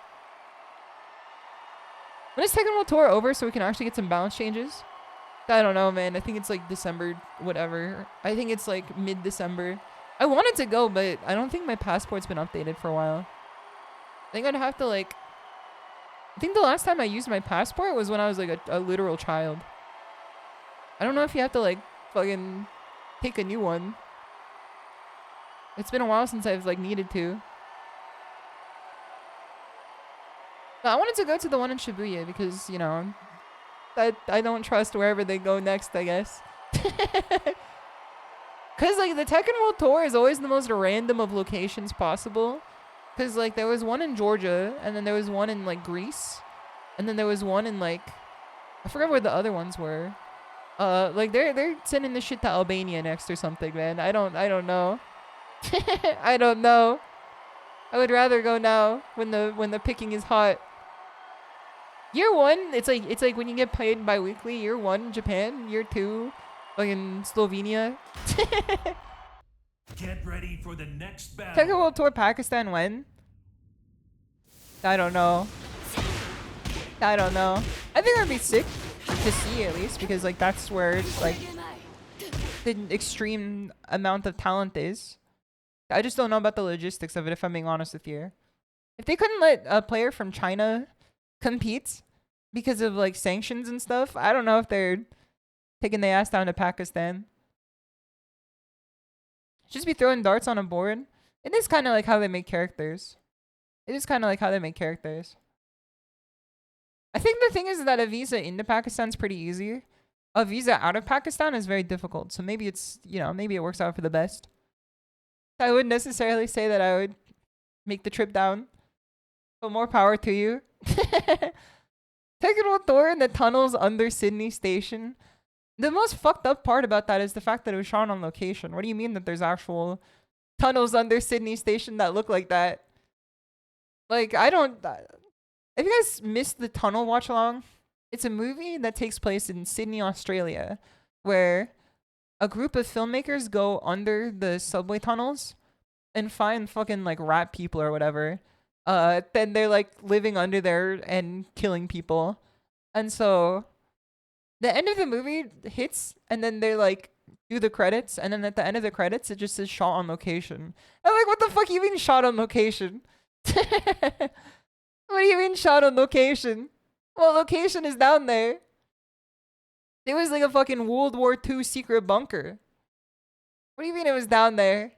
When is Tekken World Tour over so we can actually get some balance changes? I don't know, man. I think it's like December, whatever. I think it's like mid-December. I wanted to go, but I don't think my passport's been updated for a while. I think I'd have to like... I think the last time I used my passport was when I was like a literal child. I don't know if you have to like fucking take a new one. It's been a while since I've like needed to. But I wanted to go to the one in Shibuya because, you know, I don't trust wherever they go next, I guess. Cause like the Tekken World Tour is always the most random of locations possible. Cause like there was one in Georgia, and then there was one in like Greece, and then there was one in like, I forgot where the other ones were. Like they're sending this shit to Albania next or something, man. I don't know. I don't know. I would rather go now when the picking is hot. Year 1, it's like when you get paid bi-weekly. Year 1, Japan. Year 2, fucking Slovenia. Get ready for the next battle. Tekken World Tour Pakistan when? I don't know. I don't know. I think that'd be sick to see at least, because like that's where like the extreme amount of talent is. I just don't know about the logistics of it, if I'm being honest with you. If they couldn't let a player from China compete because of like sanctions and stuff, I don't know if they're taking their ass down to Pakistan. Just be throwing darts on a board. It is kind of like how they make characters. It is kind of like how they make characters. I think the thing is that a visa into Pakistan is pretty easy. A visa out of Pakistan is very difficult. So maybe it's, you know, maybe it works out for the best. I wouldn't necessarily say that I would make the trip down. But more power to you. Tekken World Tour in the tunnels under Sydney Station. The most fucked up part about that is the fact that it was shot on location. What do you mean that there's actual tunnels under Sydney Station that look like that? Like, I don't... If you guys missed the Tunnel Watch Along, it's a movie that takes place in Sydney, Australia, where a group of filmmakers go under the subway tunnels and find fucking like rat people or whatever. Then they're like living under there and killing people. And so the end of the movie hits and then they like do the credits, and then at the end of the credits it just says shot on location. I'm like, what the fuck you mean shot on location? What do you mean shot on location? Well, location is down there. It was like a fucking World War II secret bunker. What do you mean it was down there?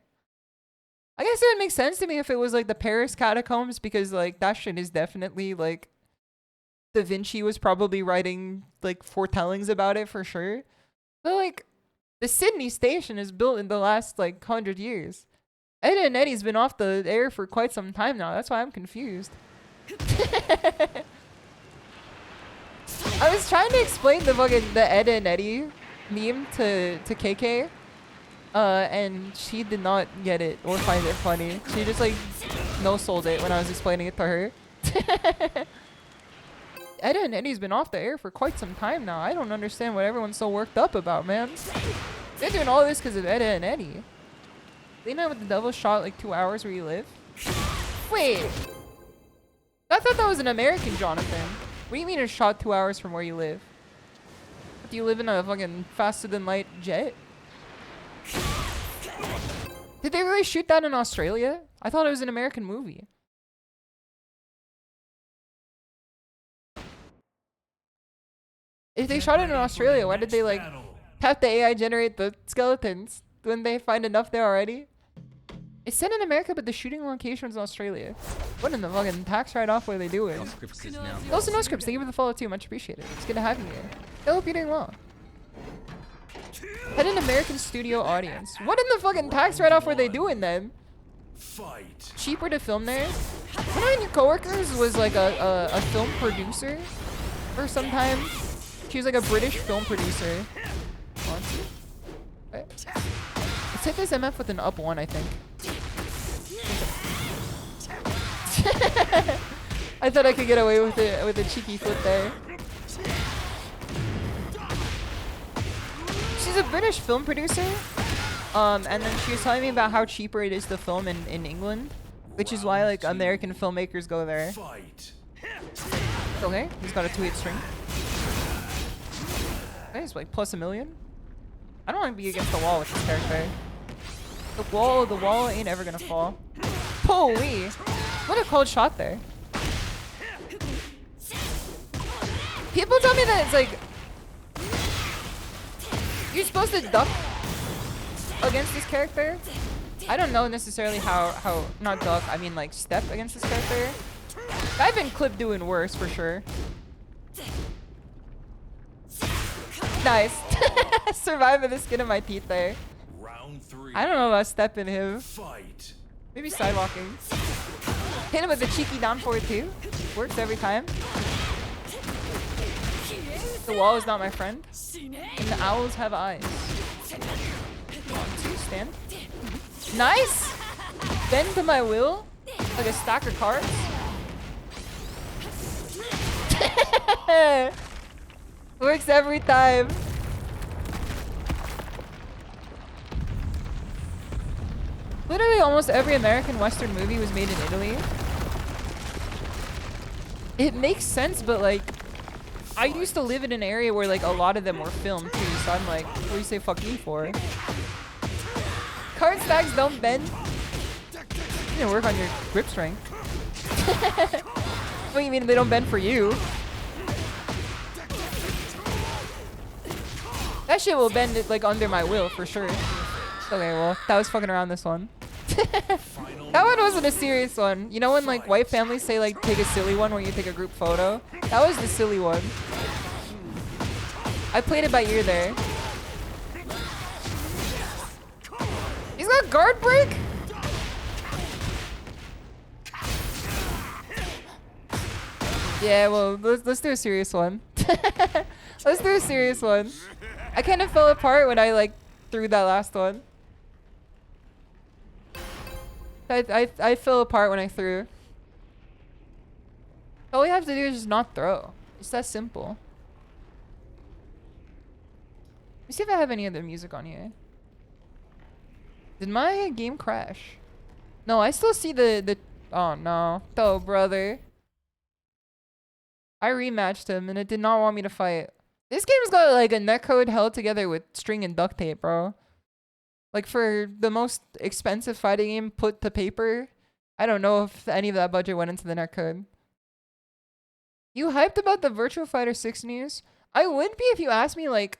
I guess it would make sense to me if it was like the Paris catacombs, because like that shit is definitely like Da Vinci was probably writing like foretellings about it for sure. But like the Sydney station is built in the last like 100 years. Ed and Eddie's been off the air for quite some time now. That's why I'm confused. I was trying to explain the Ed and Eddie meme to KK, and she did not get it or find it funny. She just like no-sold it when I was explaining it to her. Ed and Eddie's been off the air for quite some time now. I don't understand what everyone's so worked up about, man. They're doing all this because of Ed and Eddie. They know what the devil shot like 2 hours where you live? Wait. thought that was an American Jonathan. What do you mean it's shot 2 hours from where you live? Do you live in a fucking faster than light jet? Did they really shoot that in Australia? I thought it was an American movie. If they shot it in Australia, why did they like have the AI generate the skeletons when they find enough there already? It's set in America, but the shooting location was in Australia. What in the fucking tax write-off were they doing? Also, no scripts. Thank you for the follow too. Much appreciated. It's good to have you here. I hope you're doing well. Had an American studio audience. What in the fucking tax write-off were they doing then? Fight. Cheaper to film there? One of my coworkers was like a film producer for some time. She was like a British film producer. Wait. Let's hit this MF with an up one, I think. I thought I could get away with it with a cheeky flip there. She's a British film producer. And then she was telling me about how cheaper it is to film in England, which is why like American filmmakers go there. Okay, he's got a 2-hit string. Okay, it's like plus $1 million. I don't want to be against the wall with this character. The wall ain't ever gonna fall. Holy! What a cold shot there. People tell me that it's like you're supposed to duck against this character. I don't know necessarily how not duck, I mean like step against this character. I've been clip doing worse for sure. Nice. Surviving the skin of my teeth there. Round 3. I don't know about stepping him. Fight. Maybe sidewalking. Hit him with a cheeky down forward too. Works every time. The wall is not my friend. And the owls have eyes. 1, 2, stand. Nice! Bend to my will. Like a stack of cards. Works every time. Literally almost every American Western movie was made in Italy. It makes sense, but like, I used to live in an area where like a lot of them were filmed too, so I'm like, what do you say fuck me for? Card stacks don't bend. You need to work on your grip strength. What do you mean they don't bend for you? That shit will bend it like under my will for sure. Okay, well, that was fucking around this one. That one wasn't a serious one. You know when like white families say like take a silly one when you take a group photo? That was the silly one. I played it by ear there. He's got guard break? Yeah, well, let's do a serious one. Let's do a serious one. I kind of fell apart when I like threw that last one. I fell apart when I threw. All we have to do is just not throw. It's that simple. Let me see if I have any other music on here. Did my game crash? No, I still see the oh no. Oh brother. I rematched him and it did not want me to fight. This game's got like a netcode held together with string and duct tape, bro. Like for the most expensive fighting game put to paper, I don't know if any of that budget went into the netcode. You hyped about the Virtua Fighter 6 news? I would be if you asked me like,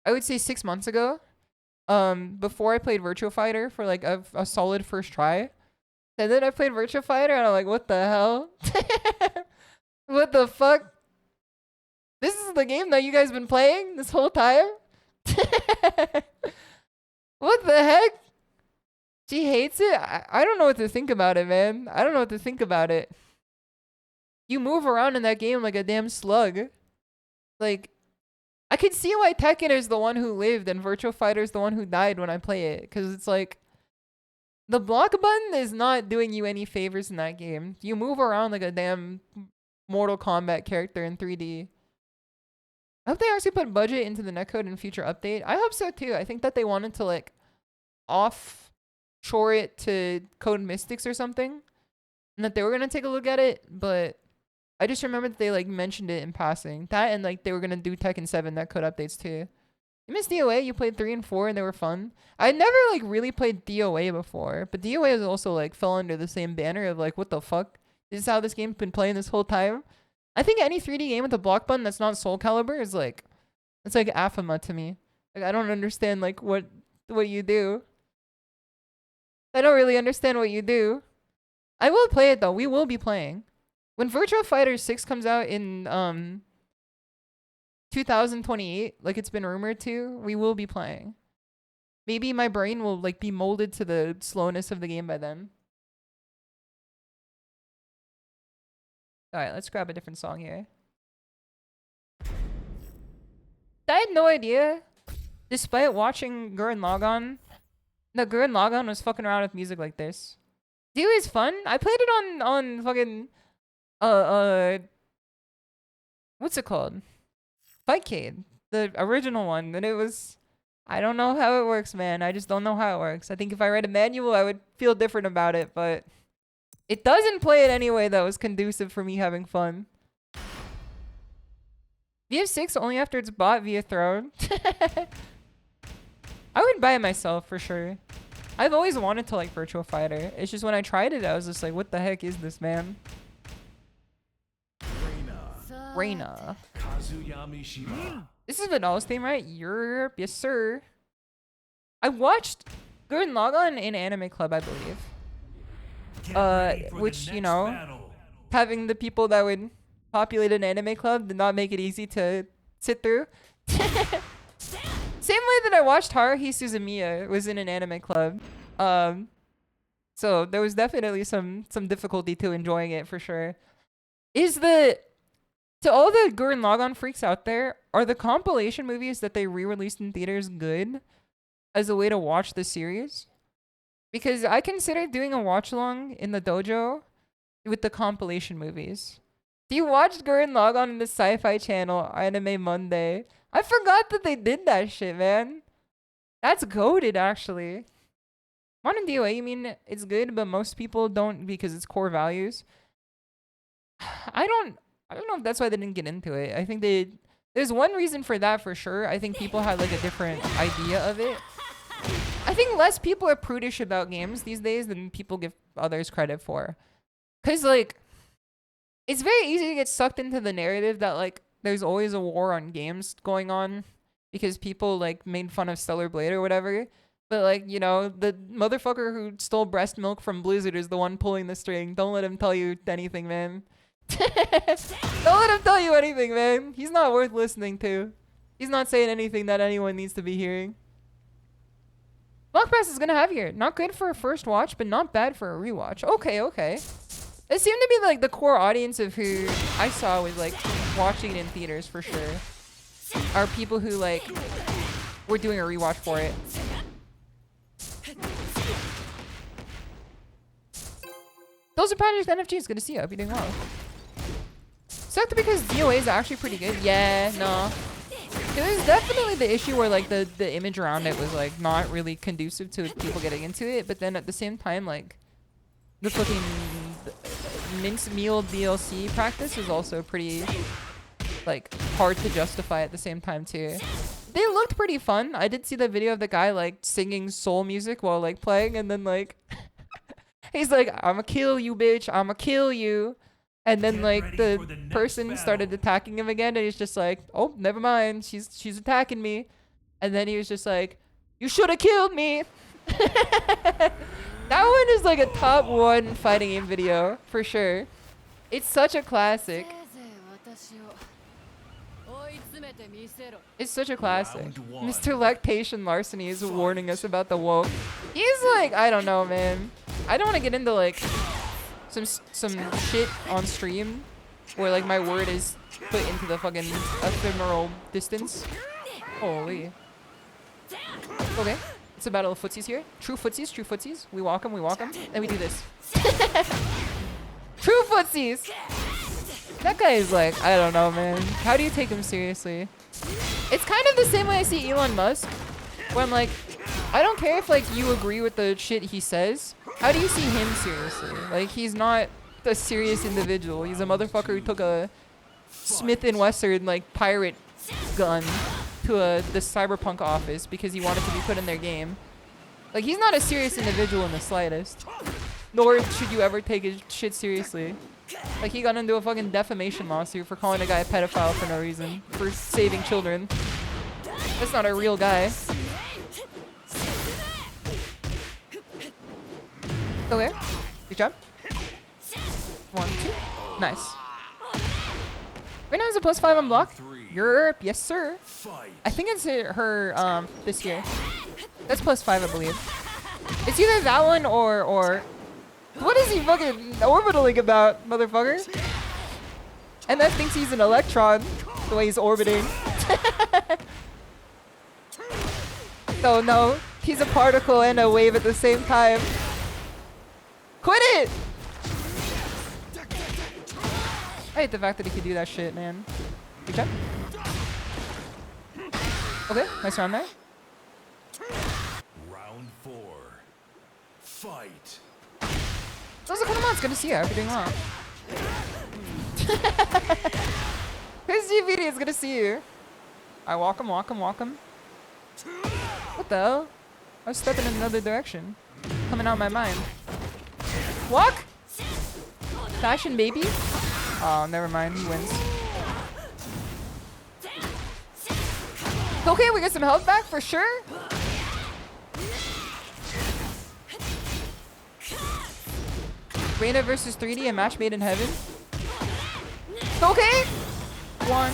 I would say 6 months ago. Before I played Virtua Fighter for like a solid first try. And then I played Virtua Fighter and I'm like, what the hell? What the fuck? This is the game that you guys been playing this whole time? What the heck? She hates it? I don't know what to think about it, man. I don't know what to think about it. You move around in that game like a damn slug. Like, I can see why Tekken is the one who lived and Virtua Fighter is the one who died when I play it. Because it's like, the block button is not doing you any favors in that game. You move around like a damn Mortal Kombat character in 3D. I hope they actually put budget into the netcode in future update. I hope so too. I think that they wanted to like offshore it to Code Mystics or something. And that they were going to take a look at it. But I just remember that they like mentioned it in passing. That and like they were gonna do Tekken 7 that code updates too. You missed DOA? You played 3 and 4 and they were fun? I never like really played DOA before, but DOA is also like fell under the same banner of like, what the fuck? This is how this game's been playing this whole time? I think any 3D game with a block button that's not Soul Calibur is like, it's like anathema to me. Like I don't understand like what you do. I don't really understand what you do. I will play it though. We will be playing. When Virtua Fighter 6 comes out in 2028, like it's been rumored to, we will be playing. Maybe my brain will like be molded to the slowness of the game by then. Alright, let's grab a different song here. I had no idea, despite watching Gurren Lagann, that Gurren Lagann was fucking around with music like this. DOA is fun. I played it on fucking what's it called? Fightcade, the original one, and it was, I don't know how it works, man. I just don't know how it works. I think if I read a manual, I would feel different about it, but it doesn't play it anyway that was conducive for me having fun. VF6 only after it's bought via Throne. I would buy it myself for sure. I've always wanted to like Virtua Fighter. It's just when I tried it, I was just like, what the heck is this, man? Reina. Kazuyami Shima. This is Vanill's theme, right? Europe, yes sir. I watched Gurren Lagann in Anime Club, I believe. Which, you know, having the people that would populate an anime club did not make it easy to sit through. Same way that I watched Haruhi Suzumiya was in an anime club. So there was definitely some difficulty to enjoying it for sure. To all the Gurren Lagann freaks out there, are the compilation movies that they re-released in theaters good as a way to watch the series? Because I considered doing a watch-along in the dojo with the compilation movies. Do you watch Gurren Lagann on the Sci-Fi Channel, Anime Monday? I forgot that they did that shit, man. That's goated, actually. Modern DOA, you mean it's good, but most people don't because it's core values? I don't know if that's why they didn't get into it. I think there's one reason for that for sure. I think people had like a different idea of it. I think less people are prudish about games these days than people give others credit for. Cause like, it's very easy to get sucked into the narrative that like there's always a war on games going on because people like made fun of Stellar Blade or whatever. But like, you know, the motherfucker who stole breast milk from Blizzard is the one pulling the string. Don't let him tell you anything, man. Don't let him tell you anything, man. He's not worth listening to. He's not saying anything that anyone needs to be hearing. Block Pass is gonna have here. Not good for a first watch, but not bad for a rewatch. Okay. It seemed to be like the core audience of who I saw was like watching it in theaters for sure. Are people who like were doing a rewatch for it. Those are Project NFGs. Good to see you. I hope you're doing well. Sucked because DOA is actually pretty good. Yeah, no. There was definitely the issue where like the image around it was like not really conducive to people getting into it, but then at the same time like the fucking mince meal DLC practice is also pretty like hard to justify at the same time too. They looked pretty fun. I did see the video of the guy like singing soul music while like playing, and then like he's like, "I'ma kill you, bitch. I'ma kill you." And then like the person started attacking him again, and he's just like, "Oh, never mind. She's attacking me." And then he was just like, "You should have killed me." That one is like a top 1 fighting game video for sure. It's such a classic. It's such a classic. Mr. Lactation Larceny is warning us about the woke. He's like, I don't know, man. I don't want to get into like some shit on stream where like my word is put into the fucking ephemeral distance. Holy. Okay. It's a battle of footsies here. True footsies. We walk them. And we do this. True footsies! That guy is like, I don't know, man. How do you take him seriously? It's kind of the same way I see Elon Musk, where I'm like, I don't care if like you agree with the shit he says. How do you see him seriously? Like he's not a serious individual. He's a motherfucker who took a Smith & Wesson like pirate gun to the cyberpunk office because he wanted to be put in their game. Like, he's not a serious individual in the slightest. Nor should you ever take his shit seriously. Like, he got into a fucking defamation lawsuit for calling a guy a pedophile for no reason. For saving children. That's not a real guy. Okay. Good job. 1, 2. Nice. Right now it's a +5 on block. Yerp. Yes, sir. I think it's her, this year. That's +5, I believe. It's either that one or... What is he fucking orbitaling about, motherfucker? And that thinks he's an electron, the way he's orbiting. Oh no, he's a particle and a wave at the same time. Quit it! I hate the fact that he could do that shit, man. Good job. Okay, nice round there. Round 4. Fight. JosabelDemon, it's good to see you. I hope you're doing well. Who's GVD? It's good to see you. Alright, walk him, walk him, walk him. What the hell? I was stepping in another direction. Coming out of my mind. Walk! Fashion baby? Oh, never mind. He wins. Okay, we get some health back for sure. Reina versus 3D, a match made in heaven. Okay. 1.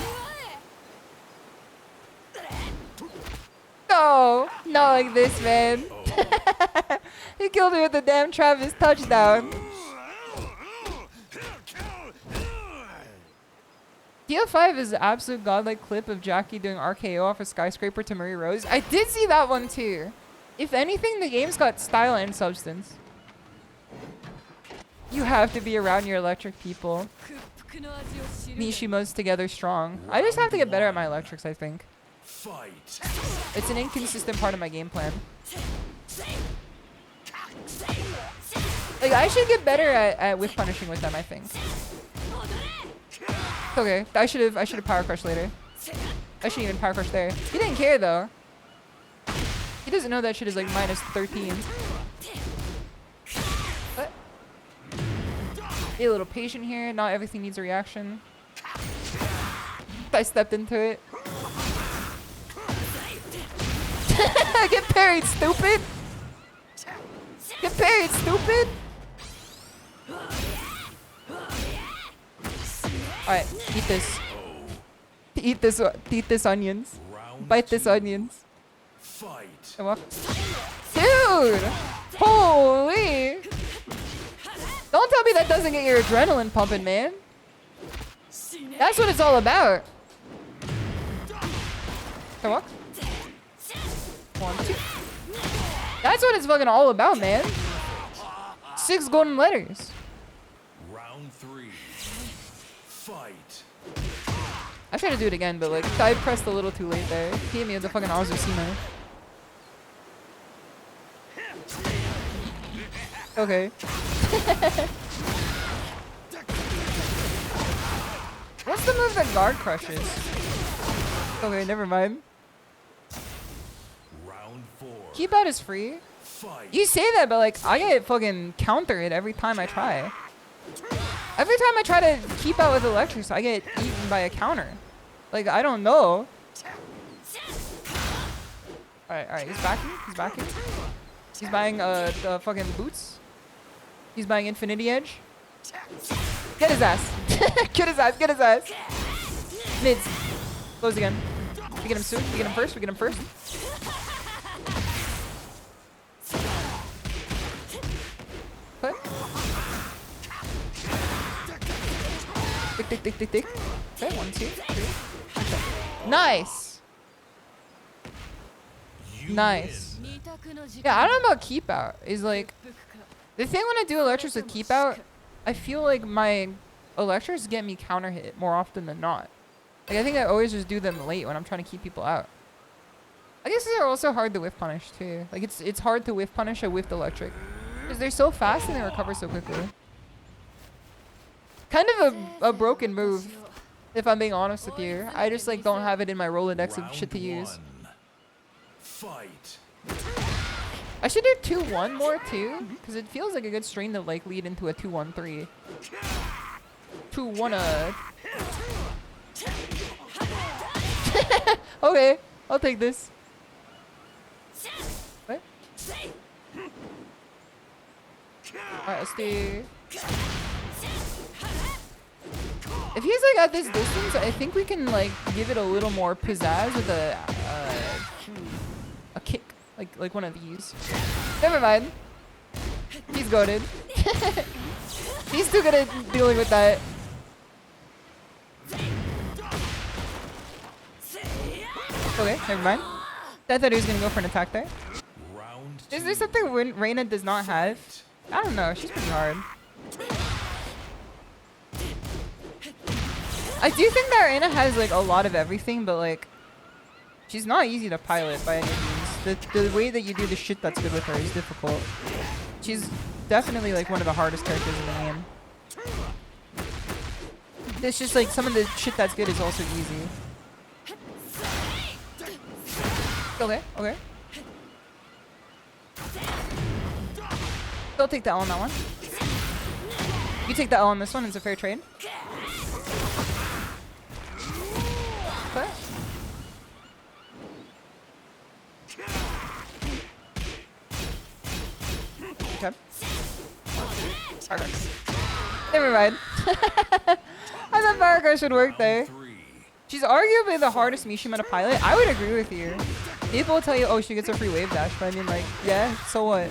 No, not like this, man. He killed me with the damn Travis touchdown. DL5 is an absolute godlike clip of Jackie doing RKO off a skyscraper to Marie Rose. I did see that one too. If anything, the game's got style and substance. You have to be around your electric people. Nishima's together strong. I just have to get better at my electrics, I think. Fight. It's an inconsistent part of my game plan. Like, I should get better at whiff punishing with them, I think. Okay, I should have power crush later. I shouldn't even power crush there. He didn't care though. He doesn't know that shit is like -13. What? Be a little patient here. Not everything needs a reaction. I stepped into it. Get parried, stupid! Get parried, stupid! Alright, eat this. Eat this onions. Bite this onions. Fight. Dude! Holy! Don't tell me that doesn't get your adrenaline pumping, man. That's what it's all about. Come on. 1, 2. That's what it's fucking all about, man. 6 golden letters. Round 3. Fight. I tried to do it again, but like I pressed a little too late there. He hit me with the fucking Azusina. Okay. What's the move that guard crushes? Okay, never mind. Round 4. Keep out is free. Fight. You say that, but like I get fucking countered every time I try. Every time I try to keep out with electrics, I get eaten by a counter. Like, I don't know. Alright, he's backing. He's backing. He's buying the fucking boots. He's buying Infinity Edge. Get his ass. Get his ass. Get his ass. Mids. Close again. We get him soon. We get him first. We get him first. What? Tick, tick, tick, tick, tick. Okay, 1, 2, 3. Okay. Nice. Nice. Yeah, I don't know about keep out. Is like the thing when I do electrics with keep out, I feel like my electrics get me counter hit more often than not. Like I think I always just do them late when I'm trying to keep people out. I guess they're also hard to whiff punish too. Like it's hard to whiff punish a whiffed electric because they're so fast and they recover so quickly. Kind of a broken move, if I'm being honest with you. I just like don't have it in my Rolodex of shit to use. Fight. I should do 2-1 more too, because it feels like a good string to like lead into a 2-1-3. 2-1 Okay, I'll take this. What? Alright, let's do... If he's like at this distance, I think we can like give it a little more pizzazz with a kick, like one of these. Never mind. He's goated. He's too good at dealing with that. Okay, never mind. I thought he was gonna go for an attack there. Is there something Reina does not have? I don't know. She's pretty hard. I do think that Reina has like a lot of everything, but like she's not easy to pilot by any means. The way that you do the shit that's good with her is difficult. She's definitely like one of the hardest characters in the game. It's just like some of the shit that's good is also easy. Okay, okay. I'll take the L on that one. You take the L on this one, it's a fair trade. Okay. Okay. Perfect. Never mind. I thought Baraka should work there. She's arguably the hardest Mishima to pilot. I would agree with you. People will tell you, oh, she gets a free wave dash, but I mean, like, yeah, so what?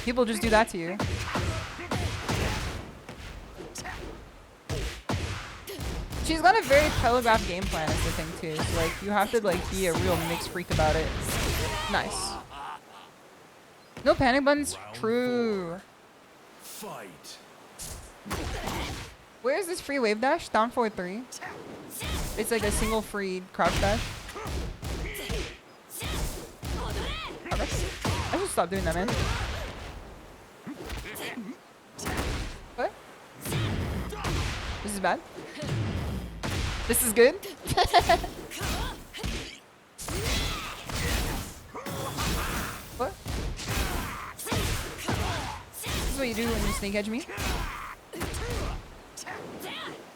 People just do that to you. She's got a very telegraphed game plan, is the thing too. So, like, you have to like be a real mix freak about it. Nice. No panic buttons. True. Fight. Where is this free wave dash? Down forward 3. It's like a single free crouch dash. Okay. I should stop doing that, man. What? This is bad. This is good. What? This is what you do when you sneak edge me?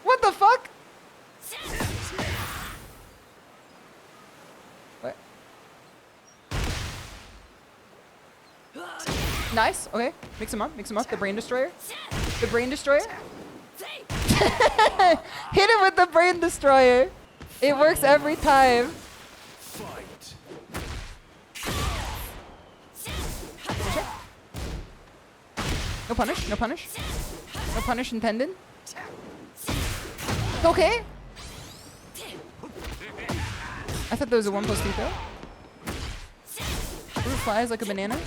What the fuck? What? Nice. Okay. Mix him up. Mix him up. The brain destroyer. The brain destroyer. Hit him with the brain destroyer. It works every time. Fight. No punish. No punish. No punish intended. Okay. I thought there was a 1+2 throw. Ooh, flies like a banana.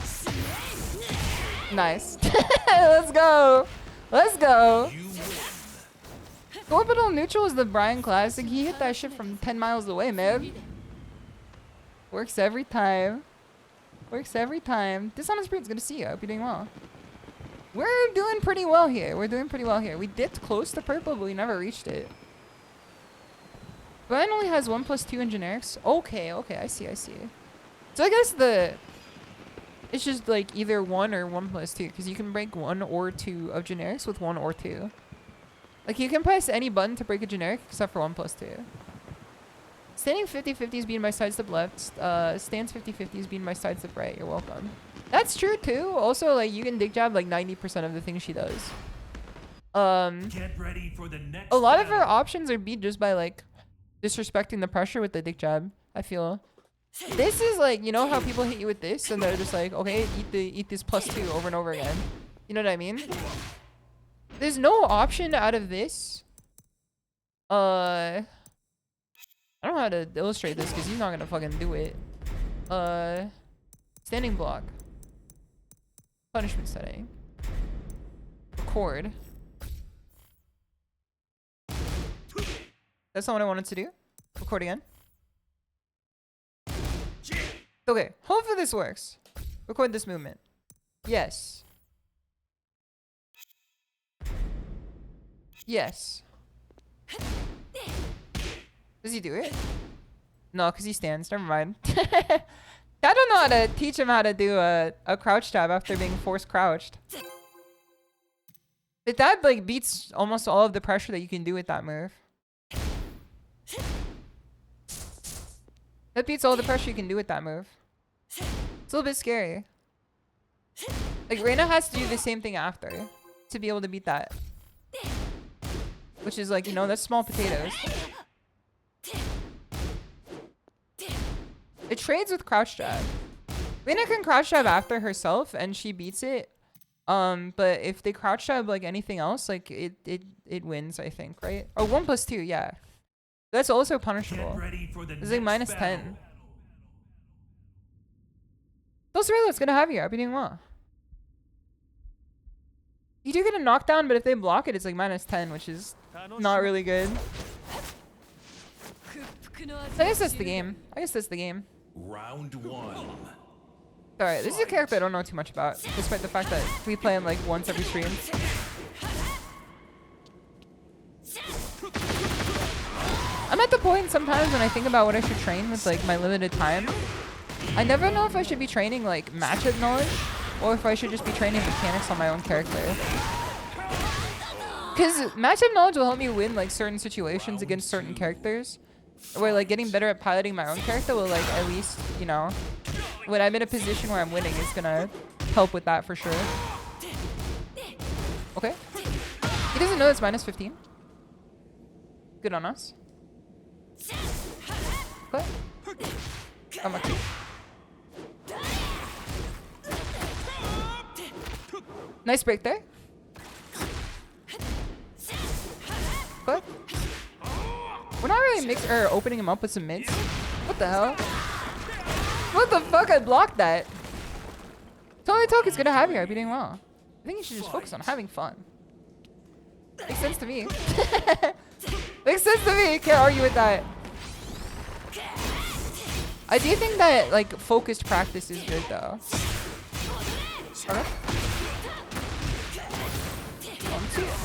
Nice. Let's go. Let's go. Orbital neutral is the Brian classic. He hit that shit from 10 miles away, man. Works every time. Works every time. Dishonest Breed's good to see you. I hope you're doing well. We're doing pretty well here. We're doing pretty well here. We dipped close to purple, but we never reached it. Brian only has 1+2 in generics. Okay, okay, I see, I see. So I guess it's just like either 1 or 1+2, because you can break 1 or 2 of generics with 1 or 2. Like you can press any button to break a generic except for 1+2. Standing 50/50 is being my sidestep left. Stands 50/50 is being my sidestep right. You're welcome. That's true too. Also, like you can dig jab like 90% of the things she does. Get ready for the next A lot of her battle. options are beat just by like disrespecting the pressure with the dick jab. I feel. This is like, you know how people hit you with this and they're just like, okay, eat this +2 over and over again. You know what I mean? There's no option out of this. I don't know how to illustrate this because he's not gonna fucking do it. Standing block. Punishment setting. Record. That's not what I wanted to do. Record again. Okay, hopefully this works. Record this movement. Yes. Yes. Does he do it? No, because he stands. Never mind. I don't know how to teach him how to do a crouch tab after being forced crouched. But that like beats almost all of the pressure that you can do with that move. That beats all the pressure you can do with that move. It's a little bit scary. Like Reina has to do the same thing after to be able to beat that. Which is like, you know, that's small potatoes. It trades with crouch jab. Reina can crouch jab after herself and she beats it. But if they crouch jab like anything else, like it wins, I think, right? Or 1+2, yeah. That's also punishable. It's like -10. Those Raylo's gonna have you. I'll be doing well. You do get a knockdown, but if they block it, it's like -10, which is not really good. So I guess that's the game. Round 1. Alright, this is a character I don't know too much about, despite the fact that we play him like once every stream. I'm at the point sometimes when I think about what I should train with like my limited time. I never know if I should be training like matchup knowledge or if I should just be training mechanics on my own character. Because matchup knowledge will help me win like certain situations against certain characters. Where like getting better at piloting my own character will like at least, you know, when I'm in a position where I'm winning, it's gonna help with that for sure. Okay. He doesn't know it's -15. Good on us. What? I'm lucky. Nice break there. What? We're not really opening him up with some mids. What the hell? What the fuck? I blocked that. Totally Toka's gonna have you. I'd be doing well. I think you should just focus on having fun. Makes sense to me. Makes sense to me. Can't argue with that. I do think that like focused practice is good though. Okay.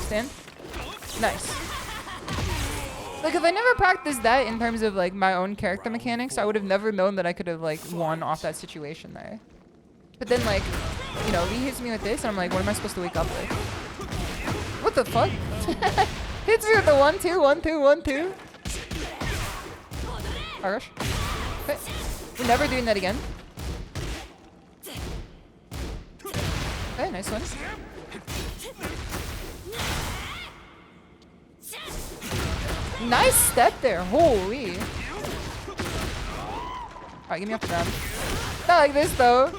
Stand. Nice. Like if I never practiced that in terms of like my own character mechanics, I would have never known that I could have like won off that situation there. But then like, you know, he hits me with this and I'm like, what am I supposed to wake up with? What the fuck? Hits me with the 1-2, 1-2, 1-2. Oh gosh. Okay. We're never doing that again. Okay, nice one. Nice step there. Holy. Alright, get me off the ground. Not like this though.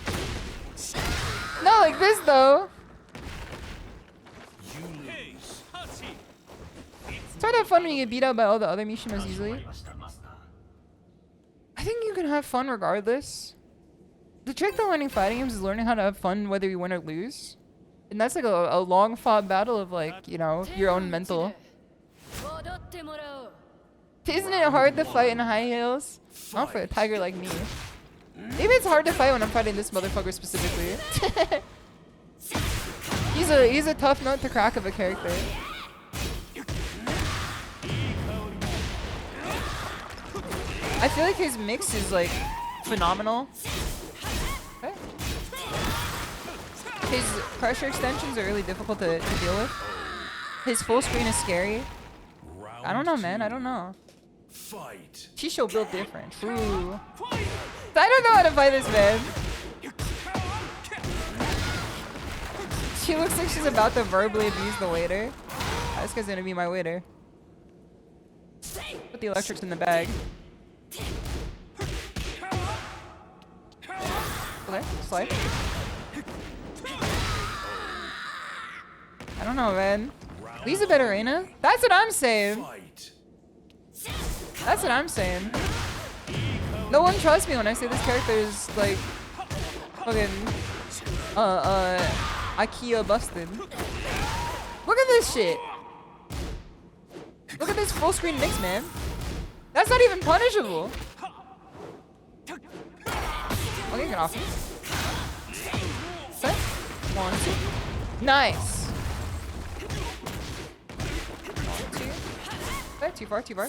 Not like this though. It's hard to have fun when you get beat up by all the other Mishimas easily. I think you can have fun regardless. The trick to learning fighting games is learning how to have fun whether you win or lose. And that's like a long fought battle of like, you know, your own mental. Isn't it hard to fight in high heels? Not for a tiger like me. Maybe it's hard to fight when I'm fighting this motherfucker specifically. He's a tough nut to crack of a character. I feel like his mix is like phenomenal. Okay. His pressure extensions are really difficult to deal with. His full screen is scary. I don't know, man. I don't know. SHISHOU built different. True. I don't know how to fight this man. She looks like she's about to verbally abuse the waiter. This guy's gonna be my waiter. Put the electrics in the bag. Okay, slide. I don't know, man. He's a better Reina. That's what I'm saying. That's what I'm saying. No one trusts me when I say this character is like fucking IKEA busted. Look at this shit. Look at this full screen mix, man. That's not even punishable. Okay, get off me. Set. 1, 2. Nice. too far, too far.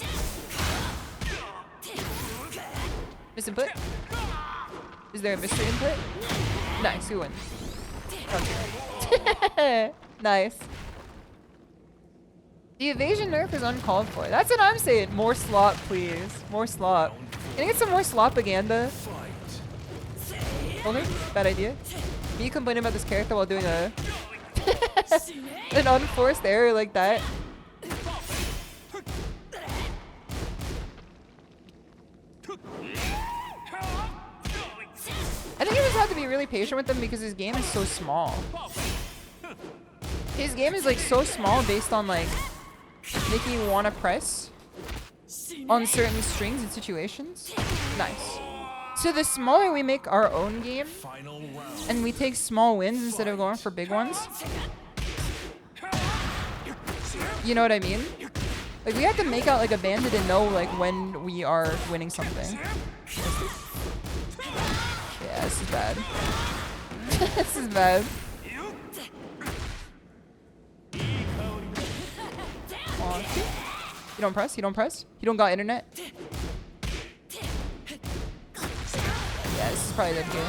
Miss input. Is there a mystery input? Nice, we win. Okay. Nice. The evasion nerf is uncalled for. That's what I'm saying. More slop, please. More slop. Can I get some more slopaganda? Hold on. Bad idea. Me complaining about this character while doing a an unforced error like that. I think you just have to be really patient with him because his game is so small. His game is like so small based on like making you want to press on certain strings and situations. Nice. So the smaller we make our own game and we take small wins instead of going for big ones. You know what I mean? Like we have to make out like a bandit and know like when we are winning something. Yeah, this is bad. This is bad. You don't press? You don't press? You don't got internet? Yeah, this is probably dead here.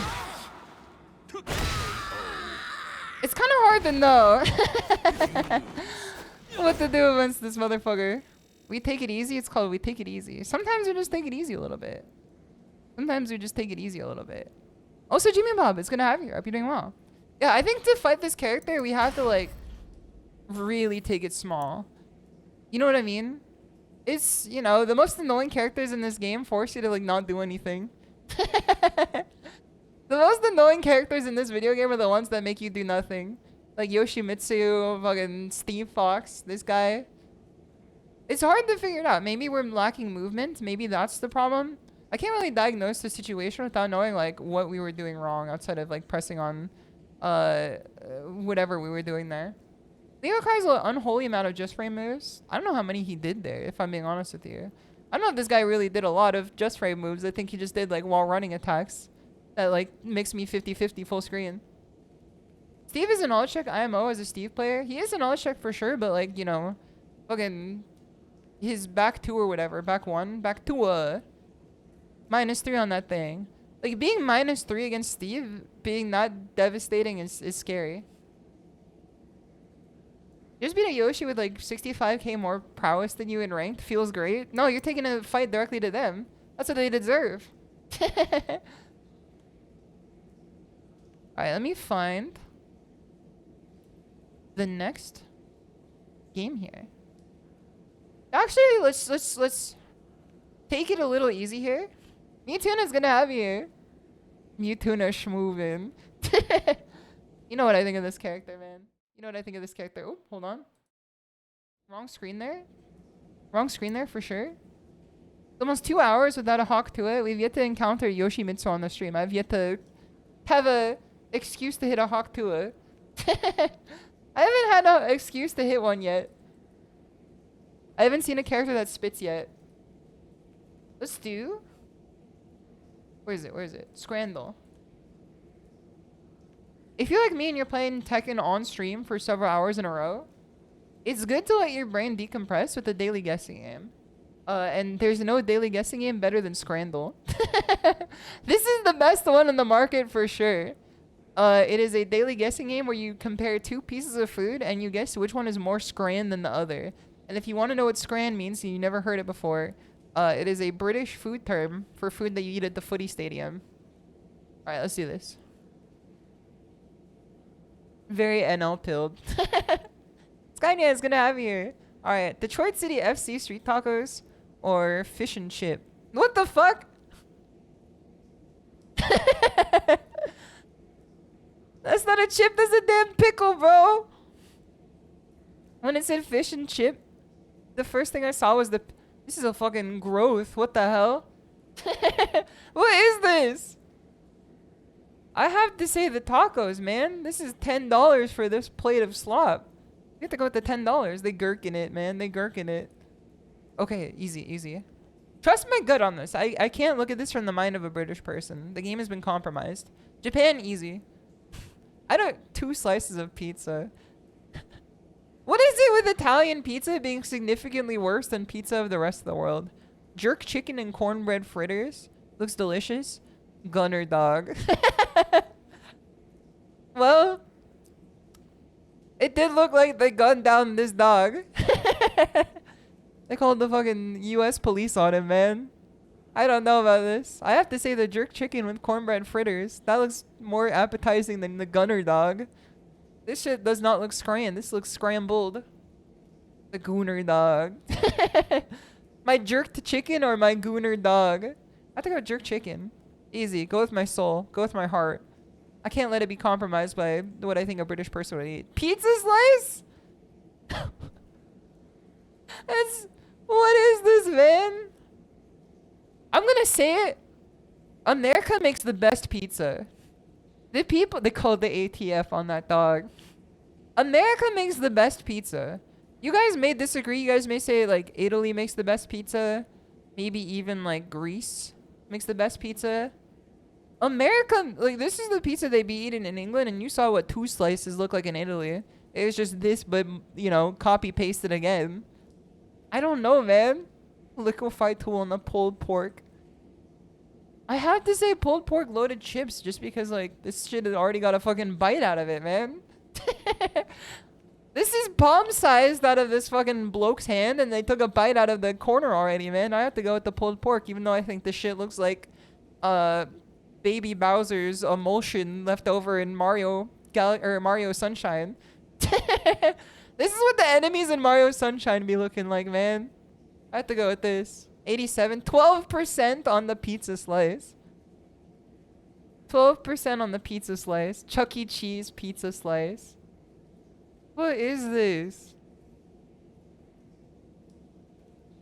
It's kind of hard to know what to do against this motherfucker. We take it easy. It's called we take it easy. Sometimes we just take it easy a little bit. Sometimes we just take it easy a little bit. Also, Jimmy Bob, it's gonna have you. I hope you're doing well. Yeah, I think to fight this character, we have to like really take it small. You know what I mean? It's, you know, the most annoying characters in this game force you to like not do anything. The most annoying characters in this video game are the ones that make you do nothing. Like Yoshimitsu, fucking Steve Fox, this guy. It's hard to figure it out. Maybe we're lacking movement. Maybe that's the problem. I can't really diagnose the situation without knowing like what we were doing wrong outside of like pressing on whatever we were doing there. Leo Kai's an unholy amount of just frame moves. I don't know how many he did there, if I'm being honest with you. I don't know if this guy really did a lot of just frame moves. I think he just did like while running attacks that like makes me 50-50 full screen. Steve is a knowledge check IMO as a Steve player. He is a knowledge check for sure, but like, you know, fucking his back two or whatever, back one, back two, -3 on that thing. Like being -3 against Steve, being that devastating is scary. Just beat a Yoshi with like 65k more prowess than you in ranked feels great. No, you're taking a fight directly to them. That's what they deserve. Alright, let me find the next game here. Actually, let's take it a little easy here. Mewtuna's gonna have you. Mewtuna schmoovin'. You know what I think of this character, man. You know what I think of this character. Oh, hold on. Wrong screen there. Wrong screen there for sure. It's almost 2 hours without a hawk to it. We've yet to encounter Yoshimitsu on the stream. I've yet to have a excuse to hit a hawk to it. I haven't had an excuse to hit one yet. I haven't seen a character that spits yet. Let's do... Where is it? Where is it? Scrandle. If you're like me and you're playing Tekken on stream for several hours in a row, it's good to let your brain decompress with a daily guessing game. And there's no daily guessing game better than Scrandle. This is the best one on the market for sure. It is a daily guessing game where you compare two pieces of food and you guess which one is more scran than the other. And if you want to know what scran means and you never heard it before, it is a British food term for food that you eat at the footy stadium. Alright, let's do this. Very NL pilled. Skynia is gonna have you. Alright, Detroit City FC street tacos or fish and chip. What the fuck? That's not a chip, that's a damn pickle, bro. When it said fish and chip, the first thing I saw was the... This is a fucking growth. What the hell? What is this? I have to say the tacos, man. This is $10 for this plate of slop. You have to go with the $10. They gherkin it, man. They gherkin it. Okay, easy, easy. Trust my gut on this. I can't look at this from the mind of a British person. The game has been compromised. Japan, easy. I don't... 2 slices of pizza. What is it with with Italian pizza being significantly worse than pizza of the rest of the world. Jerk chicken and cornbread fritters. Looks delicious. Gunner dog. Well, it did look like they gunned down this dog. They called the fucking US police on him, man. I don't know about this. I have to say the jerk chicken with cornbread fritters. That looks more appetizing than the gunner dog. This shit does not look this looks scrambled. The gooner dog. My jerked chicken or my gooner dog? I have to go jerk chicken. Easy. Go with my soul. Go with my heart. I can't let it be compromised by what I think a British person would eat. Pizza slice? What is this, man? I'm gonna say it. America makes the best pizza. They called the ATF on that dog. America makes the best pizza. You guys may disagree. You guys may say like Italy makes the best pizza. Maybe even like Greece makes the best pizza. America, like this is the pizza they be eating in England, and you saw what 2 slices look like in Italy. It was just this, but you know, copy pasted again. I don't know, man. Liquefied tool on the pulled pork. I have to say pulled pork loaded chips just because like this shit has already got a fucking bite out of it, man. This is palm sized out of this fucking bloke's hand, and they took a bite out of the corner already, man. I have to go with the pulled pork, even though I think this shit looks like Baby Bowser's emulsion left over in Mario Sunshine. This is what the enemies in Mario Sunshine be looking like, man. I have to go with this. 87, 12% on the pizza slice. 12% on the pizza slice. Chuck E. Cheese pizza slice. What is this?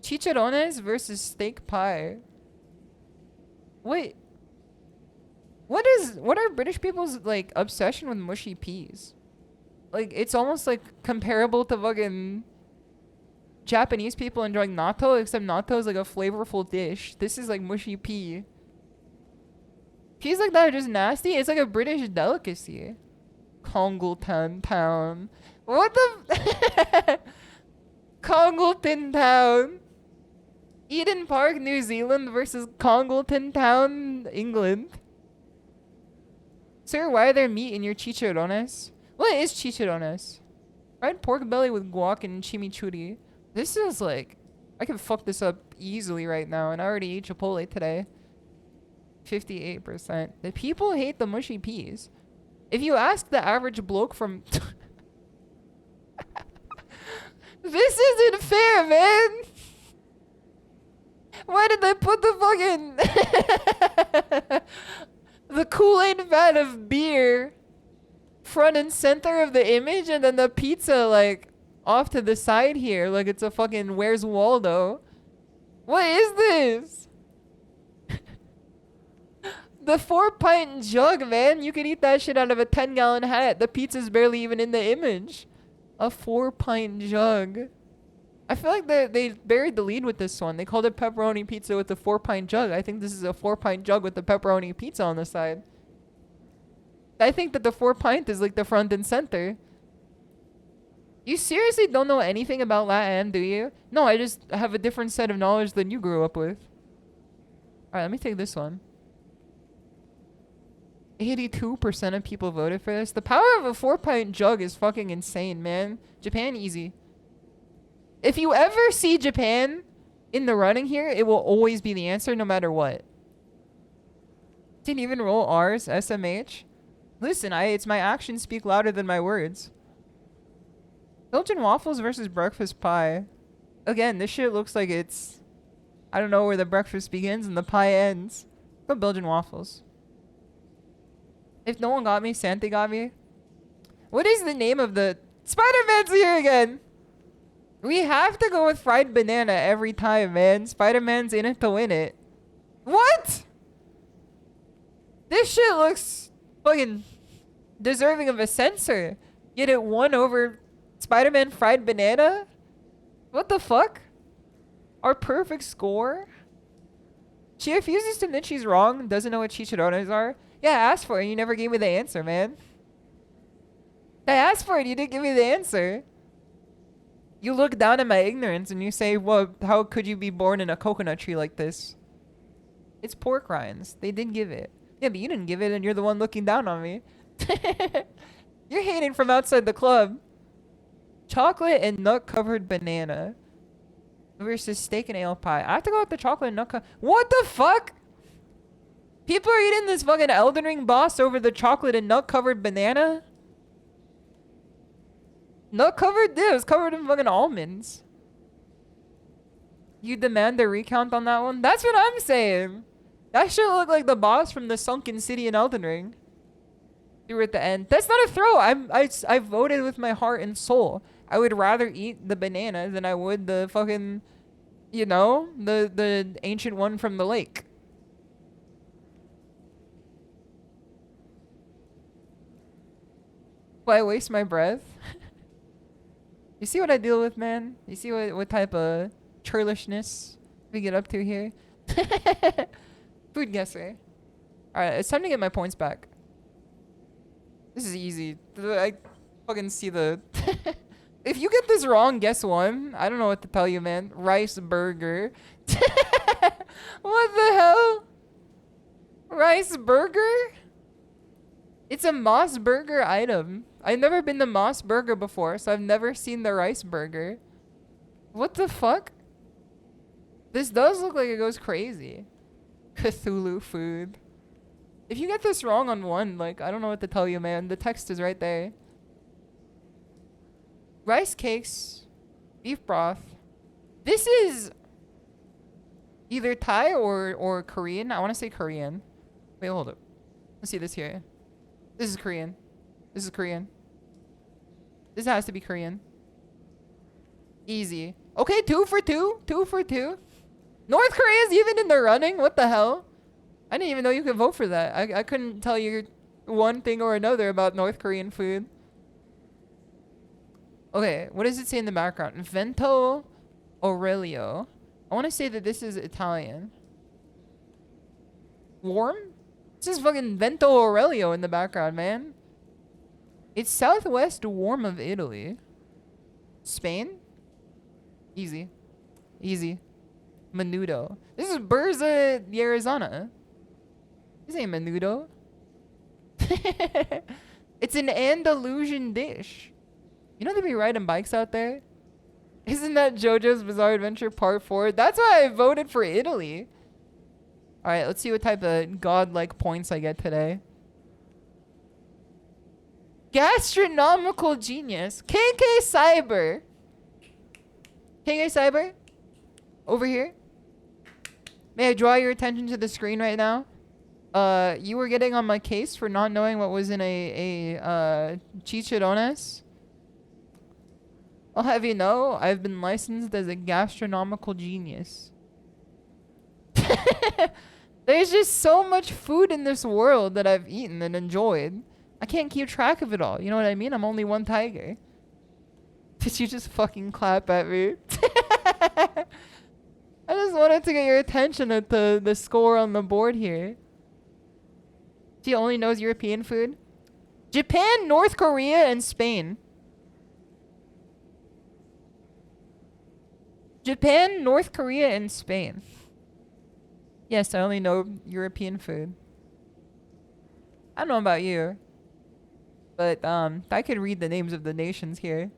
Chicharrones versus steak pie. Wait. What are British people's like obsession with mushy peas? Like it's almost like comparable to fucking Japanese people enjoying natto, except natto is like a flavorful dish. This is like mushy pea. Peas like that are just nasty. It's like a British delicacy. Congleton Town. What the? Congleton Town. Eden Park, New Zealand versus Congleton Town, England. Sir, why are there meat in your chicharrones? What is chicharrones? Fried pork belly with guac and chimichurri. This is like, I can fuck this up easily right now, and I already ate Chipotle today. 58%. The people hate the mushy peas. If you ask the average bloke from... This isn't fair, man! Why did they put the fucking... the Kool-Aid vat of beer front and center of the image, and then the pizza, like, off to the side here, like it's a fucking Where's Waldo? What is this? The 4-pint jug, man. You could eat that shit out of a 10-gallon hat. The pizza's barely even in the image. A 4-pint jug. I feel like they buried the lead with this one. They called it pepperoni pizza with the 4-pint jug. I think this is a 4-pint jug with the pepperoni pizza on the side. I think that the 4-pint is like the front and center. You seriously don't know anything about Latin, do you? No, I just have a different set of knowledge than you grew up with. Alright, let me take this one. 82% of people voted for this. The power of a 4-pint jug is fucking insane, man. Japan, easy. If you ever see Japan in the running here, it will always be the answer no matter what. Didn't even roll R's, SMH. Listen, it's my actions speak louder than my words. Belgian waffles versus breakfast pie. Again, this shit looks like it's... I don't know where the breakfast begins and the pie ends. Go Belgian waffles. If no one got me, Santa got me. What is the name of the... Spider-Man's here again! We have to go with fried banana every time, man. Spider-Man's in it to win it. What? This shit looks fucking deserving of a censor. Yet it won over Spider-Man fried banana? What the fuck? Our perfect score? She refuses to admit she's wrong, doesn't know what chicharrones are. Yeah, I asked for it. You never gave me the answer, man. I asked for it. You didn't give me the answer. You look down at my ignorance and you say, well, how could you be born in a coconut tree like this? It's pork rinds. They did give it. Yeah, but you didn't give it and you're the one looking down on me. You're hating from outside the club. Chocolate and nut-covered banana versus steak and ale pie. I have to go with the chocolate and nut. What the fuck? People are eating this fucking Elden Ring boss over the chocolate and nut-covered banana? Nut-covered? Yeah, it was covered in fucking almonds. You demand a recount on that one? That's what I'm saying. That shit look like the boss from the sunken city in Elden Ring. You were at the end. That's not a throw. I voted with my heart and soul. I would rather eat the banana than I would the fucking, you know, the ancient one from the lake. Why waste my breath? You see what I deal with, man? You see what type of churlishness we get up to here? Food guesser. Alright, it's time to get my points back. This is easy. I fucking see the... If you get this wrong, guess one. I don't know what to tell you, man. Rice burger. What the hell? Rice burger? It's a Moss Burger item. I've never been to Moss Burger before, so I've never seen the rice burger. What the fuck? This does look like it goes crazy. Cthulhu food. If you get this wrong on one, like, I don't know what to tell you, man. The text is right there. Rice cakes. Beef broth. This is either Thai or Korean. I want to say Korean. Wait, hold up. Let's see this here. This is Korean. This is Korean. This has to be Korean. Easy. Okay, 2 for 2. 2 for 2. North Korea's even in the running? What the hell? I didn't even know you could vote for that. I couldn't tell you one thing or another about North Korean food. Okay, what does it say in the background? Vento Aurelio. I want to say that this is Italian. Warm? This is fucking Vento Aurelio in the background, man. It's southwest warm of Italy. Spain? Easy. Easy. Menudo. This is Burza de Arizona. This ain't menudo. It's an Andalusian dish. You know they be riding bikes out there? Isn't that JoJo's Bizarre Adventure Part 4? That's why I voted for Italy. Alright, let's see what type of godlike points I get today. Gastronomical genius. KK Cyber. KK Cyber? Over here. May I draw your attention to the screen right now? You were getting on my case for not knowing what was in a chicharrones. I'll have you know, I've been licensed as a gastronomical genius. There's just so much food in this world that I've eaten and enjoyed. I can't keep track of it all. You know what I mean? I'm only one tiger. Did you just fucking clap at me? I just wanted to get your attention at the score on the board here. She only knows European food. Japan, North Korea, and Spain. Japan, North Korea, and Spain. Yes, I only know European food. I don't know about you. But, I could read the names of the nations here.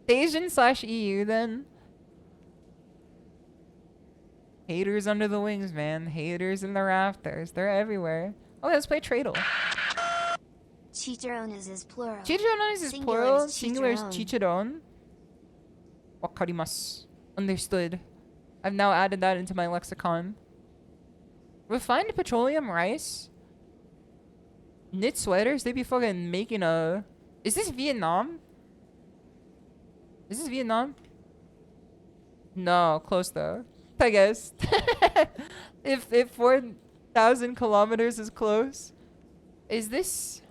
Asian/EU, then. Haters under the wings, man. Haters in the rafters. They're everywhere. Oh, let's play Tradle. Chicharrones is plural. Chicharrones is plural. Singular is chicharron. Wakarimasu. Understood. I've now added that into my lexicon. Refined petroleum rice. Knit sweaters. They be fucking making a... Is this Vietnam? Is this Vietnam? No, close though. I guess. if 4,000 kilometers is close. Is this...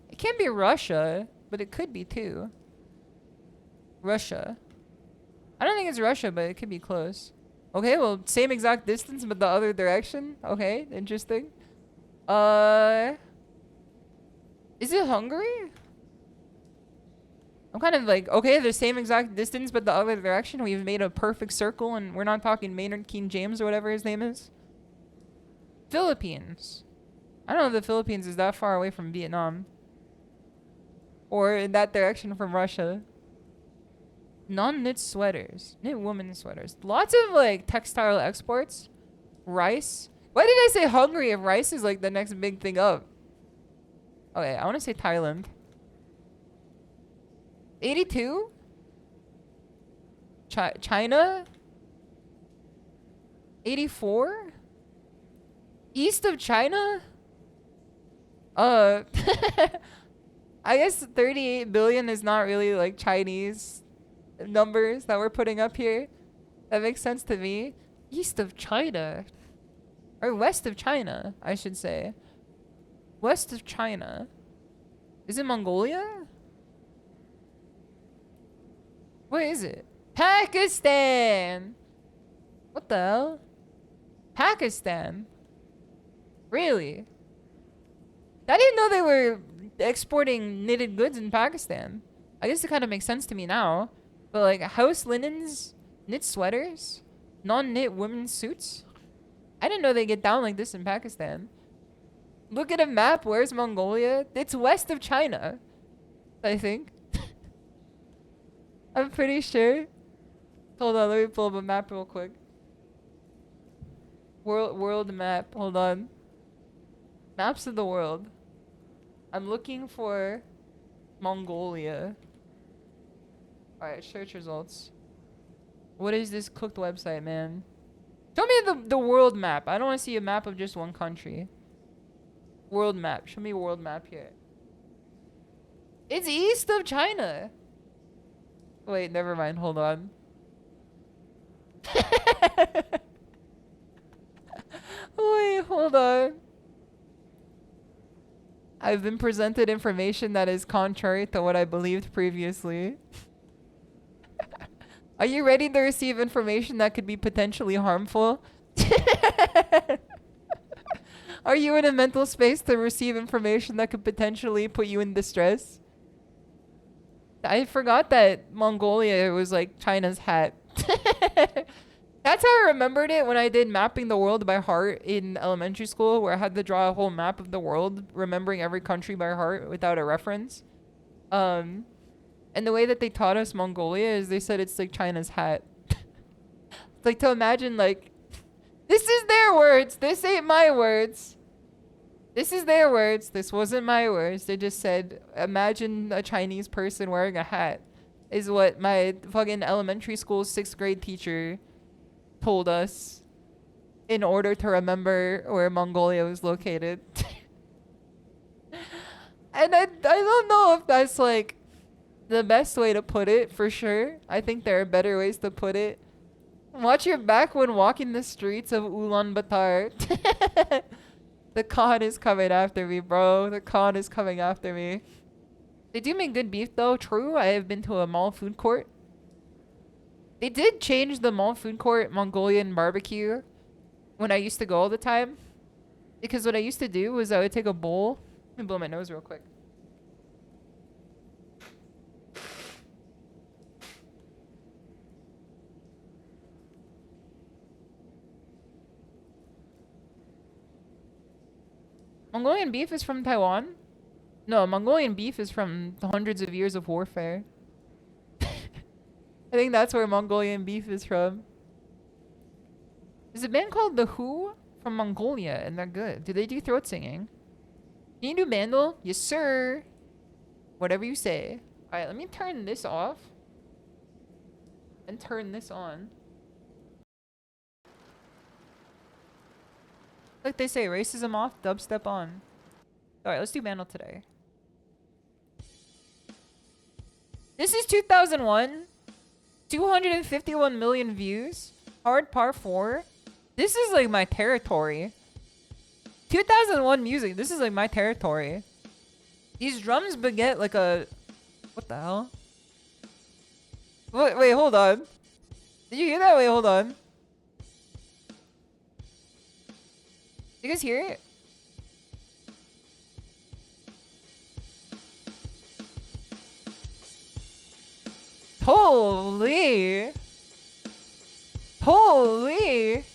It can't be Russia, but it could be too. Russia. I don't think it's Russia, but it could be close. Okay, well, same exact distance, but the other direction. Okay, interesting. Is it Hungary? I'm kind of like, okay, the same exact distance, but the other direction. We've made a perfect circle, and we're not talking Maynard King James or whatever his name is. Philippines. I don't know if the Philippines is that far away from Vietnam. Or in that direction from Russia. Non-knit sweaters. Knit women sweaters. Lots of, like, textile exports. Rice. Why did I say Hungary if rice is, like, the next big thing up? Okay, I want to say Thailand. 82? China? 84? East of China? I guess 38 billion is not really like Chinese numbers that we're putting up here. That makes sense to me. East of China. Or west of China, I should say. West of China. Is it Mongolia? What is it? Pakistan! What the hell? Pakistan? Really? I didn't know they were exporting knitted goods in Pakistan. I guess it kind of makes sense to me now. But like house linens, knit sweaters, non-knit women's suits? I didn't know they get down like this in Pakistan. Look at a map. Where's Mongolia? It's west of China, I think. I'm pretty sure. Hold on, let me pull up a map real quick. World map. Hold on. Maps of the world. I'm looking for Mongolia. Alright, search results. What is this cooked website, man? Show me the world map. I don't want to see a map of just one country. World map. Show me a world map here. It's east of China. Wait, never mind. Hold on. Wait, hold on. I've been presented information that is contrary to what I believed previously. Are you ready to receive information that could be potentially harmful? Are you in a mental space to receive information that could potentially put you in distress? I forgot that Mongolia was like China's hat. That's how I remembered it when I did mapping the world by heart in elementary school, where I had to draw a whole map of the world, remembering every country by heart without a reference. And the way that they taught us Mongolia is they said it's like China's hat. It's like to imagine like, this is their words. This ain't my words. This is their words. This wasn't my words. They just said, imagine a Chinese person wearing a hat, is what my fucking elementary school 6th grade teacher told us in order to remember where Mongolia was located. And I don't know if that's like the best way to put it, for sure. I think there are better ways to put it. Watch your back when walking the streets of Ulaanbaatar. The Khan is coming after me, bro. The Khan is coming after me. They do make good beef though, true. I have been to a mall food court. They did change the mall food court Mongolian barbecue when I used to go all the time. Because what I used to do was I would take a bowl. Let me blow my nose real quick. Mongolian beef is from Taiwan? No, Mongolian beef is from the hundreds of years of warfare. I think that's where Mongolian beef is from. There's a band called The Who from Mongolia, and they're good. Do they do throat singing? Can you do mandal? Yes, sir. Whatever you say. Alright, let me turn this off. And turn this on. Like they say, racism off, dubstep on. Alright, let's do mandal today. This is 2001. 251 million views. Hard par 4. This is like my territory. 2001 music. This is like my territory. These drums beget like a... What the hell? Wait, hold on. Did you hear that? Wait, hold on. You guys hear it? Holy! Holy!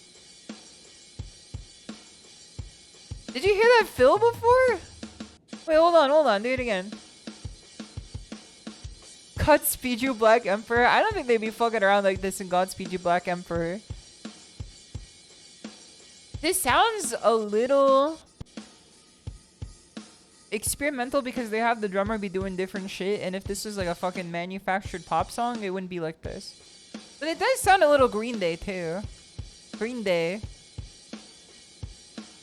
Did you hear that fill before? Wait, hold on, do it again. Godspeed you, Black Emperor. I don't think they'd be fucking around like this in Godspeed you, Black Emperor. This sounds a little experimental because they have the drummer be doing different shit, and if this was like a fucking manufactured pop song, it wouldn't be like this. But it does sound a little Green Day too. Green Day.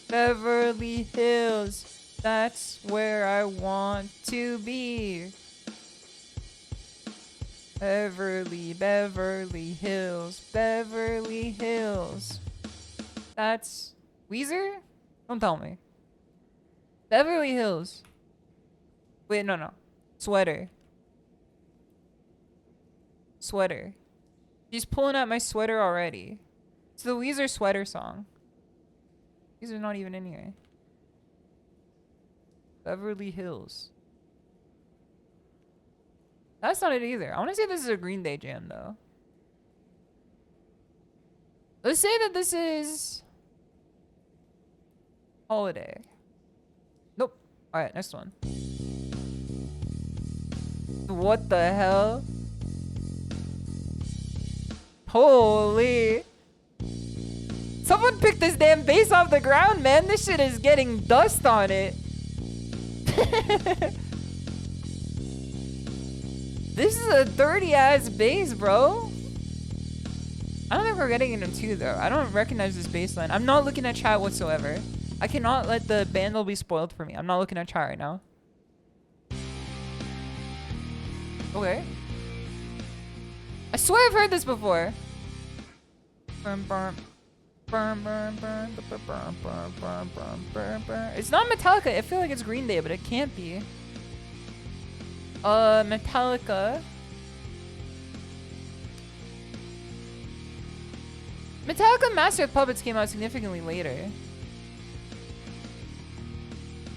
Beverly Hills, that's where I want to be. Beverly Hills, Beverly Hills. That's Weezer? Don't tell me. Beverly Hills. Wait, no. Sweater. Sweater. She's pulling out my sweater already. It's the Weezer sweater song. These are not even in here. Beverly Hills. That's not it either. I want to say this is a Green Day jam, though. Let's say that this is Holiday. Nope. Alright, next one. What the hell? Holy. Someone picked this damn bass off the ground, man. This shit is getting dust on it. This is a dirty ass bass, bro. I don't think we're getting into two though. I don't recognize this bass line. I'm not looking at chat whatsoever. I cannot let the bundle be spoiled for me. I'm not looking at chat right now. Okay. I swear I've heard this before. It's not Metallica. I feel like it's Green Day, but it can't be. Metallica. Metallica Master of Puppets came out significantly later.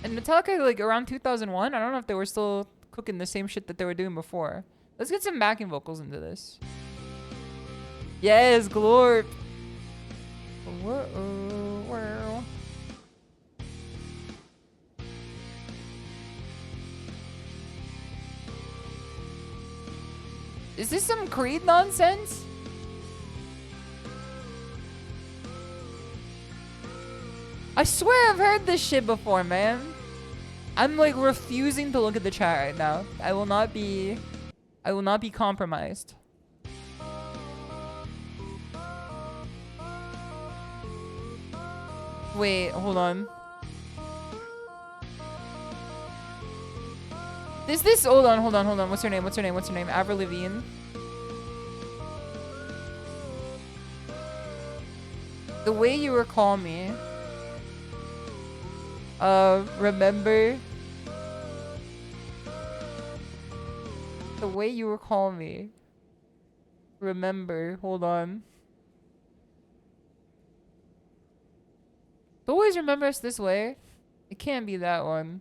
And Metallica, like, around 2001? I don't know if they were still cooking the same shit that they were doing before. Let's get some backing vocals into this. Yes, Glorp. Whoa. Is this some Creed nonsense? I swear I've heard this shit before, man. I'm like refusing to look at the chat right now. I will not be compromised. Wait, hold on. Is this hold on. What's her name? Avril Lavigne. The Way You Recall Me. Remember. The Way You Recall Me. Remember. Hold on. Always remember us this way. It can't be that one.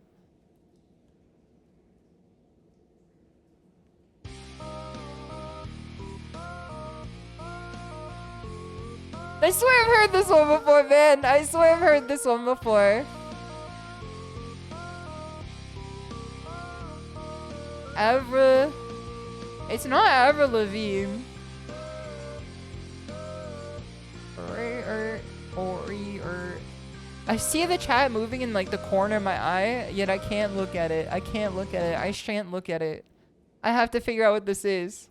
I swear I've heard this one before, man. I swear I've heard this one before. Avril. It's not Avril Lavigne. I see the chat moving in like the corner of my eye, yet I can't look at it. I shan't look at it. I have to figure out what this is.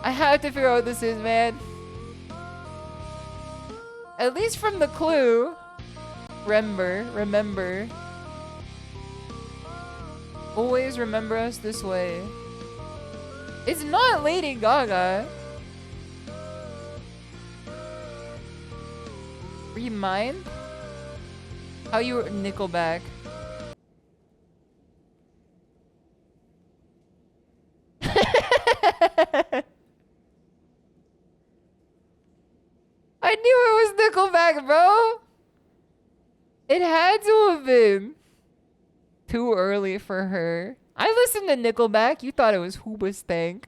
I have to figure out what this is, man. At least from the clue. Remember. Always remember us this way. It's not Lady Gaga. Remind? How you were Nickelback. I knew it was Nickelback, bro. It had to have been too early for her. I listened to Nickelback. You thought it was Hoobastank.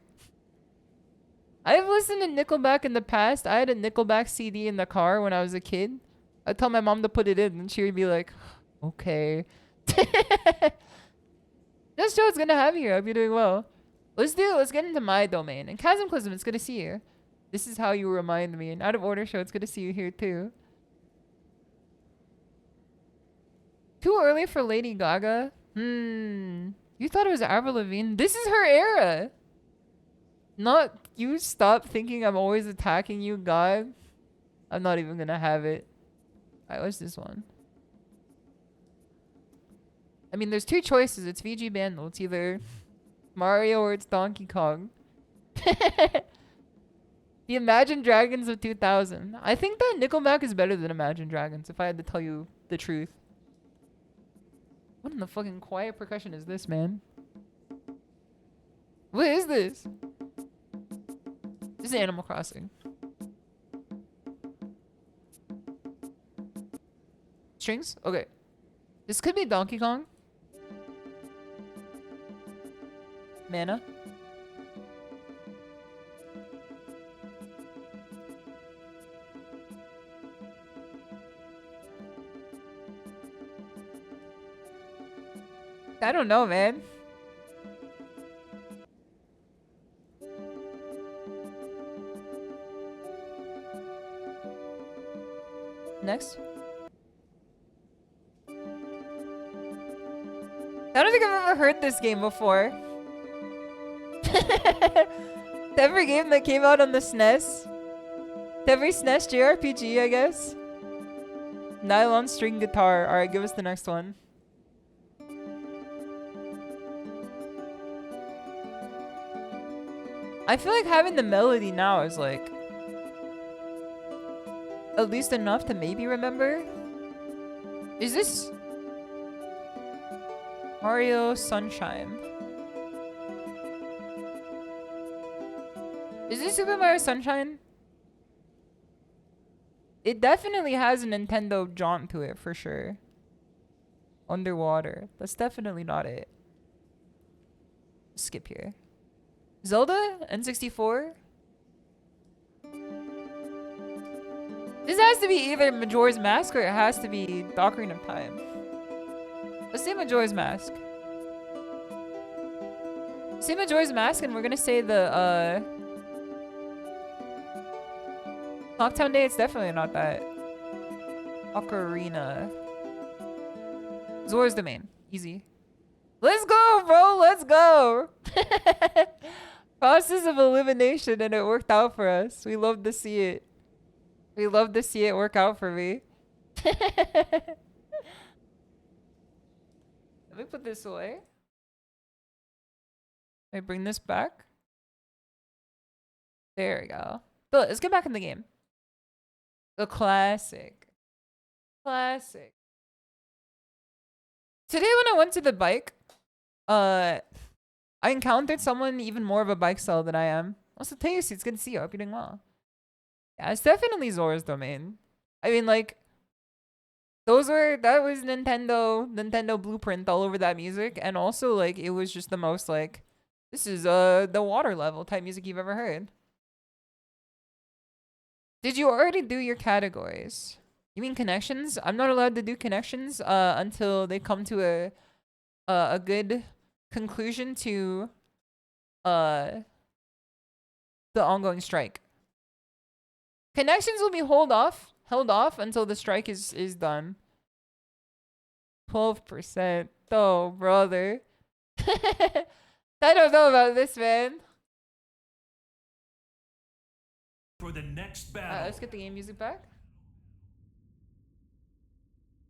I've listened to Nickelback in the past. I had a Nickelback CD in the car when I was a kid. I'd tell my mom to put it in, and she would be like, okay. Just Joe, it's good to have you here. I hope you're doing well. Let's get into my domain. And Chasmclism, it's good to see you. This is how you remind me. And Out of Order Show, it's good to see you here too. Too early for Lady Gaga? You thought it was Avril Lavigne? This is her era! Not you stop thinking I'm always attacking you, God. I'm not even gonna have it. Alright, what's this one? I mean, there's two choices. It's VG Bandle. It's either Mario or it's Donkey Kong. The Imagine Dragons of 2000. I think that Nickelback is better than Imagine Dragons, if I had to tell you the truth. What in the fucking quiet percussion is this, man? What is this? This is Animal Crossing. Strings? Okay. This could be Donkey Kong. Mana. I don't know, man. Next. I don't think I've ever heard this game before. Every game that came out on the SNES. Every SNES JRPG, I guess. Nylon string guitar. Alright, give us the next one. I feel like having the melody now is like at least enough to maybe remember. Is this Mario Sunshine? Is this Super Mario Sunshine? It definitely has a Nintendo jaunt to it for sure. Underwater. That's definitely not it. Skip here. Zelda? N64? This has to be either Majora's Mask or it has to be the Ocarina of Time. Let's say Majora's Mask. Say Majora's Mask and we're gonna say the Lockdown Day. It's definitely not that. Ocarina. Zora's Domain. Easy. Let's go, bro. Let's go. Process of elimination, and it worked out for us. We love to see it. We love to see it work out for me. Let me put this away. Let me bring this back. There we go. But let's get back in the game. The classic. Classic. Today when I went to the bike, I encountered someone even more of a bike seller than I am. Also, Tasty, it's good to see you. I hope you're doing well. Yeah, it's definitely Zora's Domain. I mean, like, that was Nintendo blueprint all over that music. And also, like, it was just the most, like, this is the water level type music you've ever heard. Did you already do your categories? You mean connections? I'm not allowed to do connections until they come to a good conclusion to the ongoing strike. Connections will be held off until the strike is done. 12%. Oh, brother. I don't know about this, man. For the next battle. Let's get the game music back.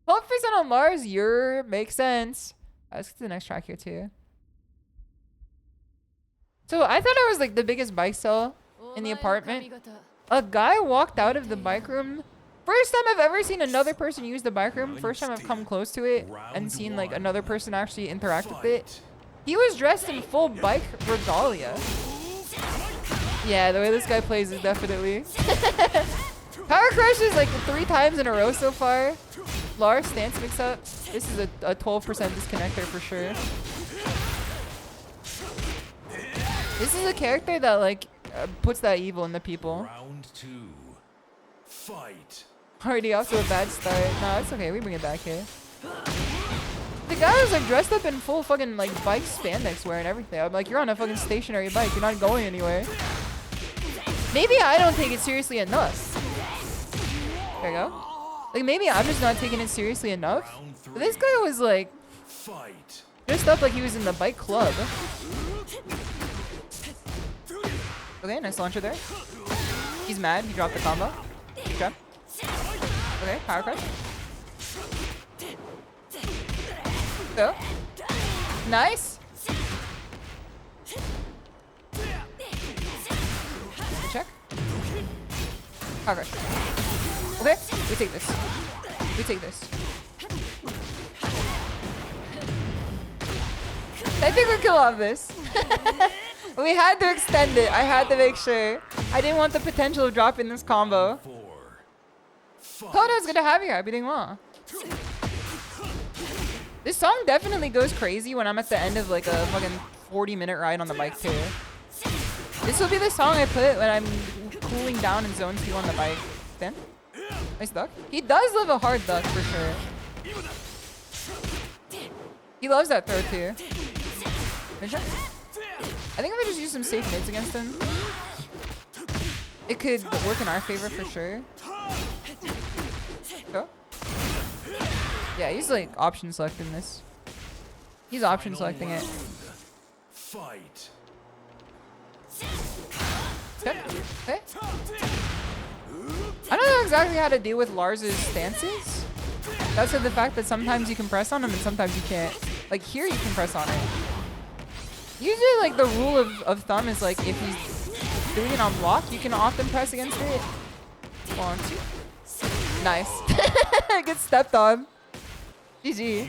12% on Mars, makes sense. Let's get to the next track here too. So I thought I was like the biggest bike sell in the apartment. A guy walked out of the bike room. First time I've ever seen another person use the bike room. First time I've come close to it and seen like another person actually interact with it. He was dressed in full bike regalia. Yeah, the way this guy plays is definitely. Power crushes like 3 times in a row so far. Lars stance mix up. This is a 12% disconnector for sure. This is a character that like puts that evil in the people. Round 2. Fight. Already off to a bad start. No, it's okay. We bring it back here. The guy was like dressed up in full fucking like bike spandex wear and everything. I'm like, you're on a fucking stationary bike. You're not going anywhere. Maybe I don't take it seriously enough. There you go. Like maybe I'm just not taking it seriously enough. But this guy was like dressed up like he was in the bike club. Okay, nice launcher there. He's mad. He dropped the combo. Good job. Okay, power crush. Go. Nice. Check. Power crush. Okay, we take this. We take this. I think we kill off this. We had to extend it. I had to make sure. I didn't want the potential of dropping this combo. Kodo's gonna have you. I'll be doing well. This song definitely goes crazy when I'm at the end of like a fucking 40-minute ride on the bike too. This will be the song I put when I'm cooling down in zone 2 on the bike. Then, nice duck. He does love a hard duck for sure. He loves that throw too. I think if I just use some safe mids against him, it could work in our favor for sure. Go. Yeah, he's like option selecting this. He's option selecting it. Fight. Okay. Okay. I don't know exactly how to deal with Lars's stances. That's the fact that sometimes you can press on him and sometimes you can't. Like here you can press on it. Usually like the rule of thumb is like if he's doing it on block, you can often press against it. 1, 2. Nice. Get stepped on. GG.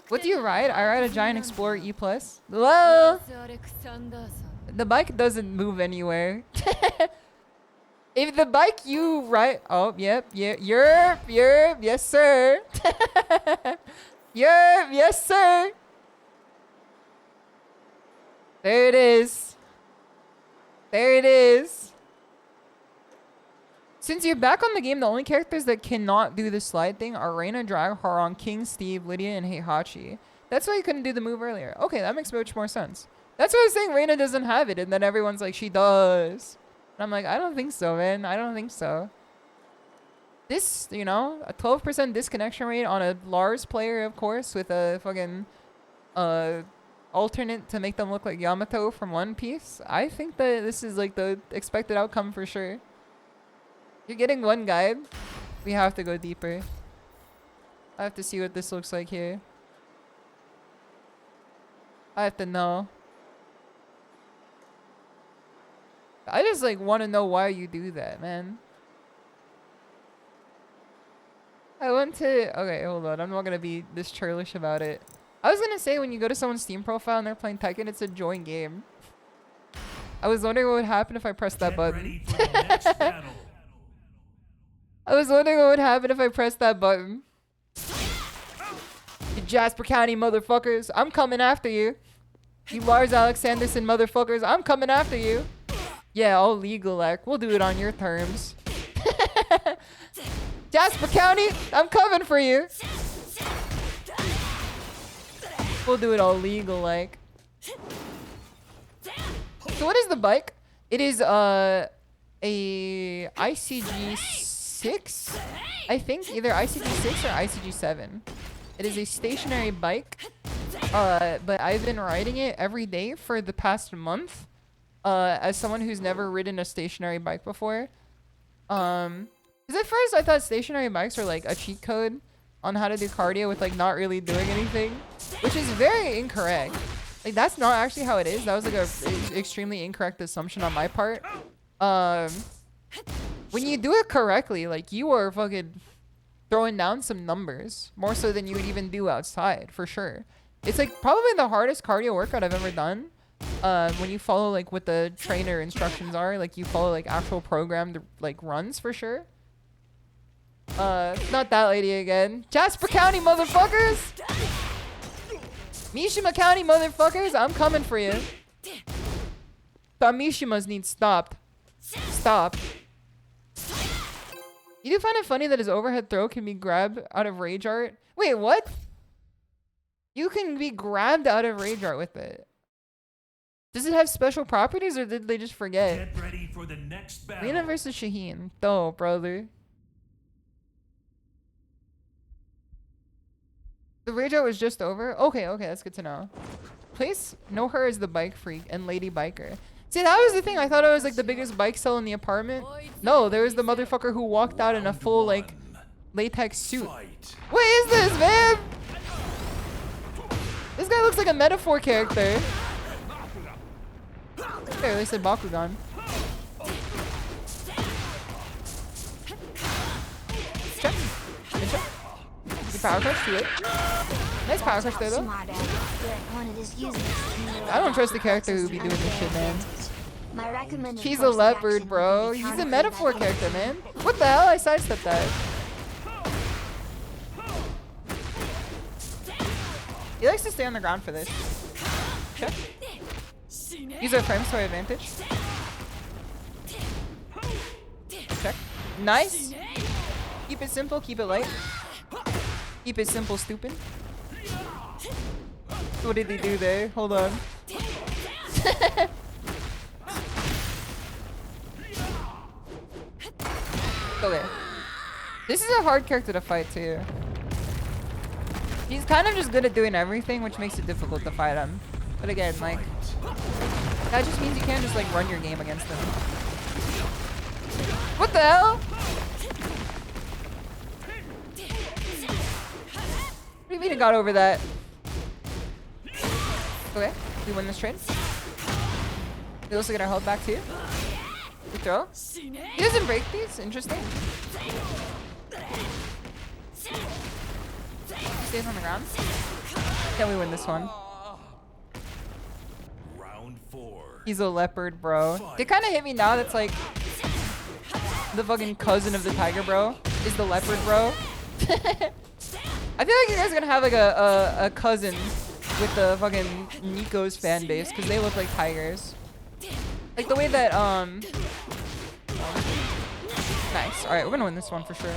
What do you ride? I ride a Giant Explorer E+. Whoa! The bike doesn't move anywhere. If the bike you ride... Oh, yep, yes sir. Yes sir. There it is. There it is. Since you're back on the game, the only characters that cannot do the slide thing are Reina, Drag, Haron, King, Steve, Lydia, and Heihachi. That's why you couldn't do the move earlier. Okay, that makes much more sense. That's why I was saying Reina doesn't have it, and then everyone's like, she does. And I'm like, I don't think so, man. I don't think so. This, you know, a 12% disconnection rate on a Lars player, of course, with a fucking alternate to make them look like Yamato from One Piece. I think that this is like the expected outcome for sure. You're getting one guide. We have to go deeper. I have to see what this looks like here. I have to know. I just like want to know why you do that, man. I want to... Okay, hold on. I'm not going to be this churlish about it. I was going to say when you go to someone's Steam profile and they're playing Tekken, it's a join game. I was wondering what would happen if I pressed that button. I was wondering what would happen if I pressed that button. You Jasper County motherfuckers, I'm coming after you. You Lars Alexanderson motherfuckers, I'm coming after you. Yeah, all legal, like, we'll do it on your terms. Jasper County, I'm coming for you. We'll do it all legal, like. So what is the bike? It is a ICG6, I think, either ICG6 or ICG7. It is a stationary bike, but I've been riding it every day for the past month. As someone who's never ridden a stationary bike before. Because at first I thought stationary bikes were like a cheat code on how to do cardio with like not really doing anything, which is very incorrect. Like that's not actually how it is. That was like a extremely incorrect assumption on my part. When you do it correctly, like you are fucking throwing down some numbers more so than you would even do outside for sure. It's like probably the hardest cardio workout I've ever done. When you follow like what the trainer instructions are, like you follow like actual programmed like runs for sure. Not that lady again. Jasper County motherfuckers! Mishima County motherfuckers, I'm coming for you. The Amishimas need stopped. Stop. You do find it funny that his overhead throw can be grabbed out of rage art? Wait, what? You can be grabbed out of rage art with it. Does it have special properties or did they just forget? Get ready for the next battle. Lena versus Shaheen. Dope, brother. The rage art was just over? Okay, that's good to know. Please know her as the bike freak and lady biker. See, that was the thing. I thought I was like the biggest bike sell in the apartment. No, there was the motherfucker who walked out in a full like latex suit. Fight. What is this, man? This guy looks like a metaphor character. There, they said Bakugan. Check. Good check. Good power crush to it. Nice power crush there, though. I don't trust the character who be doing this shit, man. He's a leopard, bro. He's a metaphor character, man. What the hell? I sidestepped that. He likes to stay on the ground for this. Check. Use our frames to our advantage. Check. Nice. Keep it simple, keep it light. Keep it simple, stupid. What did he do there? Hold on. Okay. This is a hard character to fight too. He's kind of just good at doing everything, which makes it difficult to fight him. But again, like, that just means you can't just like run your game against him. What the hell? What do you mean it got over that? Okay, we win this trade. We also get our health back too. Good throw. He doesn't break these. Interesting. Stays on the ground. Can we win this one? Round 4. He's a leopard, bro. They kind of hit me now. That's like the fucking cousin of the tiger, bro. Is the leopard, bro. I feel like you guys are gonna have like a cousin with the fucking NECO's fan base because they look like tigers. Like the way that nice. All right, we're gonna win this one for sure.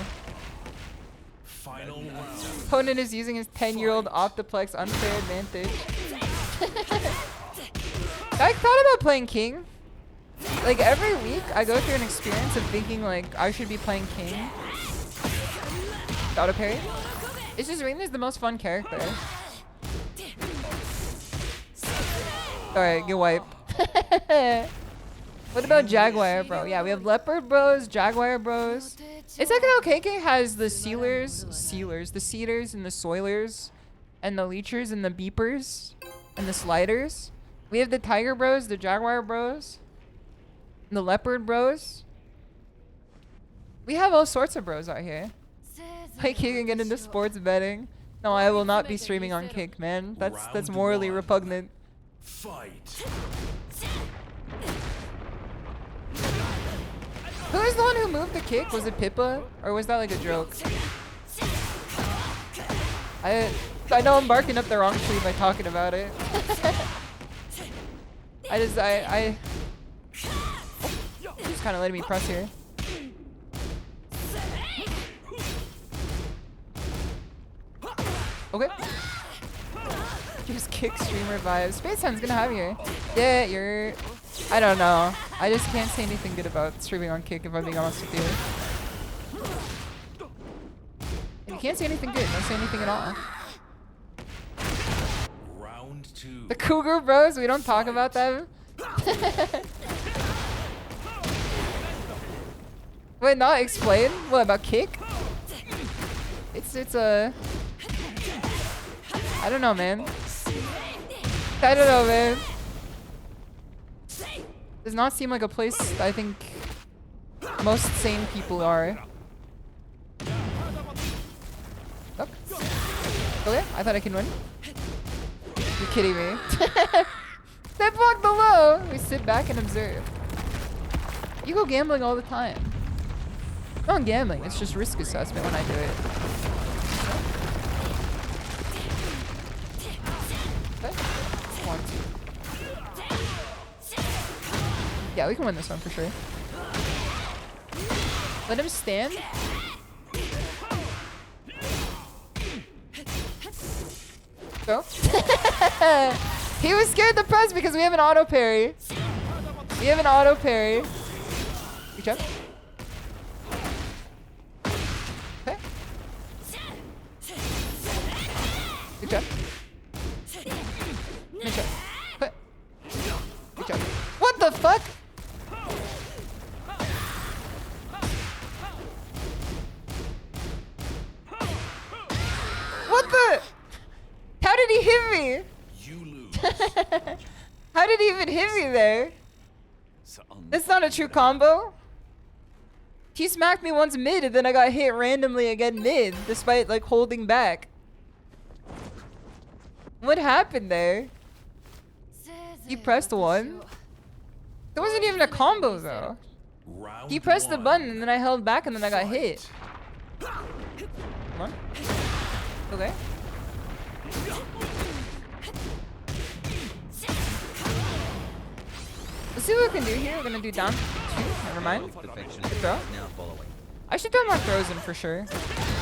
Final round. Opponent is using his 10-year-old Optiplex unfair advantage. I thought about playing King. Like every week, I go through an experience of thinking like I should be playing King. Auto parry. It's just Reina's the most fun character. Alright, get wipe. What about Jaguar, bro? Yeah, we have Leopard Bros, Jaguar Bros. It's like how KK has the Sealers, the Seeders and the Soilers, and the Leechers and the Beepers, and the Sliders. We have the Tiger Bros, the Jaguar Bros, and the Leopard Bros. We have all sorts of bros out here. Like you can get into sports betting. No, I will not be streaming on Kick, man. That's morally repugnant. Fight. Who was the one who moved the kick? Was it Pippa? Or was that like a joke? I know I'm barking up the wrong tree by talking about it. He's kind of letting me press here. Okay. Just kick streamer vibes. Space Sun's gonna have you. Yeah, you're... I don't know. I just can't say anything good about streaming on Kick if I'm being honest with you. If you can't say anything good, don't say anything at all. Round 2. The Cougar Bros, we don't talk about them. Wait, not explain? What, about Kick? It's a... I don't know, man. I don't know, man. Does not seem like a place I think most sane people are. Look. Okay, I thought I can win. You're kidding me. Step block below! We sit back and observe. You go gambling all the time. It's not gambling, it's just risk assessment when I do it. Okay. 1, 2. Yeah, we can win this one for sure. Let him stand. Go. He was scared to press because we have an auto parry. We have an auto parry. Good job. Okay. Good job. Good job. Okay. Good job. What the fuck? What the? How did he hit me? You lose. How did he even hit me there? That's not a true combo. He smacked me once mid and then I got hit randomly again mid despite like holding back. What happened there? He pressed one. There wasn't even a combo though. He pressed the button and then I held back and then I got hit. Come on. Okay. Let's see what we can do here. We're gonna do down 2. Never mind. Good throw. I should throw more throws in for sure.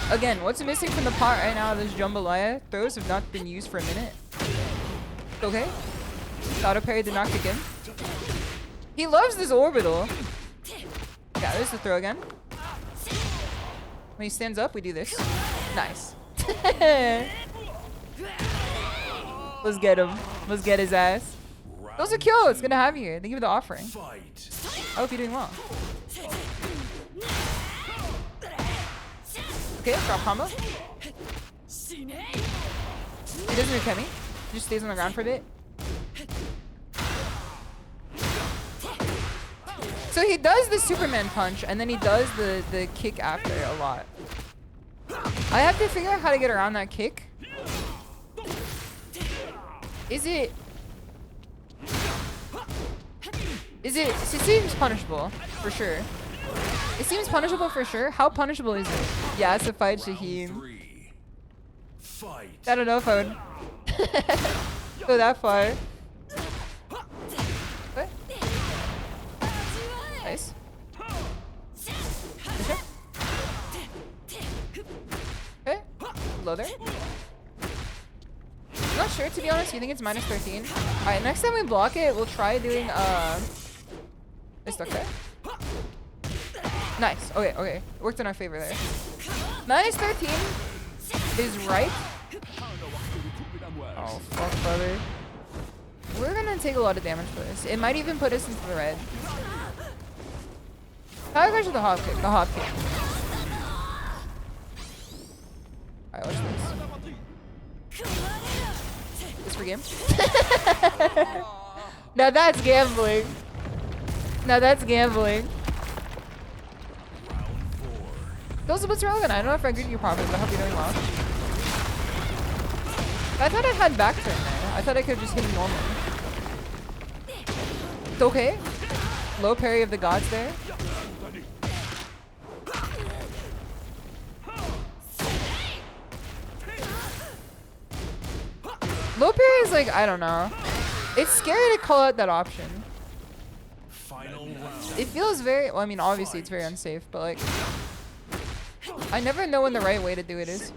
Again, what's missing from the pot right now? This jambalaya. Throws have not been used for a minute. Okay. Auto parry did not kick in. He loves this orbital. Yeah, there's the throw again. When he stands up, we do this. Nice. Let's get him. Let's get his ass. Those are kills. It's gonna have you here. Thank you for the offering. I hope you're doing well. Okay, drop combo. He doesn't do Kemi. He just stays on the ground for a bit. So he does the Superman punch and then he does the kick after a lot. I have to figure out how to get around that kick. It seems punishable, for sure. It seems punishable for sure. How punishable is it? Yeah, it's a fight, Shaheen. I don't know if I would go that far. What? Nice. Okay. Low there. I'm not sure, to be honest. You think it's minus 13? Alright, next time we block it, we'll try doing, it's stuck there. Nice. Okay, okay. It worked in our favor there. Minus 13 is right. Oh, fuck, brother. We're gonna take a lot of damage for this. It might even put us into the red. How do I go to the hop kick? The hop kick. Alright, watch this. This for game? Now that's gambling. Now that's gambling. Those are what's relevant. I don't know if I greeted you properly, but I hope you're doing well. I thought I had back turn there. I thought I could just hit him normally. It's okay. Low parry of the gods there. Low parry is like, I don't know. It's scary to call out that option. It feels very, well, I mean, obviously it's very unsafe, but like, I never know when the right way to do it is. This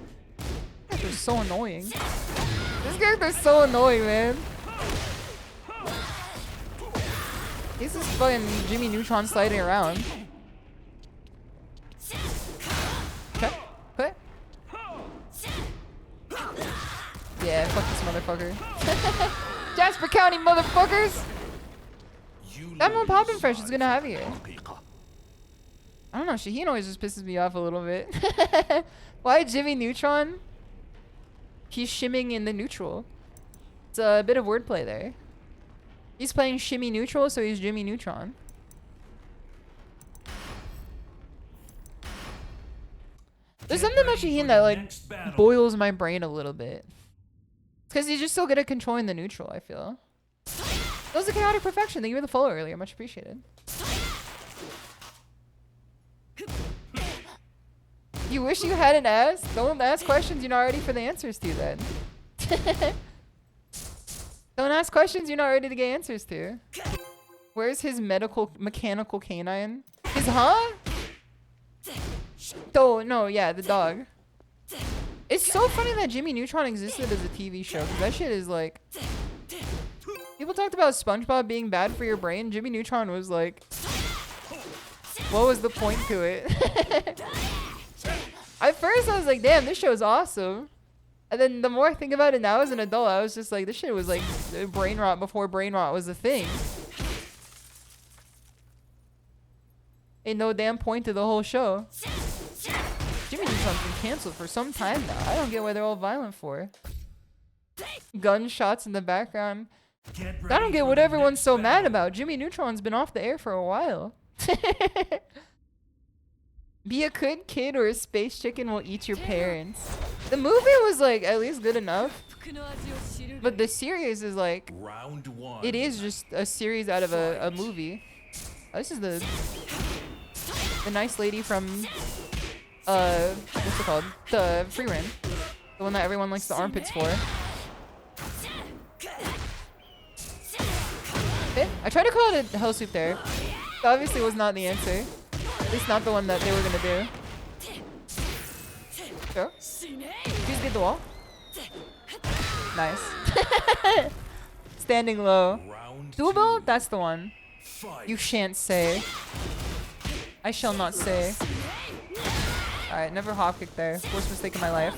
character's so annoying. This character's so annoying, man. He's just fucking Jimmy Neutron sliding around. Okay. Okay. Yeah, fuck this motherfucker. Jasper County motherfuckers! That one poppin' fresh is gonna have you. I don't know, Shaheen always just pisses me off a little bit. Why Jimmy Neutron? He's shimming in the neutral. It's a bit of wordplay there. He's playing shimmy neutral, so he's Jimmy Neutron. There's something about Shaheen that like boils my brain a little bit. It's because he's just so good at controlling the neutral, I feel. That was a chaotic perfection. Thank you for the follow earlier. Much appreciated. You wish you had an ass? Don't ask questions you're not ready for the answers to then. Don't ask questions you're not ready to get answers to. Where's his mechanical canine? His huh? Oh, no, yeah, the dog. It's so funny that Jimmy Neutron existed as a TV show, because that shit is like... People talked about SpongeBob being bad for your brain. Jimmy Neutron was like... What was the point to it? At first, I was like, damn, this show is awesome. And then the more I think about it now as an adult, I was just like, this shit was like brain rot before brain rot was a thing. Ain't no damn point to the whole show. Jimmy Neutron's been canceled for some time now. I don't get why they're all violent for. Gunshots in the background. I don't get what everyone's so mad about. Jimmy Neutron's been off the air for a while. Be a good kid or a space chicken will eat your parents. The movie was like at least good enough. But the series is like... Round 1. It is just a series out of a movie. Oh, this is the nice lady from... what's it called? The Free Rin. The one that everyone likes the armpits for. Okay. I tried to call it a hell soup there. It obviously was not the answer. At least not the one that they were gonna do. Go. Please get the wall. Nice. Standing low. Doable? That's the one. You shan't say. I shall not say. Alright, never hop kick there. Worst mistake in my life.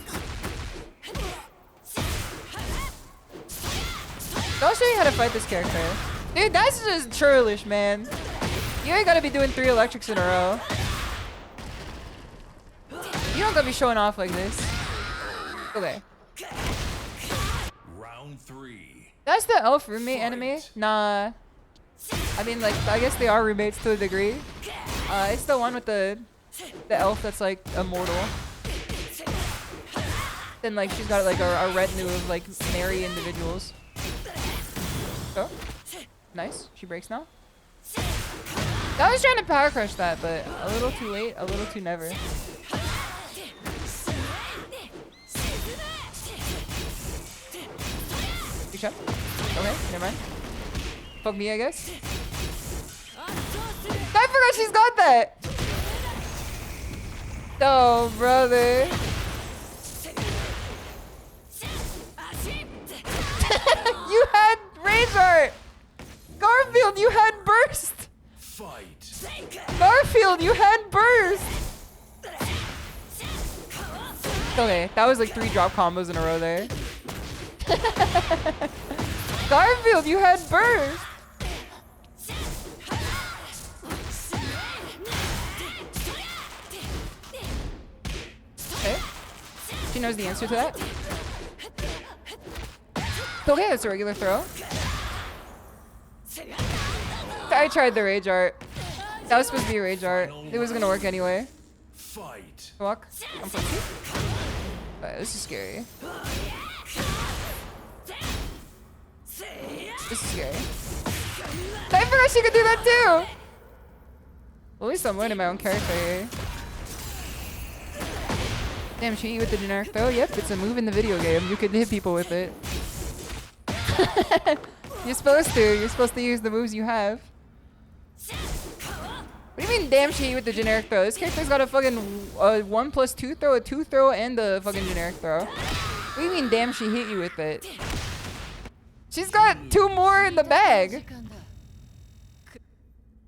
So I'll show you how to fight this character. Dude, that's just churlish, man. You ain't gotta be doing 3 electrics in a row. You don't gotta be showing off like this. Okay. Round 3. That's the elf roommate anime? Nah. I mean, like, I guess they are roommates to a degree. It's the one with the elf that's like immortal. Then like she's got like a retinue of like merry individuals. Oh, nice. She breaks now. I was trying to power crush that, but a little too late, a little too never. Good shot. Okay, never mind. Fuck me, I guess. I forgot she's got that. Oh, brother. You had rage art. Garfield, you had burst. Fight. Garfield, you had burst. Okay, that was like 3 drop combos in a row there. Garfield, you had burst. Okay. She knows the answer to that. Okay, that's a regular throw. I tried the rage art. That was supposed to be a rage art. It was gonna work anyway. Fight. Walk. I'm for 2. Alright, this is scary. This is scary. I forgot she could do that too! Well, at least I'm learning my own character here. Damn, she hit you with the generic throw? Yep, it's a move in the video game. You can hit people with it. You're supposed to. You're supposed to use the moves you have. What do you mean, damn, she hit you with the generic throw? This character's got a fucking 1+2 throw, a 2 throw, and a fucking generic throw. What do you mean, damn, she hit you with it? She's got 2 more in the bag.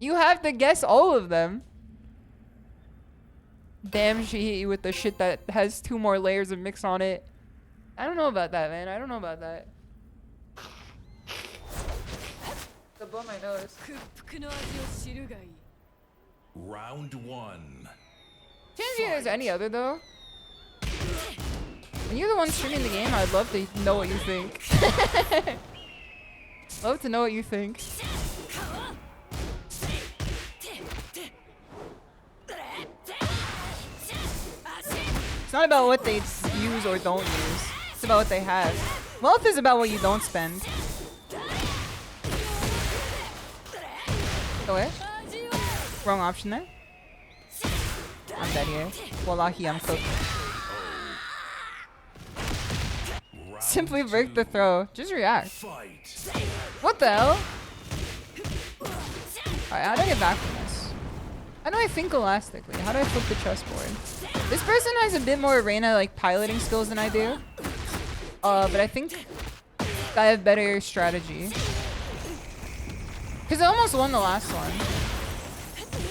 You have to guess all of them. Damn, she hit you with the shit that has 2 more layers of mix on it. I don't know about that, man. I don't know about that. Above my nose. Round 1. Change there's any other though. When you're the one streaming the game, I'd love to know what you think. Love to know what you think. It's not about what they use or don't use. It's about what they have. Wealth is about what you don't spend. Okay. Wrong option there. I'm dead here. Wallahi, I'm cooked. Simply break the throw. Just react. Fight. What the hell? Alright, how do I get back from this? How do I think elastically? How do I flip the chessboard? This person has a bit more arena like piloting skills than I do. But I think I have better strategy. Because I almost won the last one.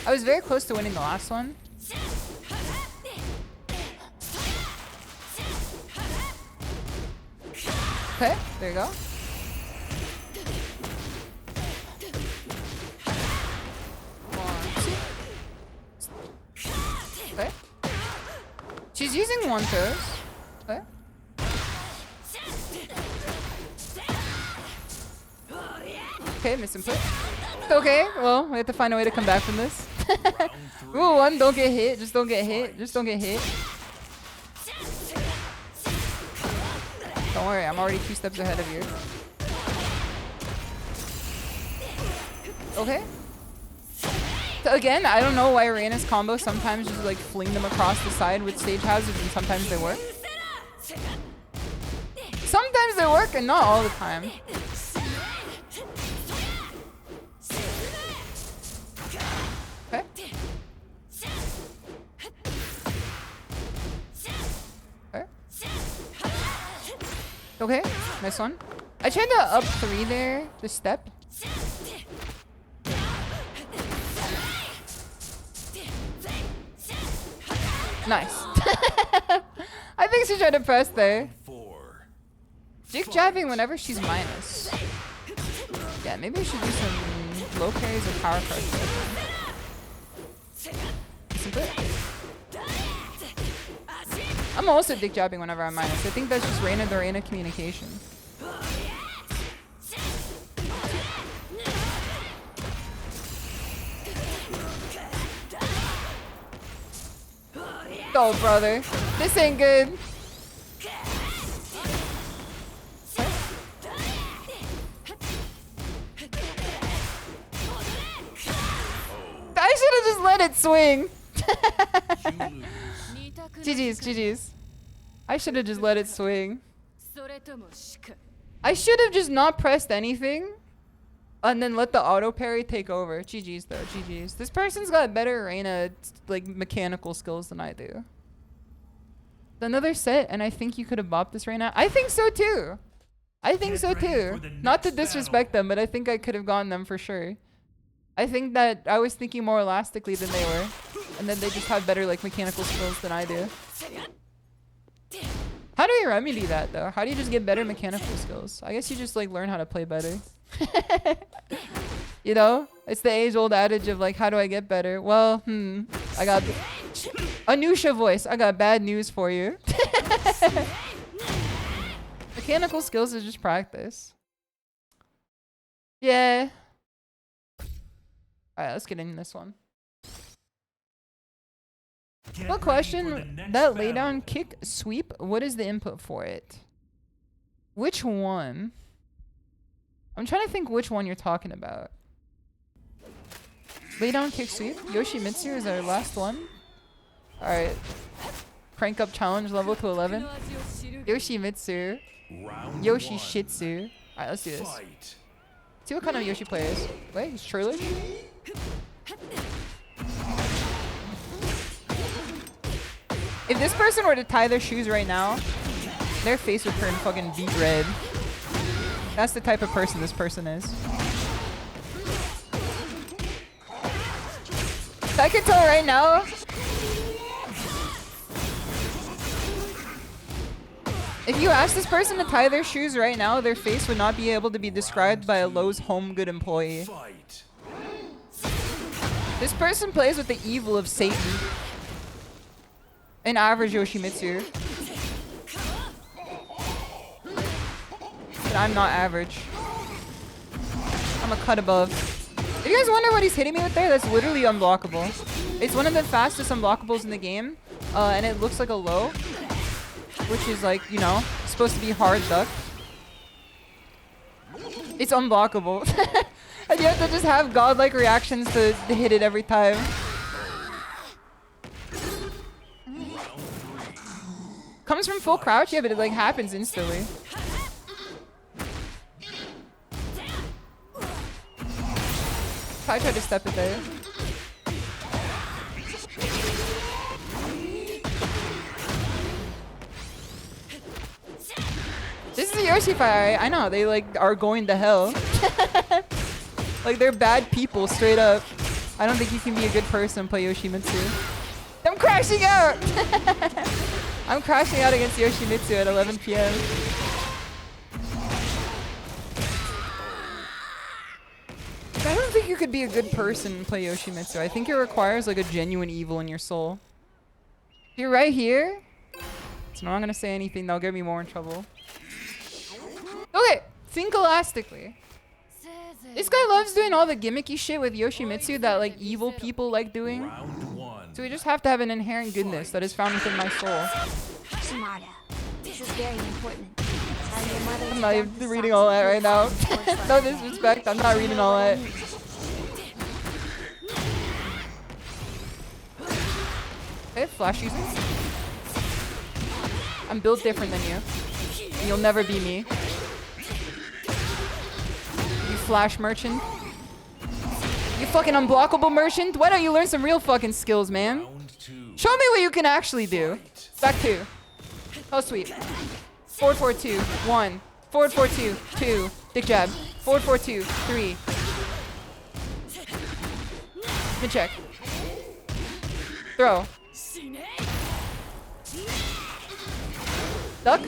I was very close to winning the last one. Okay, there you go. Okay. She's using one toes. Okay. Okay, misinput. Okay, well, we have to find a way to come back from this. Rule 1, don't get hit. Just don't get hit. Just don't get hit. Don't worry, I'm already 2 steps ahead of you. Okay. So again, I don't know why Reina's combo sometimes just like fling them across the side with stage houses and sometimes they work. Sometimes they work and not all the time. Okay. Okay. Okay, nice one. I tried to up 3 there, the step. Nice. I think she tried to press there. Jig jabbing whenever she's minus. Yeah, maybe we should do some low carries or power pressure. I'm also dick jabbing whenever I'm minus. I think that's just Reina to Reina communication. Oh, brother. This ain't good. I should have just let it swing. GG's, GG's. I should have just let it swing. I should have just not pressed anything and then let the auto parry take over. GG's though, GG's. This person's got better arena like mechanical skills than I do. Another set and I think you could have bopped this right now. I think so too. I think so too. Not to disrespect them, but I think I could have gotten them for sure. I think that I was thinking more elastically than they were. And then they just have better like mechanical skills than I do. How do you remedy that though? How do you just get better mechanical skills? I guess you just like learn how to play better. You know? It's the age-old adage of like, how do I get better? Well, I got Anusha voice. I got bad news for you. Mechanical skills is just practice. Yeah. Alright, let's get into this one. What question? That laydown kick sweep, what is the input for it? Which one? I'm trying to think which one you're talking about. Laydown kick sweep? Yoshimitsu is our last one. Alright. Crank up challenge level to 11. Yoshimitsu. Yoshishitsu. Alright, let's do this. See what kind of Yoshi player is. Wait, he's churlish? If this person were to tie their shoes right now, their face would turn fucking beet red. That's the type of person this person is. So I can tell right now. If you ask this person to tie their shoes right now, their face would not be able to be described by a Lowe's home good employee. This person plays with the evil of Satan. An average Yoshimitsu. But I'm not average. I'm a cut above. If you guys wonder what he's hitting me with there, that's literally unblockable. It's one of the fastest unblockables in the game. And it looks like a low. Which is like, you know, supposed to be hard duck. It's unblockable. And you have to just have godlike reactions to hit it every time. Comes from full crouch? Yeah, but it like happens instantly. I tried to step it there. This is a Yoshi fight. I know they like are going to hell. Like they're bad people straight up. I don't think you can be a good person and play Yoshimitsu. I'm crashing out. I'm crashing out against Yoshimitsu at 11 p.m. I don't think you could be a good person and play Yoshimitsu. I think it requires like a genuine evil in your soul. You're right here. So I'm not gonna say anything that'll get me more in trouble. Okay, think elastically. This guy loves doing all the gimmicky shit with Yoshimitsu that like evil people like doing. Round 1. So we just have to have an inherent goodness that is found within my soul. Shimada, this is very important. Tell your mother I'm to not dump even the reading socks all that and right now. boots No on the disrespect, I'm not reading all that. Okay, flash using. I'm built different than you. And you'll never be me. You flash merchant. You fucking unblockable merchant. Why don't you learn some real fucking skills, man? Round 2. Show me what you can actually do. Back 2. Oh, sweet. Forward 4-2. 1. Forward 4-2. 2. Dick jab. Forward 4-2. 3. Mid check. Throw. Duck.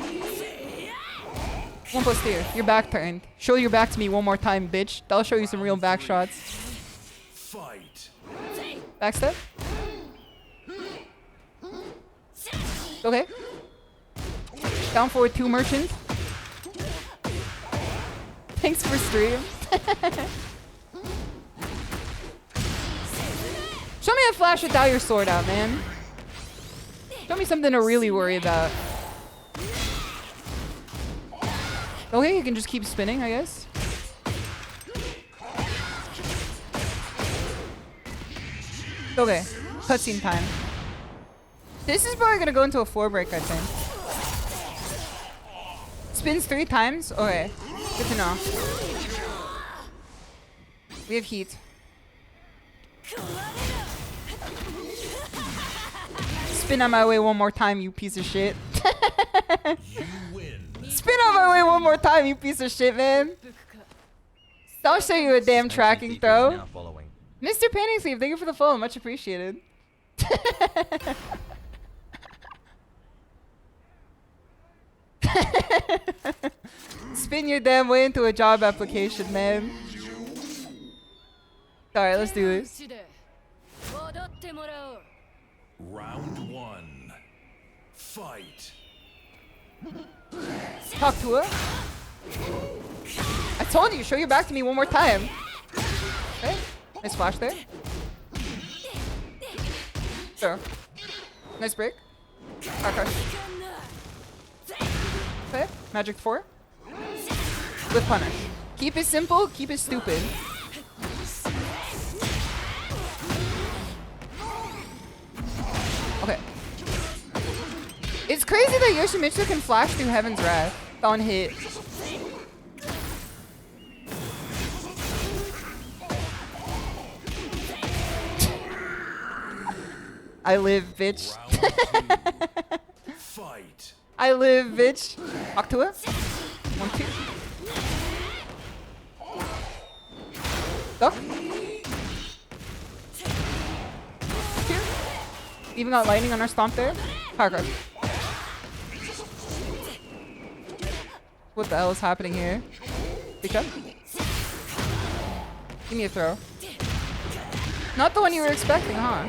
1 plus 2. Your back turned. Show your back to me one more time, bitch. That'll show you some real back shots. Fight. Backstep. Okay. Down forward 2 merchant. Thanks for stream. Show me a flash without your sword out, man. Show me something to really worry about. Okay, you can just keep spinning, I guess. Okay, cutscene time. This is probably gonna go into a 4 break, I think. Spins 3 times? Okay, good to know. We have heat. Spin on my way one more time, you piece of shit. You win. Spin on my way one more time, you piece of shit, man. I'll show you a damn tracking throw. Mr. Panty Sleeve, thank you for the follow. Much appreciated. Spin your damn way into a job application, man. Alright, let's do this. Round 1. Fight. Talk to her. I told you, show your back to me one more time. Okay, nice flash there. Sure. Nice break. Okay. Okay, magic 4. With punish. Keep it simple, keep it stupid. Okay. It's crazy that Yoshimitsu can flash through Heaven's Wrath on hit. I live, bitch. Fight. I live, bitch. Talk to her. 1, 2. Duck. 2. Even got lightning on our stomp there. Power card. What the hell is happening here? Big up. Give me a throw. Not the one you were expecting, huh?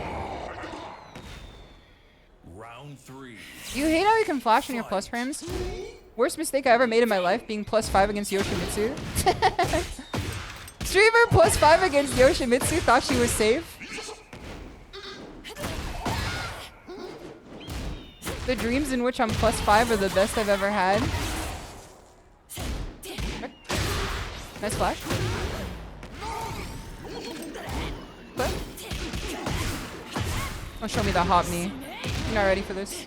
Round 3. You hate how you can flash in your plus frames? Worst mistake I ever made in my life, being +5 against Yoshimitsu. Streamer +5 against Yoshimitsu thought she was safe. The dreams in which I'm +5 are the best I've ever had. Nice flash. What? Don't show me the hot knee. You're not ready for this.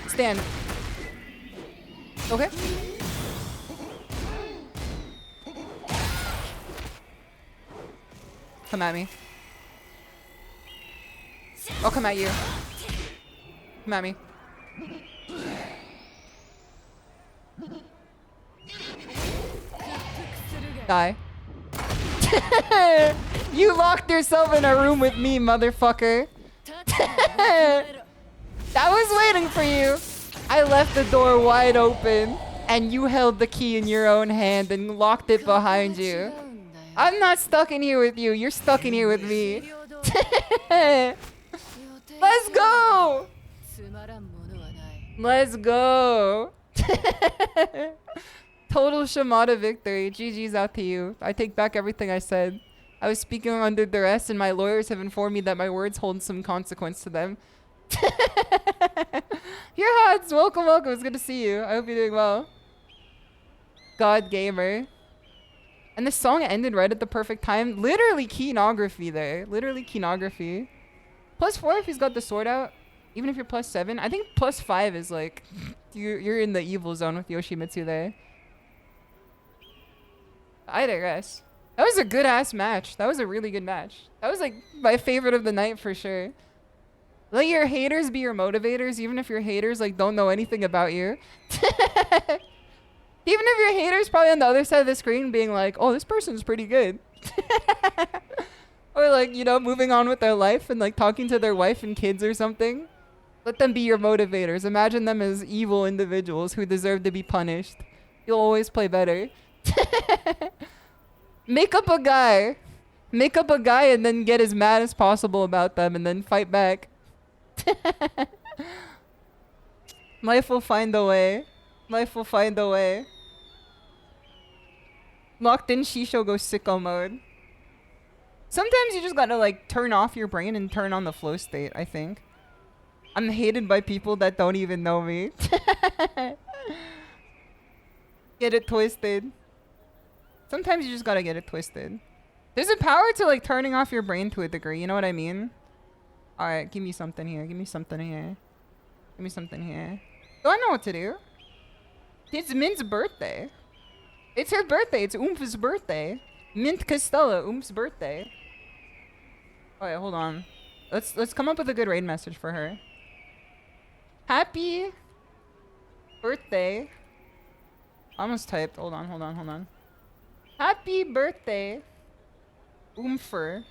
Stand. Okay. Come at me. I'll come at you. Come at me. Die. You locked yourself in a room with me, motherfucker. I was waiting for you. I left the door wide open and you held the key in your own hand and locked it behind you. I'm not stuck in here with you. You're stuck in here with me. Let's go. Let's go. Total Shimada victory. GG's out to you. I take back everything I said. I was speaking under duress and my lawyers have informed me that my words hold some consequence to them. Your Hods, welcome, welcome. It's good to see you. I hope you're doing well. God Gamer. And the song ended right at the perfect time. Literally keenography there. Literally keenography. +4 if he's got the sword out. Even if you're +7. I think +5 is like... you're in the evil zone with Yoshimitsu there. I digress. That was a good ass match. That was a really good match. That was like my favorite of the night for sure. Let your haters be your motivators, even if your haters like don't know anything about you. Even if your haters probably on the other side of the screen being like, oh, this person's pretty good. Or like, you know, moving on with their life and like talking to their wife and kids or something. Let them be your motivators. Imagine them as evil individuals who deserve to be punished. You'll always play better. Make up a guy. Make up a guy and then get as mad as possible about them and then fight back. Life will find a way. Life will find a way. Locked in SHISHOU goes sicko mode. Sometimes you just gotta like turn off your brain and turn on the flow state, I think. I'm hated by people that don't even know me. Get it twisted. Sometimes you just gotta get it twisted. There's a power to like turning off your brain to a degree, you know what I mean? Alright, give me something here. Give me something here. Give me something here. Do I know what to do? It's Mint's birthday. It's her birthday. It's Oomp's birthday. Mint Castella, Oomp's birthday. Alright, hold on. Let's come up with a good raid message for her. Happy birthday. I almost typed. Hold on, hold on, hold on. Happy birthday, Oomfer.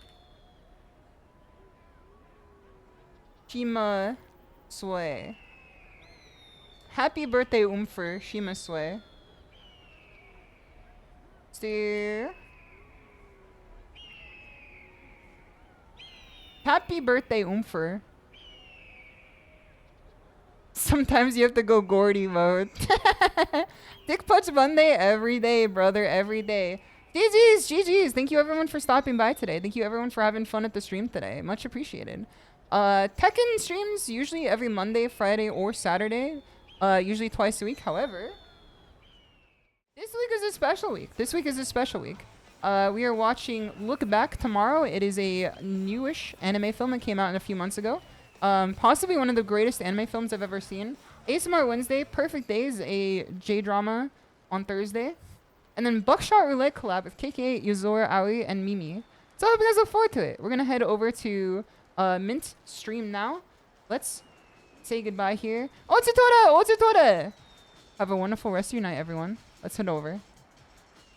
Shima Sue. Happy birthday, Oomfer. Shima Sue. See? Happy birthday, Oomfer. Sometimes you have to go Gordy mode. Dick Punch Monday every day, brother, every day. GG's, GG's. Thank you everyone for stopping by today. Thank you everyone for having fun at the stream today. Much appreciated. Tekken streams usually every Monday, Friday, or Saturday. Usually twice a week. However, this week is a special week. This week is a special week. We are watching Look Back tomorrow. It is a newish anime film that came out a few months ago. Possibly one of the greatest anime films I've ever seen. ASMR Wednesday, Perfect Days, a J-drama on Thursday. And then Buckshot Roulette collab with KK, Yuzora, Aoi, and Mimi. So I hope you guys look forward to it. We're going to head over to Mint stream now. Let's say goodbye here. Otsutora! Otsutora! Have a wonderful rest of your night, everyone. Let's head over.